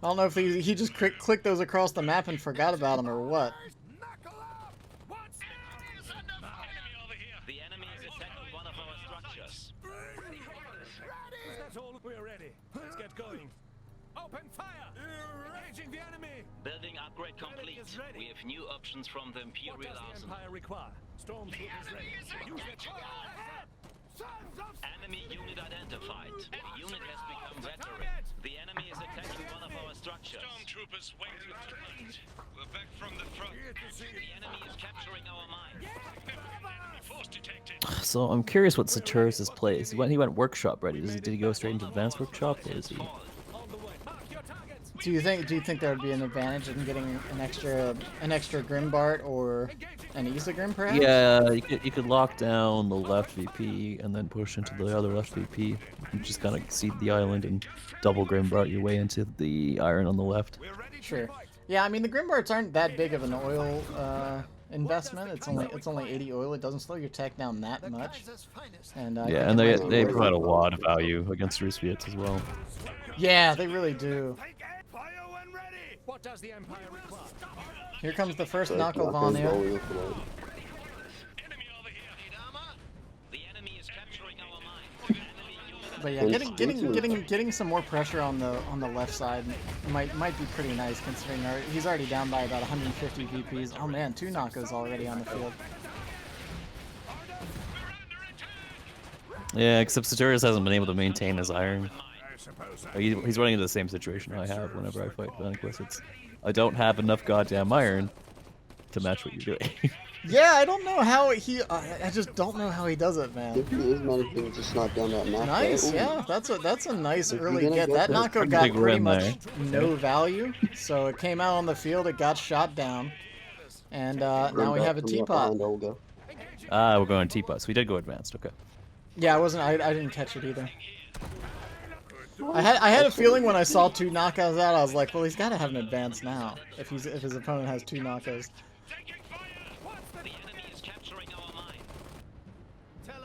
I don't know if he just clicked those across the map and forgot about them or what. The enemy is attacking one of our structures. That's all. We're ready. Let's get going. Open fire! Engaging the enemy! Building upgrade complete. We have new options from the Imperial What does the Arsenal. Empire require? Stormtroopers ready. Use it. Enemy unit identified. The unit has become veteran. The enemy is attacking one of our structures. Stormtroopers waiting tonight. We're back from the front. The enemy is capturing our mine. Enemy force detected. So I'm curious what Saturus' play is. He went workshop ready. Did he go straight into advanced workshop, or is he? Do you think there would be an advantage in getting an extra Grimbart or an Isagrim perhaps? Yeah, you could lock down the left VP and then push into the other left VP. You just kind of seed the island and double Grimbart your way into the iron on the left. Sure. Yeah, I mean the Grimbarts aren't that big of an oil investment. It's only 80 oil. It doesn't slow your tech down that much. And yeah, and they provide a lot of value against Rusviets as well. Yeah, they really do. What does the Empire require? Here comes the first Olvadi. The enemy is capturing our mine. But yeah, getting some more pressure on the left side might be pretty nice considering he's already down by about 150 VPs. Oh man, 2 Knockos already on the field. Yeah, except Saturus hasn't been able to maintain his iron. He's running into the same situation I have whenever I fight Venoqueus. I don't have enough goddamn iron to match what you're doing. Yeah, I don't know how I just don't know how he does it, man. If he is managing to snipe down that Knocko. Nice, yeah, that's a nice early get. That Knocko got pretty much no value, so it came out on the field, it got shot down, and now we have a teapot. Ah, we're going teapot. So we did go advanced. Okay. Yeah, I didn't catch it either. I had a feeling when I saw 2 knockouts out, I was like, well, he's got to have an advance now if his opponent has 2 knockouts.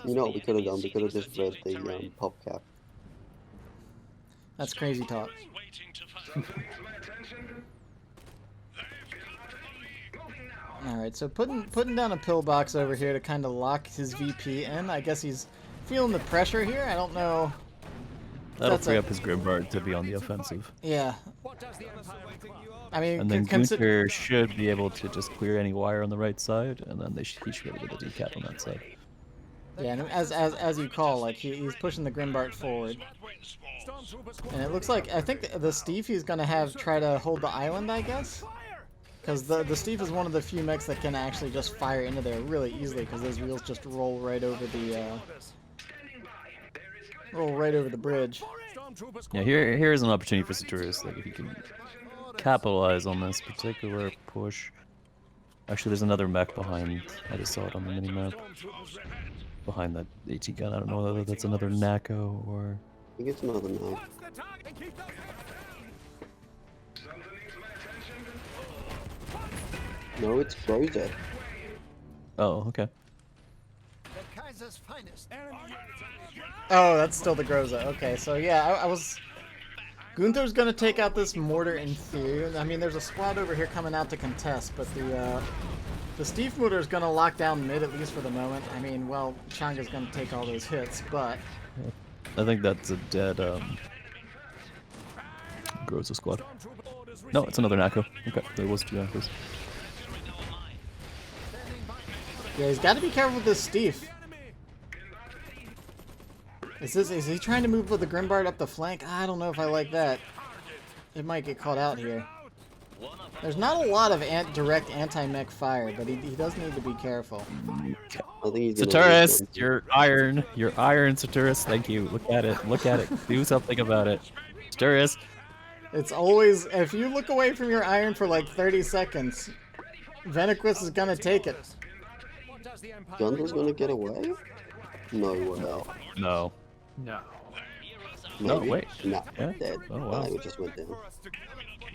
You know what we could have done? We could have just read the pop cap. That's crazy talk. Alright, so putting down a pillbox over here to kind of lock his VP in. I guess he's feeling the pressure here. I don't know That'll free up his Grimbard to be on the offensive. Yeah. I mean, And then Gunther should be able to just clear any wire on the right side, and then he should be able to get a decap on that side. Yeah, and as you call, like he's pushing the Grimbart forward, and it looks like I think the Steve he's gonna have try to hold the island, I guess, because the Steve is one of the few mechs that can actually just fire into there really easily, because those wheels just roll right over the bridge. Yeah, here's an opportunity for Saturus. Like if he can capitalize on this particular push. Actually, there's another mech behind. I just saw it on the minimap. Behind that AT gun. I don't know whether that's another Nako or... I think it's another Nako. No, it's Groza. Oh, okay. Oh, that's still the Groza. Okay, so yeah, I was... Gunther's gonna take out this mortar in theory. I mean, there's a squad over here coming out to contest, but the Steve Motor is gonna lock down mid, at least for the moment. I mean, well, Changa's gonna take all those hits, but... I think that's a dead, Groza squad. No, it's another Nako. Okay, there was 2 Nakos. Yeah, he's gotta be careful with this Steve. Is he trying to move with the Grimbard up the flank? I don't know if I like that. It might get caught out here. There's not a lot of direct anti-mech fire, but he does need to be careful. I think he's Saturus, you're iron, Saturus. Thank you. Look at it. Do something about it. Saturus. It's always, if you look away from your iron for like 30 seconds, Venoqueus is gonna take it. Gundar's gonna get away? No way. No. No. No, wait. No, Yeah? dead. Oh, wow. It just went down.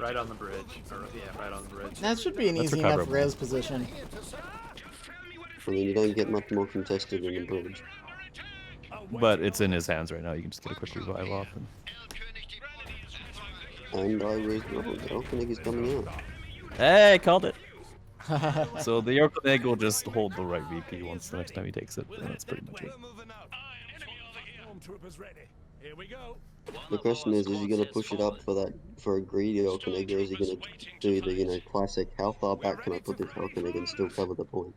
Right on the bridge. Or, yeah, right on the bridge. That should be an That's easy recoverable. enough res position. I mean, you don't get much more contested than the bridge. But it's in his hands right now. You can just get a quick revive off. And I was wrong. The Elfenig is coming out. Hey, called it. So the Elfenig will just hold the right VP once the next time he takes it. And that's pretty much it. The question is he going to push it up for a greedy Elfenig, or is he going to do the classic, how far back can I put this Elfenig and still cover the point?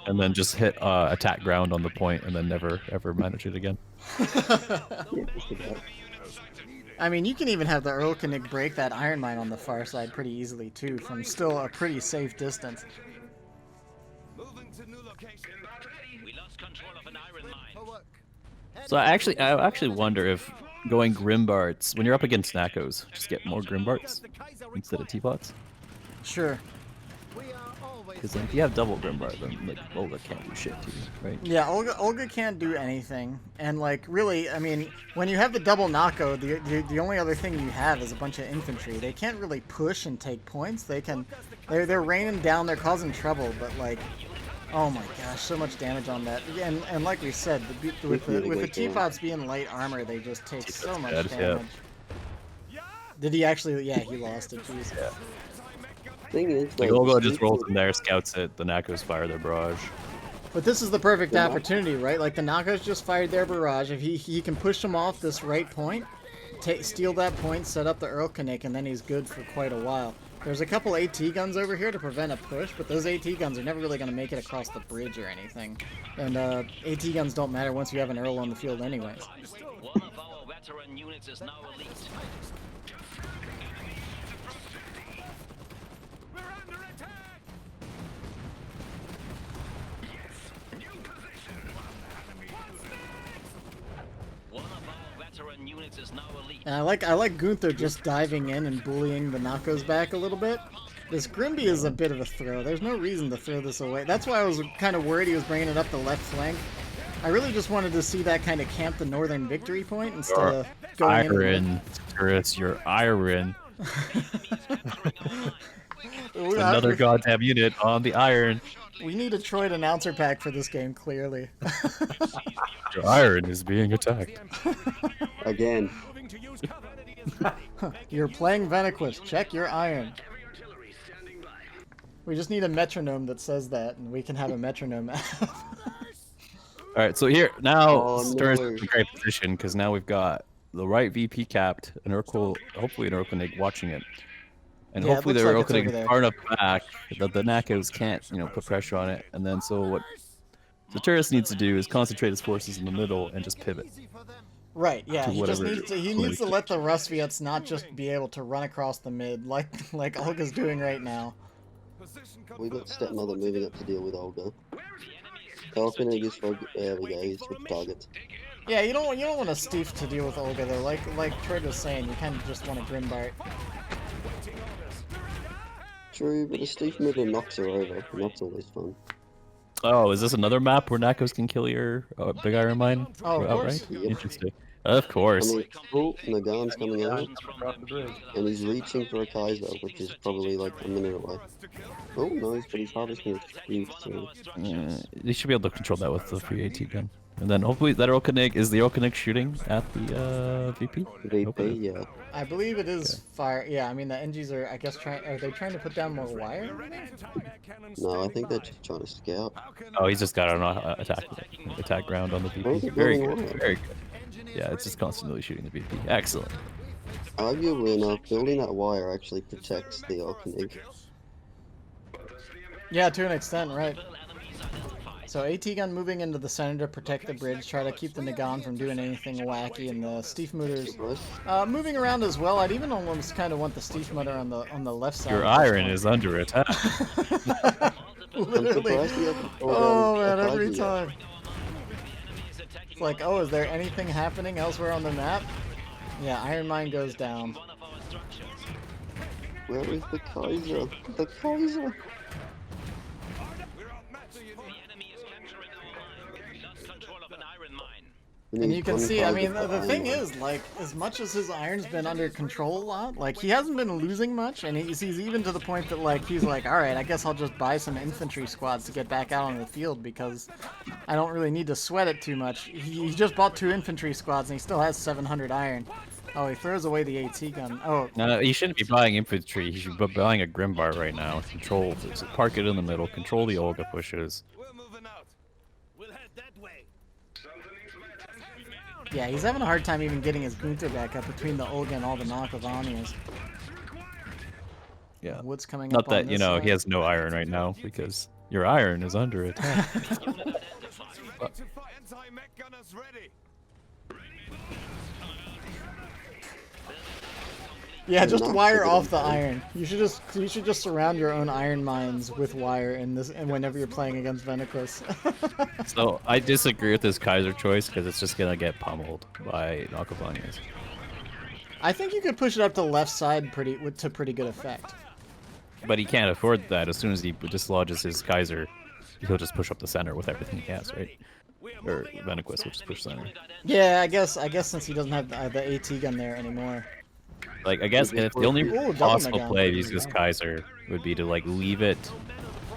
And then just hit attack ground on the point and then never ever manage it again. Yeah, just about. I mean, you can even have the Erlkönig break that iron mine on the far side pretty easily too, from still a pretty safe distance. We lost control of an iron mine. So I actually wonder if going Grimbarts, when you're up against Nakos, just get more Grimbarts instead of Teapots. Sure. Because if you have double Grimbart, then like Olga can't do shit to you, right? Yeah, Olga can't do anything, and like really, I mean, when you have the double Nako, the only other thing you have is a bunch of infantry. They can't really push and take points. They're raining down, they're causing trouble, but like, oh my gosh, so much damage on that. And like we said, with the Teapots being light armor, they just take so much damage. Yeah. Did he actually? Yeah, he lost it. Jeez. Yeah. Thing is, Like Olga just rolls in there, scouts it, the Nakos fire their barrage. But this is the perfect opportunity, right? Like the Nakos just fired their barrage. If he can push them off this right point, steal that point, set up the Erlkönig, and then he's good for quite a while. There's a couple AT guns over here to prevent a push, but those AT guns are never really going to make it across the bridge or anything. And AT guns don't matter once you have an Earl on the field anyways. One of our veteran units is now elite. And I like Gunther just diving in and bullying the Nakos back a little bit. This Grimby is a bit of a throw. There's no reason to throw this away. That's why I was kind of worried he was bringing it up the left flank. I really just wanted to see that kind of camp the northern victory point instead of going iron, Chris, you're iron. Another goddamn unit on the iron. We need a Troid announcer pack for this game, clearly. Your iron is being attacked. Again. You're playing Venaqus. Check your iron. We just need a metronome that says that, and we can have a metronome. All right, so here now, Oh, Saturus no. is in a great position because now we've got the right VP capped, an Oracle, hopefully an Orcanig watching it, and Yeah, it hopefully looks the like it's over Orcanig there. far enough back that the Venoqueus can't, put pressure on it. And then so what Saturus needs to do is concentrate his forces in the middle and just pivot. Right, yeah, To he just whatever needs to Orcanig let the Rustviets not just be able to run across the mid like Olga's doing right now. We got Stepmother moving up to deal with Olga. Orcanig is for there we go, he's for targets. Yeah, you don't want a Steve to deal with Olga though. Like Troy was saying, you kind of just want a Grimbart. True, but the Steve mover knocks her over, and that's always fun. Oh, is this another map where Nakos can kill your big iron mine Oh, of outright? course. Yep. Interesting. Of course. I mean, oh, Nagan's coming out, and he's reaching for a Kaiser, which is probably like a minute away. Oh, nice, but he's harvesting a huge too. They should be able to control that with the free AT gun. And then hopefully that Orcanig, is the Orcanig shooting at the VP? VP, yeah. I believe it is fire. Yeah, I mean the NGs are, I guess, are they trying to put down more wire? No, I think they're just trying to scout. Oh, he's just got an attack ground on the VP. Very good, very good. Yeah, it's just constantly shooting the VP. Excellent. Arguably enough, building that wire actually protects the Orcanig. Yeah, to an extent, right. So AT gun moving into the center to protect the bridge, try to keep the Nagan from doing anything wacky, and the Stiefmutters moving around as well. I'd even almost kind of want the Stiefmutter on the left side. Your iron is under attack. Literally. Oh man, every time. It's like, oh, is there anything happening elsewhere on the map? Yeah, Iron Mine goes down. Where is the Kaiser? The Kaiser! And you can see, I mean, the thing is, like, as much as his iron's been under control a lot, like, he hasn't been losing much, and he's even to the point that, like, he's like, alright, I guess I'll just buy some infantry squads to get back out on the field, because I don't really need to sweat it too much. He just bought 2 infantry squads, and he still has 700 iron. Oh, he throws away the AT gun. Oh. No, he shouldn't be buying infantry, he should be buying a Grimbar right now. Control, park it in the middle, control the Olga pushes. Yeah, he's having a hard time even getting his Gunther back up between the Olga and all the Knock-of-Anias. Yeah. What's coming Not up on that, this he side? has no iron right now, because your iron is under attack. Yeah, just wire off the iron. You should just surround your own iron mines with wire in this, and whenever you're playing against Venaqus. So I disagree with this Kaiser choice because it's just gonna get pummeled by Knock-of-Anias. I think you could push it up to the left side to pretty good effect. But he can't afford that. As soon as he dislodges his Kaiser, he'll just push up the center with everything he has, right? Or Venoqueus will just push center. Yeah, I guess since he doesn't have the AT gun there anymore. Like, I guess if the only possible Nagan. play of using this Kaiser would be to, like, leave it,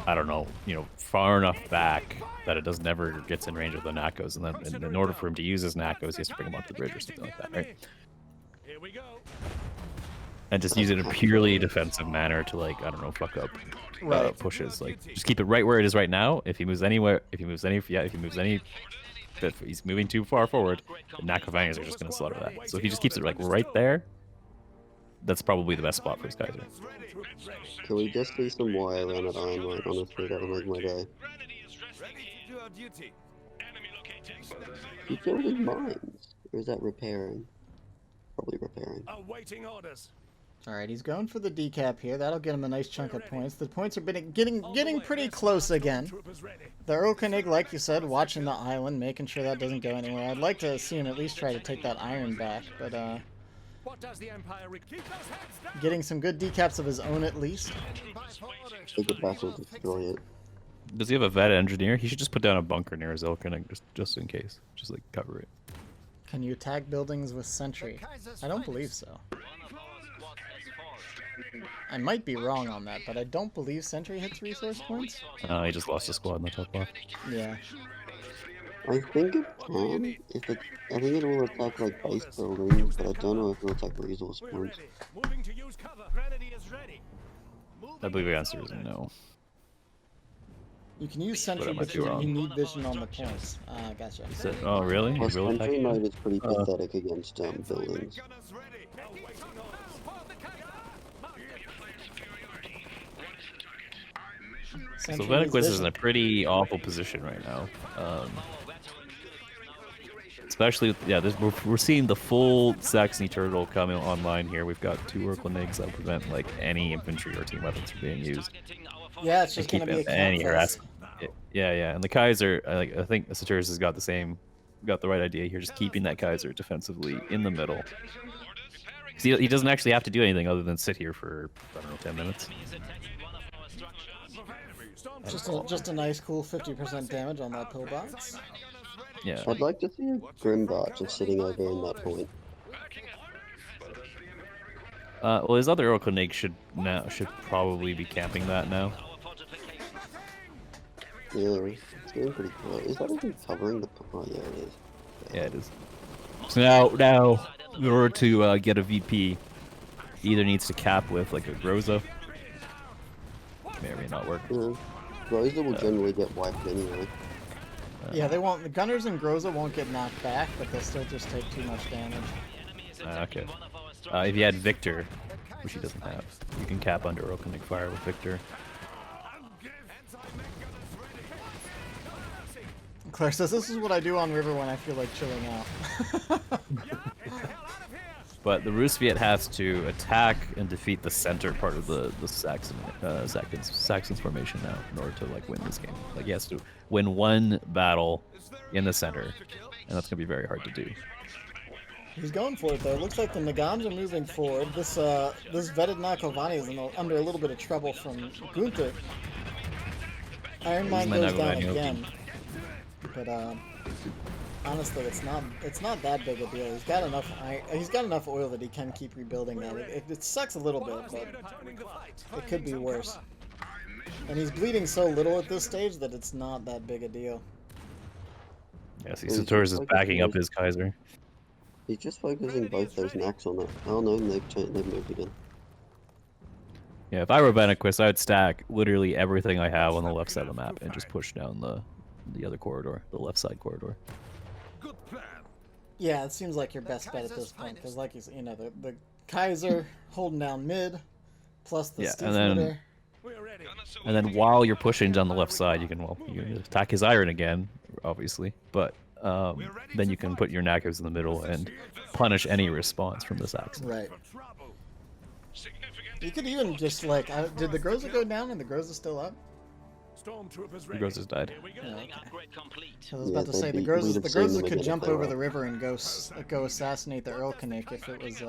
I don't know, far enough back that it never gets in range of the Nakos, and then in order for him to use his Nakos, he has to bring him off the bridge or something like that, right? Here we go. And just use it in a purely defensive manner to, like, I don't know, fuck up pushes. Like, just keep it right where it is right now. If he moves anywhere, if he's moving too far forward, the Knock-of-Anias are just going to slaughter that. So if he just keeps it, like, right there, that's probably the best spot for his Kaiser. Can we just do some wire around that iron mine? Honestly, that would make my day. You building mines? Or is that repairing? Probably repairing. Awaiting orders. Alright, he's going for the decap here. That'll get him a nice chunk of points. The points are getting pretty close again. The Orcanig, like you said, watching the island, making sure that doesn't go anywhere. I'd like to see him at least try to take that iron back, but getting some good decaps of his own at least. Take it back and destroy it. Does he have a vet engineer? He should just put down a bunker near his Orcanig just in case. Just, like, cover it. Can you attack buildings with sentry? I don't believe so. I might be wrong on that, but I don't believe sentry hits resource points. He just lost a squad in the top left. Yeah. I think it can. I think it will attack like base buildings, but I don't know if it will attack resource points. I believe the answer is no. You can use sentry, I might but be you wrong. need vision on the points. Ah, gotcha. Oh, really? Well, Real sentry attack? mode is pretty pathetic against buildings. So Sentry Venoqueus needs is in a vision. pretty awful position right now. Especially, yeah, we're seeing the full Saxony turtle coming online here. We've got 2 Oracle Eggs that prevent like any infantry or team weapons from being used. Yeah, it's To just keep gonna be a any catfest. harassment. Yeah, yeah, and the Kaiser, I think Saturus has got the right idea here, just keeping that Kaiser defensively in the middle. He doesn't actually have to do anything other than sit here for, I don't know, 10 minutes. Just a nice, cool 50% damage on that pillbox. Yeah. I'd like to see a Grimbot just sitting over in that point. Well, his other Oracle Egg should probably be camping that now. Yeah, it's getting pretty close. Is that even covering the... Oh, yeah, it is. Yeah, it is. So now, in order to get a VP, he either needs to cap with like a Groza. May or may not work. Yeah. Groza will generally get wiped anyway. Yeah, they won't. The Gunners and Groza won't get knocked back, but they'll still just take too much damage. Okay. If you had Victor, which he doesn't have, you can cap under Oakenic Fire with Victor. Claire says, this is what I do on River when I feel like chilling out. But the Roosviet has to attack and defeat the center part of the Saxons formation now in order to like win this game. Like he has to win one battle in the center, and that's gonna be very hard to do. He's going for it though. It looks like the Nagans are moving forward. This vetted Olvadi is under a little bit of trouble from Gunther. Iron Mine goes down again, but honestly, it's not that big a deal. He's got enough oil that he can keep rebuilding that. It sucks a little bit, but it could be worse. And he's bleeding so little at this stage that it's not that big a deal. Yeah, see, Satorus is backing up his Kaiser. He's just focusing both those knacks on that. Oh no, they've moved again. Yeah, if I were Venoqueus, I would stack literally everything I have on the left side of the map and just push down the other corridor, the left side corridor. Yeah, it seems like your best bet at this point, because like you know, the Kaiser holding down mid, plus the Steve and then while you're pushing down the left side, you can attack his iron again, obviously, but then you can put your Nakos in the middle and punish any response from the Saxon. Right. You could even just like, did the Groza go down and the Groza's still up? The Groza's died. Yeah, okay. I was about to say the Groza could jump over the river and go assassinate the Earl Knick if it was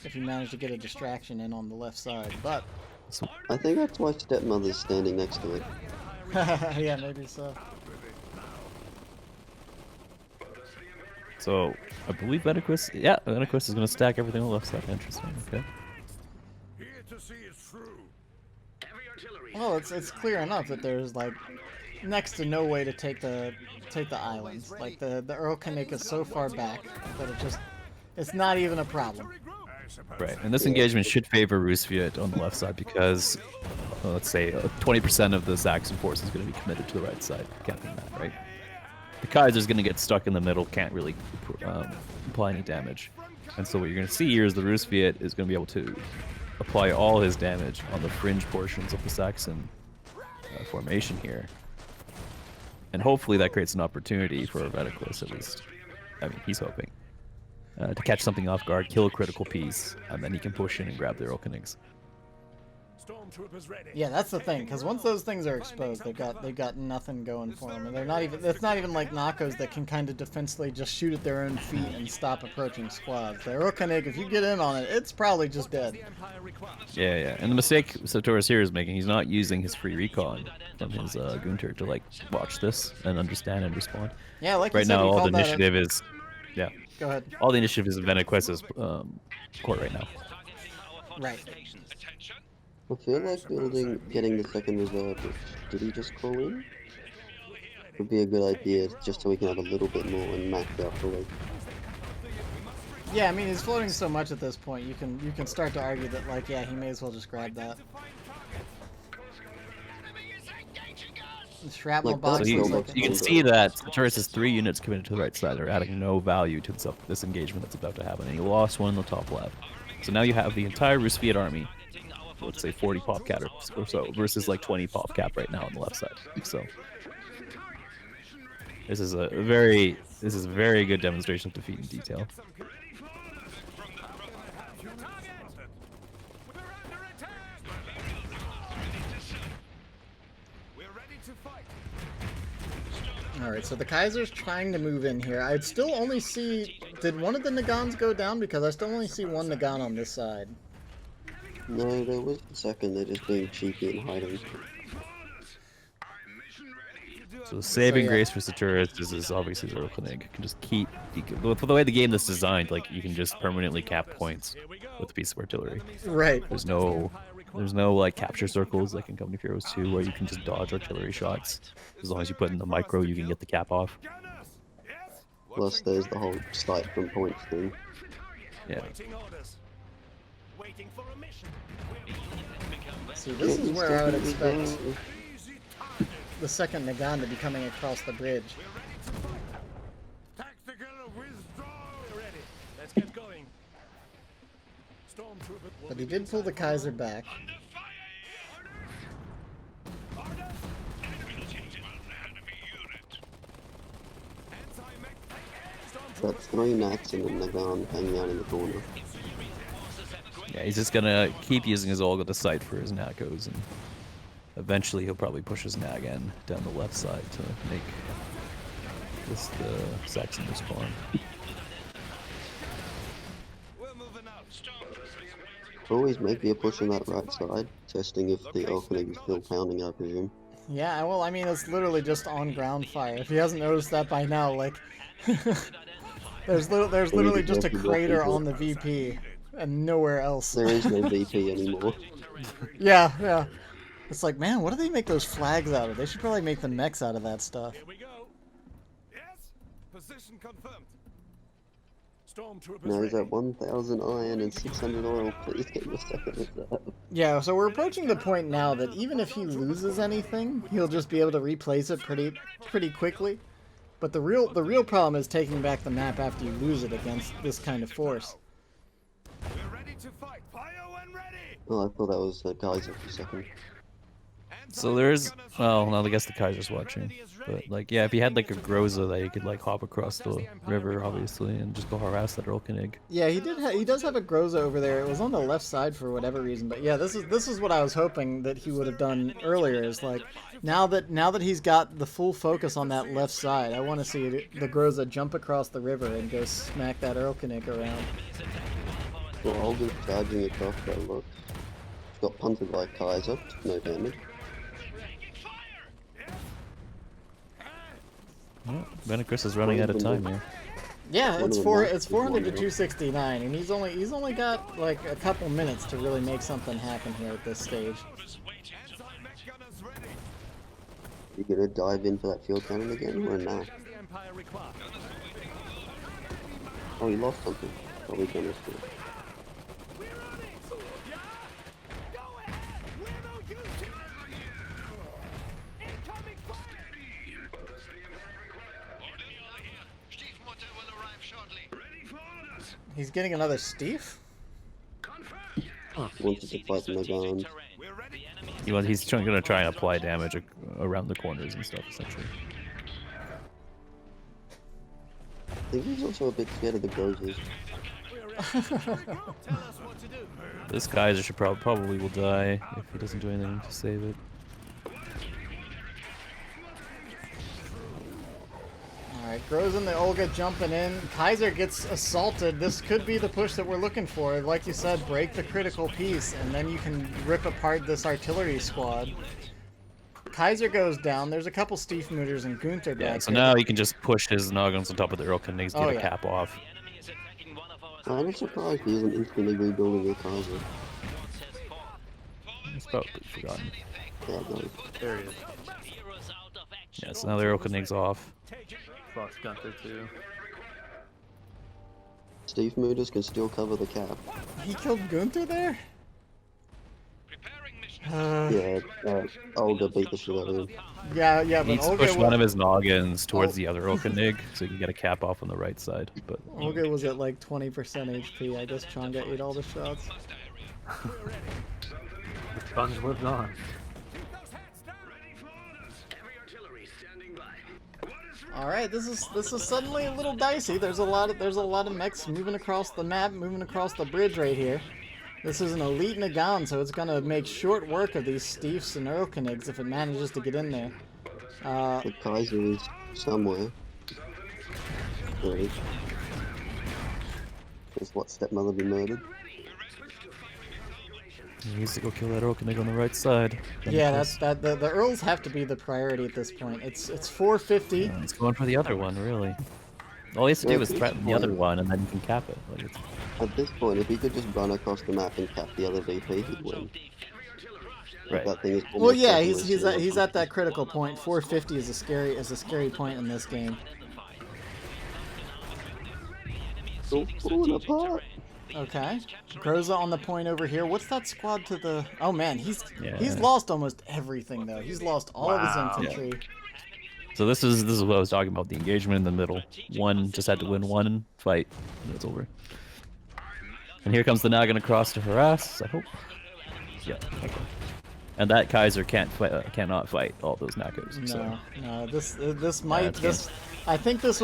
if you managed to get a distraction in on the left side, but I think that's why Stepmother's standing next to it. yeah, maybe so. So I believe Venaqus, yeah, Venaqus is going to stack everything on the left side. Interesting. Okay. Well, it's clear enough that there's like next to no way to take the islands. Like the Earl Knick is so far back that it's not even a problem. Right, and this engagement should favor Roosviet on the left side because, let's say, 20% of the Saxon force is going to be committed to the right side, capping that, right? The Kaiser's going to get stuck in the middle, can't really apply any damage. And so what you're going to see here is the Roosviet is going to be able to apply all his damage on the fringe portions of the Saxon formation here. And hopefully that creates an opportunity for Venoqueus, at least. I mean, he's hoping. To catch something off guard, kill a critical piece, and then he can push in and grab the Orkanigs. Yeah, that's the thing, because once those things are exposed, they've got nothing going for them, and they're not even. It's not even like Nakos that can kind of defensively just shoot at their own feet and stop approaching squads. The Orkanig, if you get in on it, it's probably just dead. Yeah, yeah, and the mistake Satorus here is making, he's not using his free recon from his Gunter to like watch this and understand and respond. Yeah, like right now, all the initiative is. Yeah. Go ahead. All the initiative is in Venoqueus's court right now. Right. I feel like getting the second reserve. Did he just call in? Would be a good idea, just so we can have a little bit more and max out the way. Yeah, I mean he's floating so much at this point. You can start to argue that like he may as well just grab that. Shrapnel Like, box that's So looks still like looks you can good. see that Satorus' 3 units committed to the right side are adding no value to this engagement that's about to happen, and he lost one in the top left. So now you have the entire Rusviet army, let's say 40 pop cap or so, versus like 20 pop cap right now on the left side. So this is a very good demonstration of defeat in detail. Alright, so the Kaiser's trying to move in here. I'd still only see... Did one of the Nagans go down? Because I still only see one Nagan on this side. No, there was the second. They're just being cheeky and hiding. So the saving yeah. grace for Saturus is obviously Zero Clinic. You can just keep... with the way the game is designed, like, you can just permanently cap points with a piece of artillery. Right. There's no like capture circles like in Company of Heroes 2 where you can just dodge artillery shots. As long as you put in the micro, you can get the cap off. Plus, there's the whole sight from points thing. Yeah. See, this is where I would expect the second Nagan to be coming across the bridge. But he did pull the Kaiser back. Got 3 Nats and a Nagan hanging out in the corner. Yeah, he's just gonna keep using his Olga to sight for his Nakos, and eventually he'll probably push his Nagan down the left side to make this the Saxon respawn. Always make me a push on that right side, testing if the Elfenig is still pounding, I presume. Yeah, well, I mean, it's literally just on ground fire. If he hasn't noticed that by now, like... there's literally just a crater on the VP, and nowhere else. There is no VP anymore. Yeah, yeah. It's like, man, what do they make those flags out of? They should probably make the mechs out of that stuff. Here we go. Yes. Position confirmed. Stormtroopers Now he's ready. at 1,000 iron and 600 oil. Please get your second with that. Yeah, so we're approaching the point now that even if he loses anything, he'll just be able to replace it pretty quickly. But the real problem is taking back the map after you lose it against this kind of force. We're ready to fight. Fire when ready. Oh, I thought that was Kaiser for a second. So there's, well, now I guess the Kaiser's watching, but like, yeah, if you had like a Groza that you could like hop across the river, obviously, and just go harass that Rolkenig. Yeah, he does have a Groza over there. It was on the left side for whatever reason, but yeah, this is what I was hoping that he would have done earlier. Is like now that he's got the full focus on that left side, I want to see the Groza jump across the river and go smack that Rolkenig around. Well, Olga's charging across that look. Got punted by Kaiser, no damage. Well, Venoqueus is running out of time here. Yeah, it's 400 to 269, and he's only got like a couple minutes to really make something happen here at this stage. You gonna dive in for that field cannon again, or not? Oh, he lost something. Probably gonna steal. He's getting another Steve? Wanted to fight the Nagans. He's gonna try and apply damage around the corners and stuff, essentially. I think he's also a bit scared of the Grozas. This Kaiser should probably will die if he doesn't do anything to save it. Alright, Groza and the Olga jumping in. Kaiser gets assaulted. This could be the push that we're looking for. Like you said, break the critical piece, and then you can rip apart this artillery squad. Kaiser goes down. There's a couple Stiefmütters and Gunther back. Yeah, so now he can just push his Noggins on top of the Rolkenigs, get a cap off. I'm surprised he isn't instantly rebuilding the Kaiser. He's probably forgotten. Yeah, no. There he is. Yeah, so now the Rolkenigs off. Fox Gunther too. Stiefmütters can still cover the cap. He killed Gunther there? Yeah, Olga beat the shit out of him. Yeah, He but needs to Olga push was, one of his noggins towards the other Okenig so he can get a cap off on the right side. But Olga was at like 20% HP. I guess Chonga ate all the shots. The sponge lived on. All right, this is suddenly a little dicey. There's a lot of mechs moving across the map, moving across the bridge right here. This is an elite Nagan, so it's gonna make short work of these Steefs and Erlkenigs if it manages to get in there. The Kaiser is somewhere. Really? Is what stepmother be murdered? he needs to go kill that Okenig on the right side. Yeah, the Earls have to be the priority at this point. It's 450. Yeah, it's going for the other one, really. All he has to do is threaten the other one, and then you can cap it. Like it's... At this point, if he could just run across the map and cap the other VP, he'd win. Right. That thing is Well, yeah, he's at that critical point. 450 is a scary point in this game. Falling apart. Okay, Groza on the point over here. What's that squad to the? Oh man, he's Yeah. lost almost everything though. He's lost all of his infantry. So this is what I was talking about, the engagement in the middle. One just had to win one fight, and it's over. And here comes the Nagan across to harass, I hope. Yeah, okay. And that Kaiser cannot fight all those Nagos. No, So. no, this might that's I think this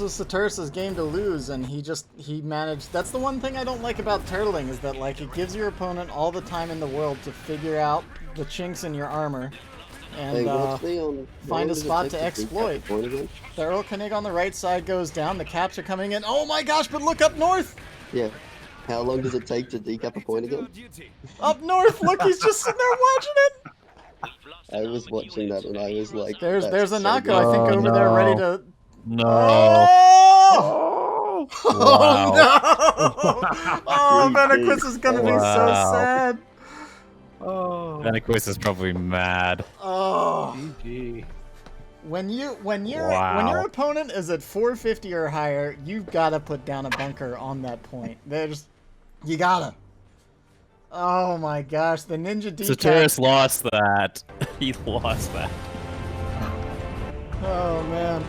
was Saturus' game to lose, and he managed. That's the one thing I don't like about turtling, is that like it gives your opponent all the time in the world to figure out the chinks in your armor and find a spot to exploit. The Erlkenigs on the right side goes down. The caps are coming in. Oh my gosh! But look up north. Yeah. How long does it take to decap a point again? Up north. Look, he's just sitting there watching it. I was watching that and I was like, There's a so Nako, good. I think, over there ready to. No. Oh! Wow. Oh no! Oh, Venoqueus is gonna be so sad. Oh. Venoqueus is probably mad. Oh. GG. When your opponent is at 450 or higher, you've got to put down a bunker on that point. You gotta. Oh my gosh, the ninja decap. Saturus lost that. He lost that. Oh man.